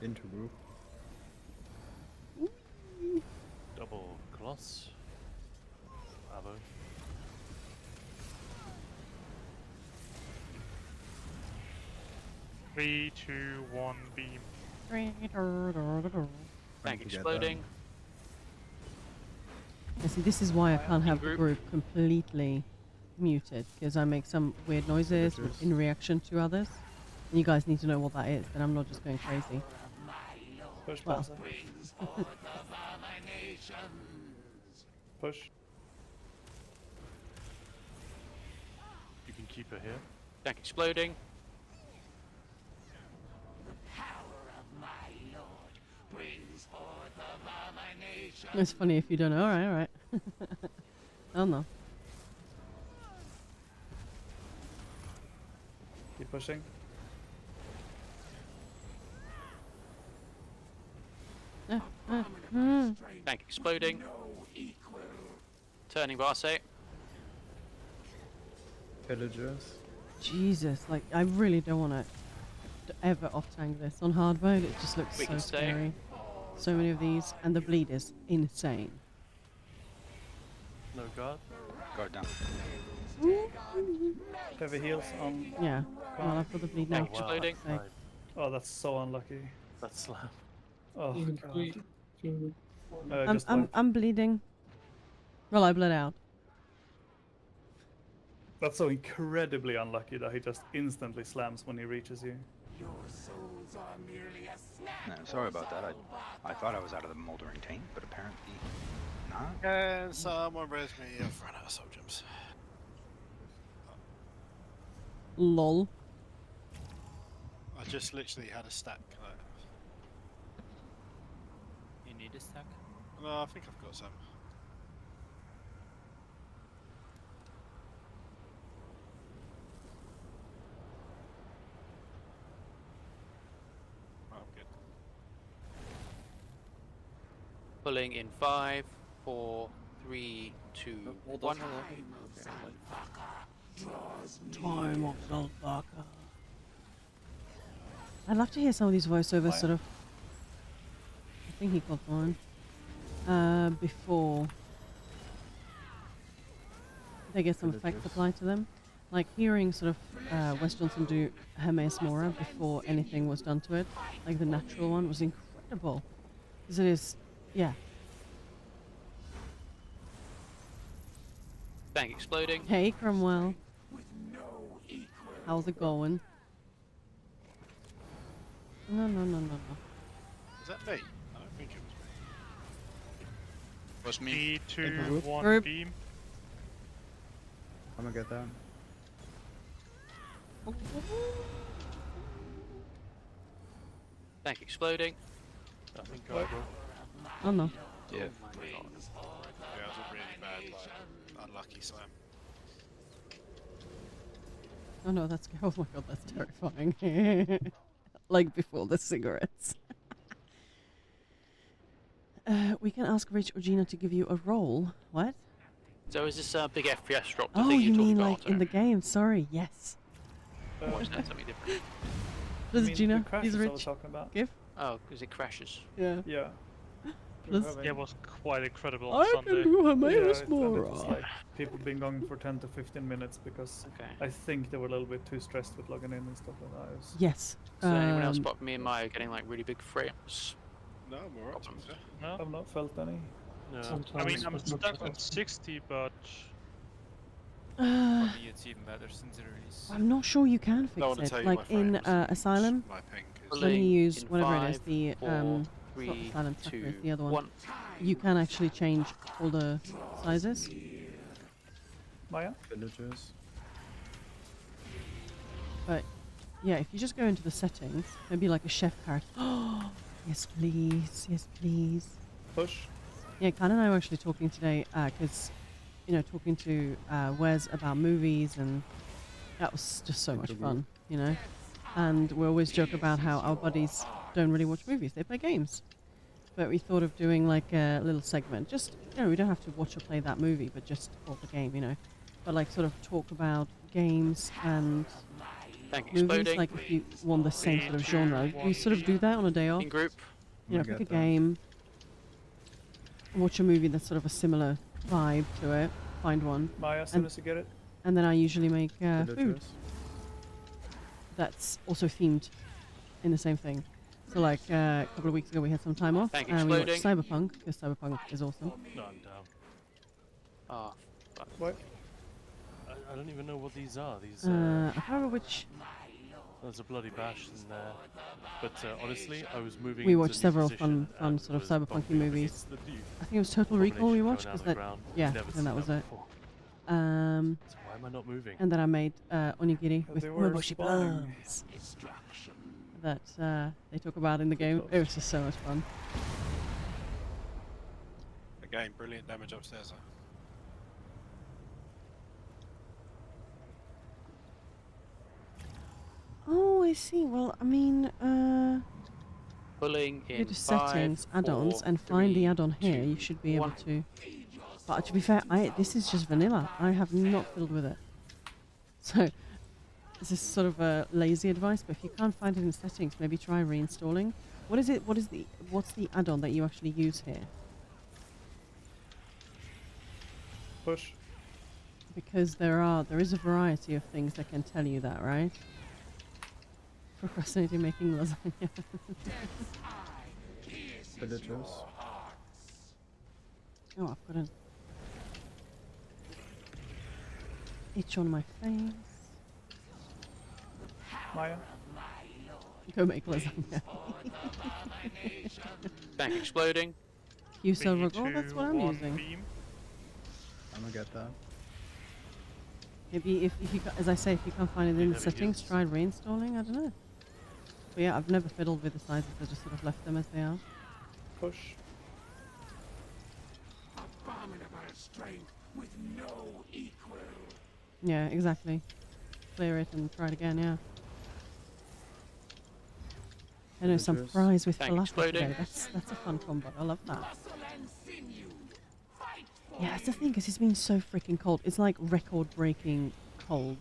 Into group.
Double Coloss. Avo.
3, 2, 1, beam.
Tank exploding.
Yeah, see, this is why I can't have the
group.
group completely muted, because I make some weird noises
Villagers.
in reaction to others. And you guys need to know what that is, then I'm not just going crazy.
Push,
Well.
Panzer. Push.
You can keep her here.
Tank exploding.
It's funny if you don't know. Alright. Oh no.
Keep pushing.
Tank exploding. Turning Barse.
Villagers.
Jesus, like, I really don't want to ever off-tank this on hard mode. It just looks
We
so
can stay.
scary. So many of these, and the bleed is insane.
No guard.
Guard down.
Heavy heals on.
Yeah. Well, I've got the bleed now.
Tank exploding.
for fuck's sake.
Oh, that's so unlucky.
That slam.
Oh,
Even
God.
3, 2,
Just like,
I'm bleeding. Well, I bled out.
that's so incredibly unlucky that he just instantly slams when he reaches you.
No, sorry about that. I thought I was out of the moldering taint, but apparently not.
And someone raised me. I've run out of soul gems.
Lol.
I just literally had a stack.
You need a stack?
No, I think I've got some. Oh, I'm good.
Pulling in 5, 4, 3, 2,
Hold
1.
on.
Time of Zelda. I'd love to hear some of these voiceovers sort of. I think he got one. Before they get some effects applied to them. Like hearing sort of Wes Johnson do Hermes Mora before anything was done to it. Like the natural one was incredible. Because it is, yeah.
Tank exploding.
Hey Cromwell. How's it going? No.
Is that me? I don't think it was me.
3, 2,
Group.
1,
Group.
beam.
I'm gonna get that.
Tank exploding.
I think guard will.
Oh no.
Yeah.
Yeah, it was a really bad, like, unlucky slam.
Oh no, that's oh my god, that's terrifying. Like before the cigarettes. We can ask Rich or Gina to give you a roll. What?
So is this a big FPS drop? The
Oh,
thing
you
you're talking
mean
about,
like in the game? Sorry, yes.
Or is that something different?
Does
I mean,
Gina?
the crashes
He's
I was
Rich.
talking about.
Give?
Oh, because it crashes.
Yeah.
Yeah.
Plus-
Yeah, it was quite incredible on
I
Sunday.
can do
Yeah,
Hermes
it's
Mora.
like people been going for 10 to 15 minutes because
Okay.
I think they were a little bit too stressed with logging in and stuff like that. It was-
Yes.
So anyone else spot me and Maya getting like really big frames?
No, I'm alright. to be fair.
No?
I've not felt any.
No.
I mean, I'm
but not
stuck
so
on
fast.
60, but
For me, it's even better since the release.
I'm not sure you can
I wanna
fix
tell
it.
you my
Like in
frames.
Asylum,
My ping is
when
Pulling
you use
in
whatever it is,
5,
the
4,
it's not
3,
Asylum Tracker,
2,
it's the other one.
1.
You can actually change all the sizes.
Maya?
Villagers.
But yeah, if you just go into the settings, maybe like a chef card. Oh, yes please, yes please.
Push.
Yeah, Kan and I were actually talking today because, talking to Wes about movies, and that was just so much fun, And we always joke about how our buddies don't really watch movies; they play games. But we thought of doing like a little segment, just we don't have to watch or play that movie, but just or the game, But like sort of talk about games and
Tank
movies,
exploding.
like if you want the same sort of
3, 2,
genre. We
1,
sort of do that on a day off.
In group.
Pick
Get
a
that.
game, watch a movie that's sort of a similar vibe to it, find one,
Maya, as soon
And-
as you get it.
and then I usually make food
Villagers.
that's also themed in the same thing. So like a couple of weeks ago, we had some time off,
Bank
and we watched
exploding.
Cyberpunk because Cyberpunk is awesome.
No, I'm down.
Oh, fuck.
What?
I don't even know what these are. These.
I can't remember which.
There's a bloody bash in there. But honestly, I was moving.
We
into
watched
a new
several
position
fun
and
sort of
was
cyberpunky
bumping up
movies.
against the new
I think it was Total Recall we
abomination
watched.
going
Was
out of the
that?
ground.
Yeah,
Never
and
seen
that was it.
before. So why am I not moving?
And then I made onigiri with
they were
umaboshi
spawning.
plums that they talk about in the game. It was just so much fun.
Again, brilliant damage upstairs.
Oh, I see. Well, I mean,
Pulling
go
in
to
5,
settings, add-ons,
4,
and find the
3,
add-on here.
2,
You should be able
1.
to. But to be fair, this is just vanilla. I have not fiddled with it. So, this is sort of a lazy advice. But if you can't find it in settings, maybe try reinstalling. What is it? What's the add-on that you actually use here?
Push.
Because there is a variety of things that can tell you that, right? Procrastinating making lasagna.
Villagers.
Oh, I've got an itch on my face.
Maya.
Go make lasagna.
Bank exploding.
Q-cell
Three,
regol, that's
two,
what I'm
one,
using.
beam.
I'm gonna get that.
Maybe if you, as I say, if you can't find it in the
never
settings,
used.
try reinstalling. I don't know. But yeah, I've never fiddled with the sizes. I just sort of left them as they are.
Push.
Yeah, exactly. Clear it and try it again. Yeah. I know some
Villagers.
fries with
Tank
falafel
exploding.
today. That's a fun combo. I love that. Yeah, that's the thing, because it's been so freaking cold. It's like record-breaking cold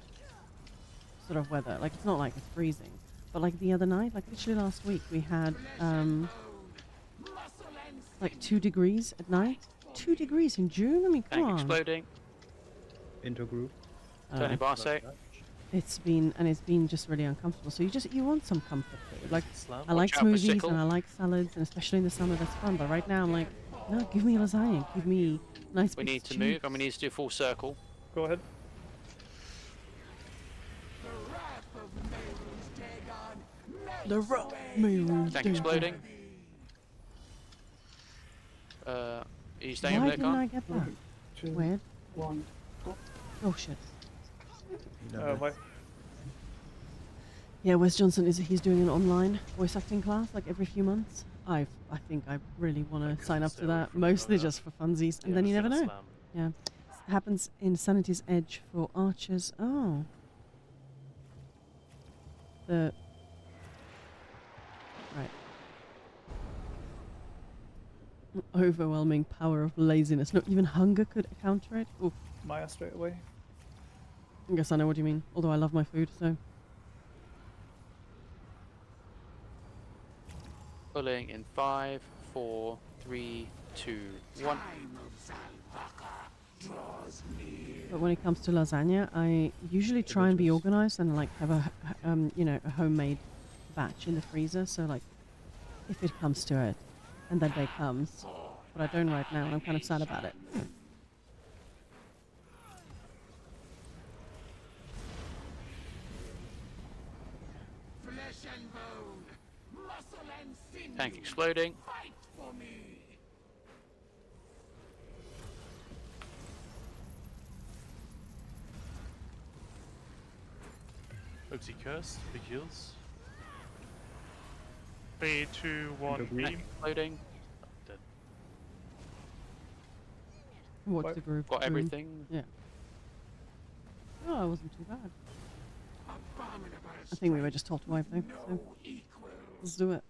sort of weather. Like, it's not like it's freezing. But like the other night, like literally last week, we had like 2 degrees at night. 2 degrees in June? I mean, come
Bank
on.
exploding.
Intergroup.
Tony Barso.
It's been just really uncomfortable. So you want some comfort food. Like,
Slam.
I like
out for
smoothies
sickle.
and I like salads, and especially in the summer, that's fun. But right now, I'm like, no, give me lasagna. Give me nice.
We
bits
need
of
to move,
cheese.
and we need to do a full circle.
Go ahead.
The rock moon.
Tank exploding. Are you staying
Why
over there,
didn't I
Khan?
get that?
Two,
Weird.
one.
Oh shit.
Why?
Yeah, Wes Johnson he's doing an online voice acting class like every few months. I think I really want to sign up to that, mostly just for funsies, and then you never know.
Slam.
Yeah, it happens in Sanity's Edge for archers. Oh, the right. Overwhelming power of laziness. Not even hunger could counter it. Oof.
Maya straight away.
I guess I know what you mean. Although I love my food, so.
Pulling in 5, 4, 3, 2, 1.
But when it comes to lasagna, I usually try and be organized and like have a a homemade batch in the freezer. So like, if it comes to it, and that day comes, but I don't right now, and I'm kind of sad about it.
Tank exploding.
Oopsie curse. Big heals.
3, 2, 1,
Tank
beam.
exploding.
Dead.
What's the group?
Got
doing?
everything.
Yeah. Oh, it wasn't too bad. I think we were just told to wipe though, so let's do it.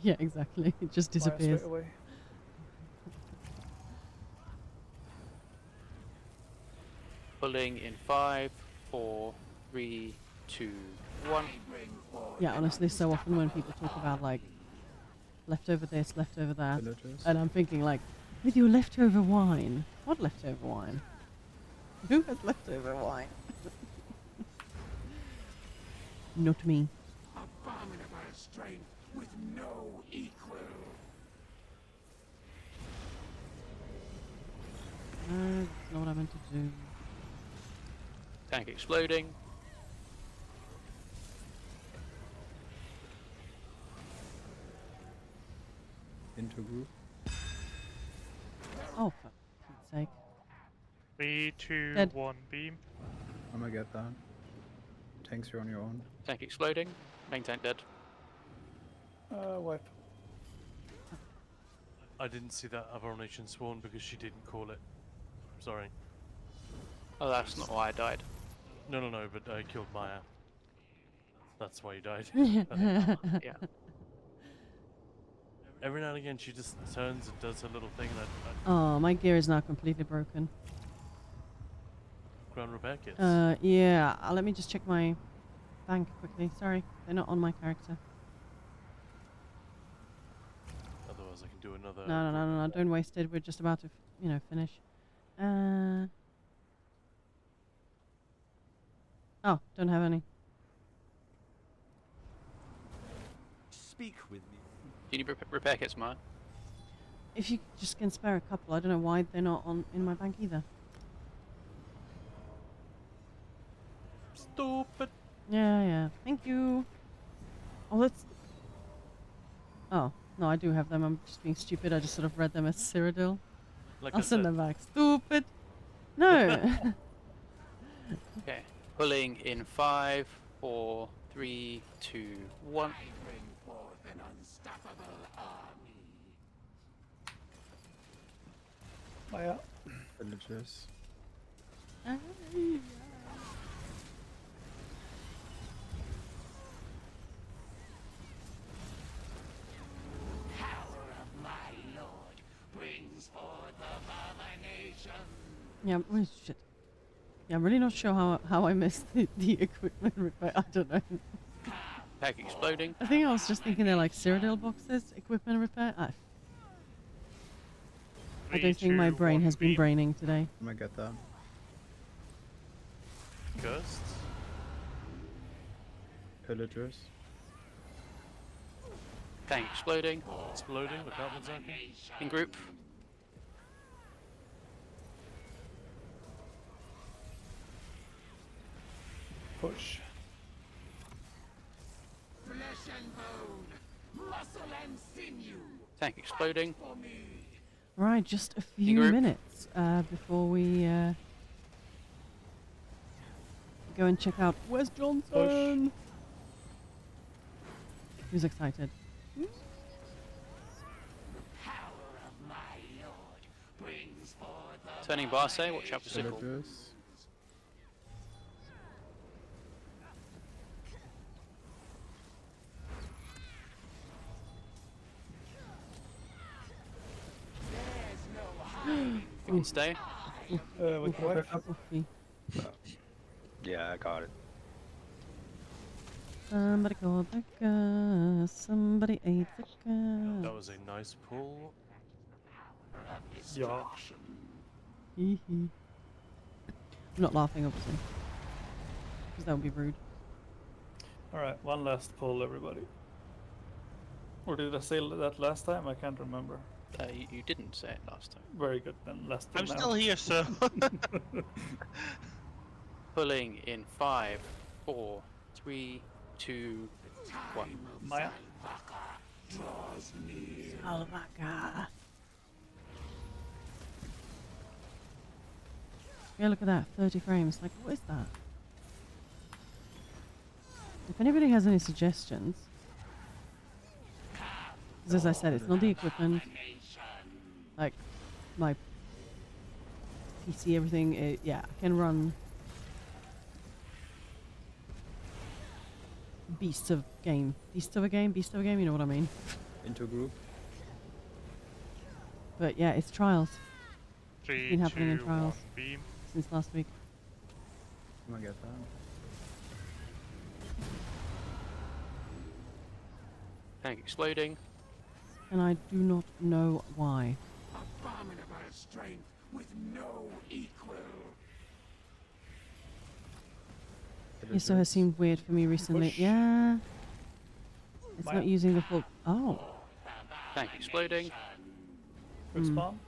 Yeah, exactly. It just
Maya
disappears.
straight away.
Pulling in 5, 4, 3, 2, 1.
Yeah, honestly, so often when people talk about like leftover this, leftover that.
Villagers.
And I'm thinking like, with your leftover wine. What leftover wine? Who has leftover wine? Not me.
Abominable strength with no equal.
No, that's not what I meant to do.
Tank exploding.
Into group.
Oh, for Pete's sake.
3, 2,
Dead.
1, beam.
I'm gonna get that. Tanks, you're on your own.
Tank exploding. Main tank dead.
Wipe.
I didn't see that abomination spawn because she didn't call it. Sorry.
Oh, that's not why I died.
No, but I killed Maya. That's why you died.
Yeah.
Every now and again she just turns and does her little thing and
Oh, my gear is now completely broken.
ground repair kits.
Yeah. Let me just check my bank quickly. Sorry, they're not on my character.
Otherwise I can do another...
No, don't waste it. We're just about to, finish. Oh, don't have any.
Speak with me.
Do you need repair kits, Maya?
If you just can spare a couple, I don't know why they're not in my bank either.
Stupid.
Yeah. Thank you. Oh, let's... Oh, no, I do have them. I'm just being stupid. I just sort of read them as Cyrodiil.
Like
I'll
I
send
said.
them back. Stupid. No.
Okay. Pulling in 5, 4, 3, 2, 1.
Bring forth an unstoppable army.
Maya.
Villagers.
Power of my lord brings forth abomination.
Yeah, oh, shit. Yeah, I'm really not sure how I missed the equipment repair. I don't know.
Tank exploding.
I think I was just thinking they're like Cyrodiil boxes, equipment repair. I
3,
don't think my
2,
brain
1,
has been
beam.
braining today.
I'm gonna get that.
Cursed.
Pillagers.
Tank exploding.
Exploding. Look out, Mizaki.
In group.
Push.
Flesh and bone, muscle and sinew.
Tank exploding.
For me.
Right, just a few
group.
minutes before we go and check out Wes Johnson. Who's excited?
Power of my lord brings forth
Turning Barce. Watch out for sickle.
Villagers.
You can stay.
With wipe.
Coffee.
Yeah, I got it.
Somebody called the gas. Somebody ate the gas.
That was a nice pull.
Yeah.
Hee hee. I'm not laughing, obviously. Because that would be rude.
Alright, one last pull, everybody. Or did I say that last time? I can't remember.
You didn't say it last time.
Very good then. Last pull
I'm
now.
still here, sir.
Pulling in 5, 4, 3, 2, 1.
Maya.
draws near.
Oh my god. Yeah, look at that. 30 frames. Like, what is that? If anybody has any suggestions. 'Cause as I said, it's not the equipment. Like, my PC, everything, yeah, I can run beasts of a game, you know what I mean?
Into group.
But yeah, it's trials.
3,
It's been happening in
2,
trials
1, beam.
since last week.
I'm gonna get that.
Tank exploding.
and I do not know why.
Abominable strength with no equal.
ESO has seemed weird for me recently.
Push.
Yeah. It's
Maya.
not using the full. Oh.
Tank exploding.
Good spawn.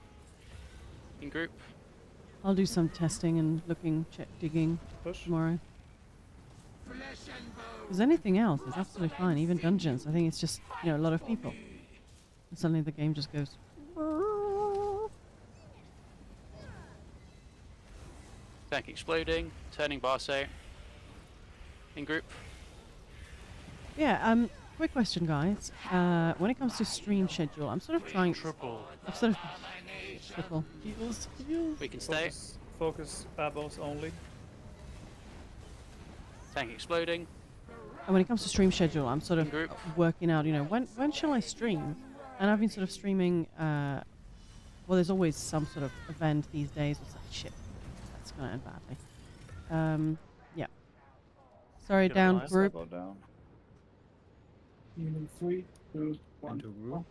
In group.
I'll do some testing and looking, digging
Push.
tomorrow. If there's anything else, it's absolutely fine. Even dungeons. I think it's just, a lot of people. And suddenly the game just goes.
Tank exploding. Turning Barso. In group.
Yeah, quick question, guys. When it comes to stream schedule, I'm sort of trying.
Triple.
I'm sort of. Triple. Heals.
We can stay.
Focus abos only.
Tank exploding.
And when it comes to stream schedule, I'm sort of
Group.
working out, when shall I stream? And I've been sort of streaming, well, there's always some sort of event these days. It's like, shit, that's going to end badly. Yeah. Sorry,
Get
down
alive.
group.
Go down.
Unit 3, 2, 1.
Into group.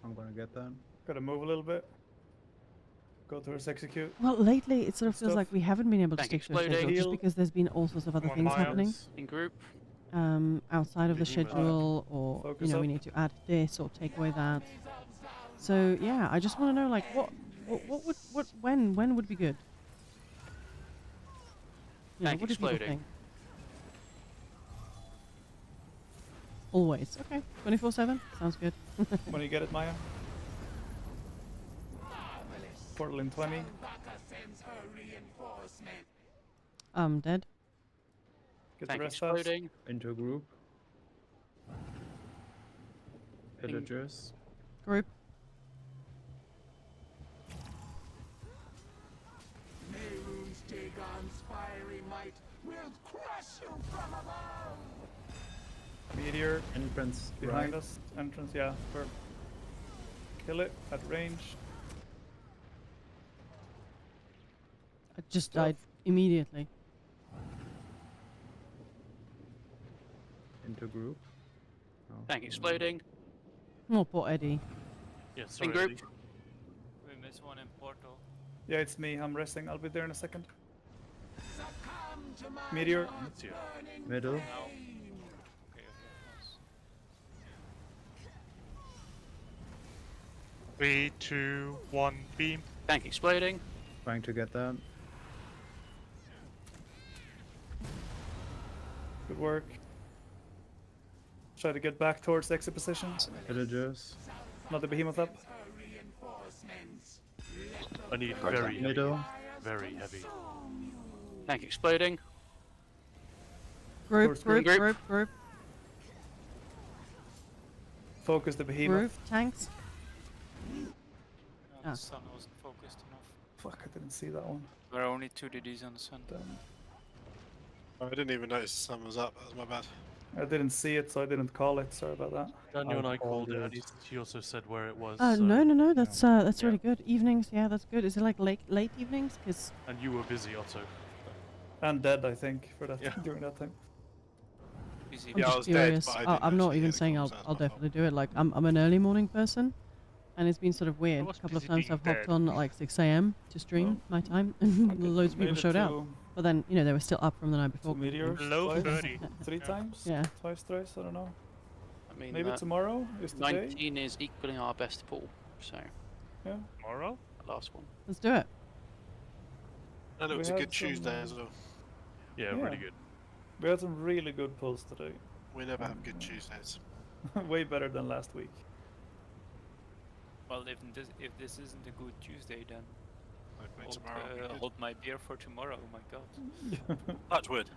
I'm gonna get that.
Gotta move a little bit. Go towards execute.
Well, lately it sort of feels
Stuff.
like we haven't been able to
Tank
stick to a schedule
exploding.
just because there's been all sorts of other
Come on,
things
Miles.
happening
In group.
outside of the
Behemoth.
schedule, or
Focus
we
up.
need to add this or take away that. So yeah, I just want to know like when would be good.
Tank
What do people
exploding.
think? Always. Okay. 24/7. Sounds good.
When you get it, Maya. Portal in 20.
I'm dead.
Get the
Tank
rest fast.
exploding.
Into group. Pillagers.
Group.
Mehrunes Dagon's fiery might will crush you from above.
Meteor
Entrance
behind
right.
us. Entrance, yeah. Kill it at range.
I just died immediately.
Into group. Oh.
Tank exploding.
Oh, poor Eddie.
Yeah, sorry.
group.
Eddie.
We missed one in Portal.
Yeah, it's me. I'm resting. I'll be there in a second.
Succumb to my
Meteor.
It's you.
Middle.
No. Okay, nice.
3, 2, 1, beam.
Tank exploding.
Trying to get that.
Good work. Try to get back towards exit positions.
Pillagers.
Another behemoth up.
I need
Guards
very
on.
heavy.
Middle.
Very heavy.
Tank exploding.
Group,
Towards
group,
group.
group, group,
Focus the behemoth.
group, tanks.
No,
Ah.
the sun wasn't focused enough.
Fuck, I didn't see that one.
There are only 2 DDs on the sun.
Damn.
I didn't even notice the sun was up. That was my bad.
I didn't see it, so I didn't call it. Sorry about that.
Daniel and I called it,
it.
and he also said where it was.
No, that's
Yeah.
really good. Evenings, yeah, that's good. Is it like late evenings? Because
And you were busy, Otto.
And dead, I think, for that
Yeah.
during that time.
Easy.
I'm
Yeah, I
just
was dead,
curious.
but I
I'm
didn't
not
actually
even
hear the
saying
calls,
I'll
that's my fault.
definitely do it. Like I'm an early morning person, and it's been sort of weird.
was
A couple of
busy
times
being
I've hopped
dead.
on at like 6 a.m. to stream my time, and loads of
Made
people
it
showed up.
to
But then they were still up from the night before.
Two meteors.
Low
twice,
30.
3
Yeah.
times?
Yeah.
Twice, thrice, I don't know.
I mean,
Maybe tomorrow is the day?
19 is equaling our best pool. So,
Yeah.
Tomorrow?
the last one.
Let's do it.
And it
We
was a
had
good Tuesday
some,
as well.
Yeah,
Yeah.
really good.
We had some really good pulls today.
We never have good Tuesdays.
Way better than last week.
Well, if this isn't a good Tuesday, then
Hopefully tomorrow will be good.
hold my beer for tomorrow. Oh my god.
Touch wood.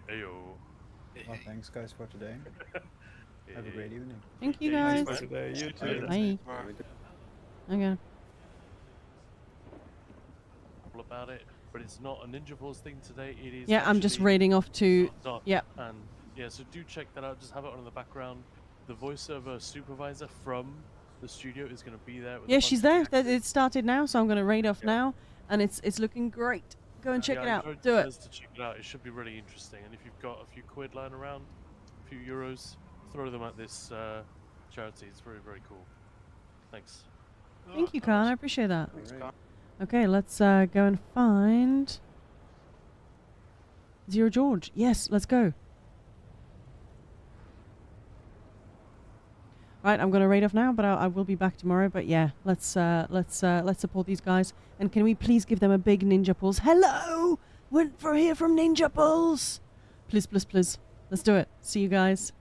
Ayo.
Well, thanks guys for today. Have a great evening.
Thank you
Yeah,
guys.
For today, you too.
Bye.
Tomorrow.
Okay.
All about it, but it's not a Ninja Wars thing today. It is.
Yeah, I'm just
actually
raiding off to.
done.
Yeah.
And yeah, so do check that out. Just have it on in the background. The voiceover supervisor from the studio is going to be there. With a
Yeah,
bunch
she's
of
there.
the
It started now, so I'm gonna raid off now, and it's looking great. Go and check
yeah,
it
I
out.
encourage
Do
you
it.
guys to check it out. It should be really interesting. And if you've got a few quid lying around, a few euros, throw them at this charity. It's very, very cool. Thanks.
Thank you, Khan. I appreciate that.
Thanks, Carl.
Okay, let's go and find Zero George. Yes, let's go. Right, I'm gonna raid off now, but I will be back tomorrow. But yeah, let's support these guys. And can we please give them a big Ninja Pulse? Hello, we're here from Ninja Pulse. Please, please, please. Let's do it. See you guys.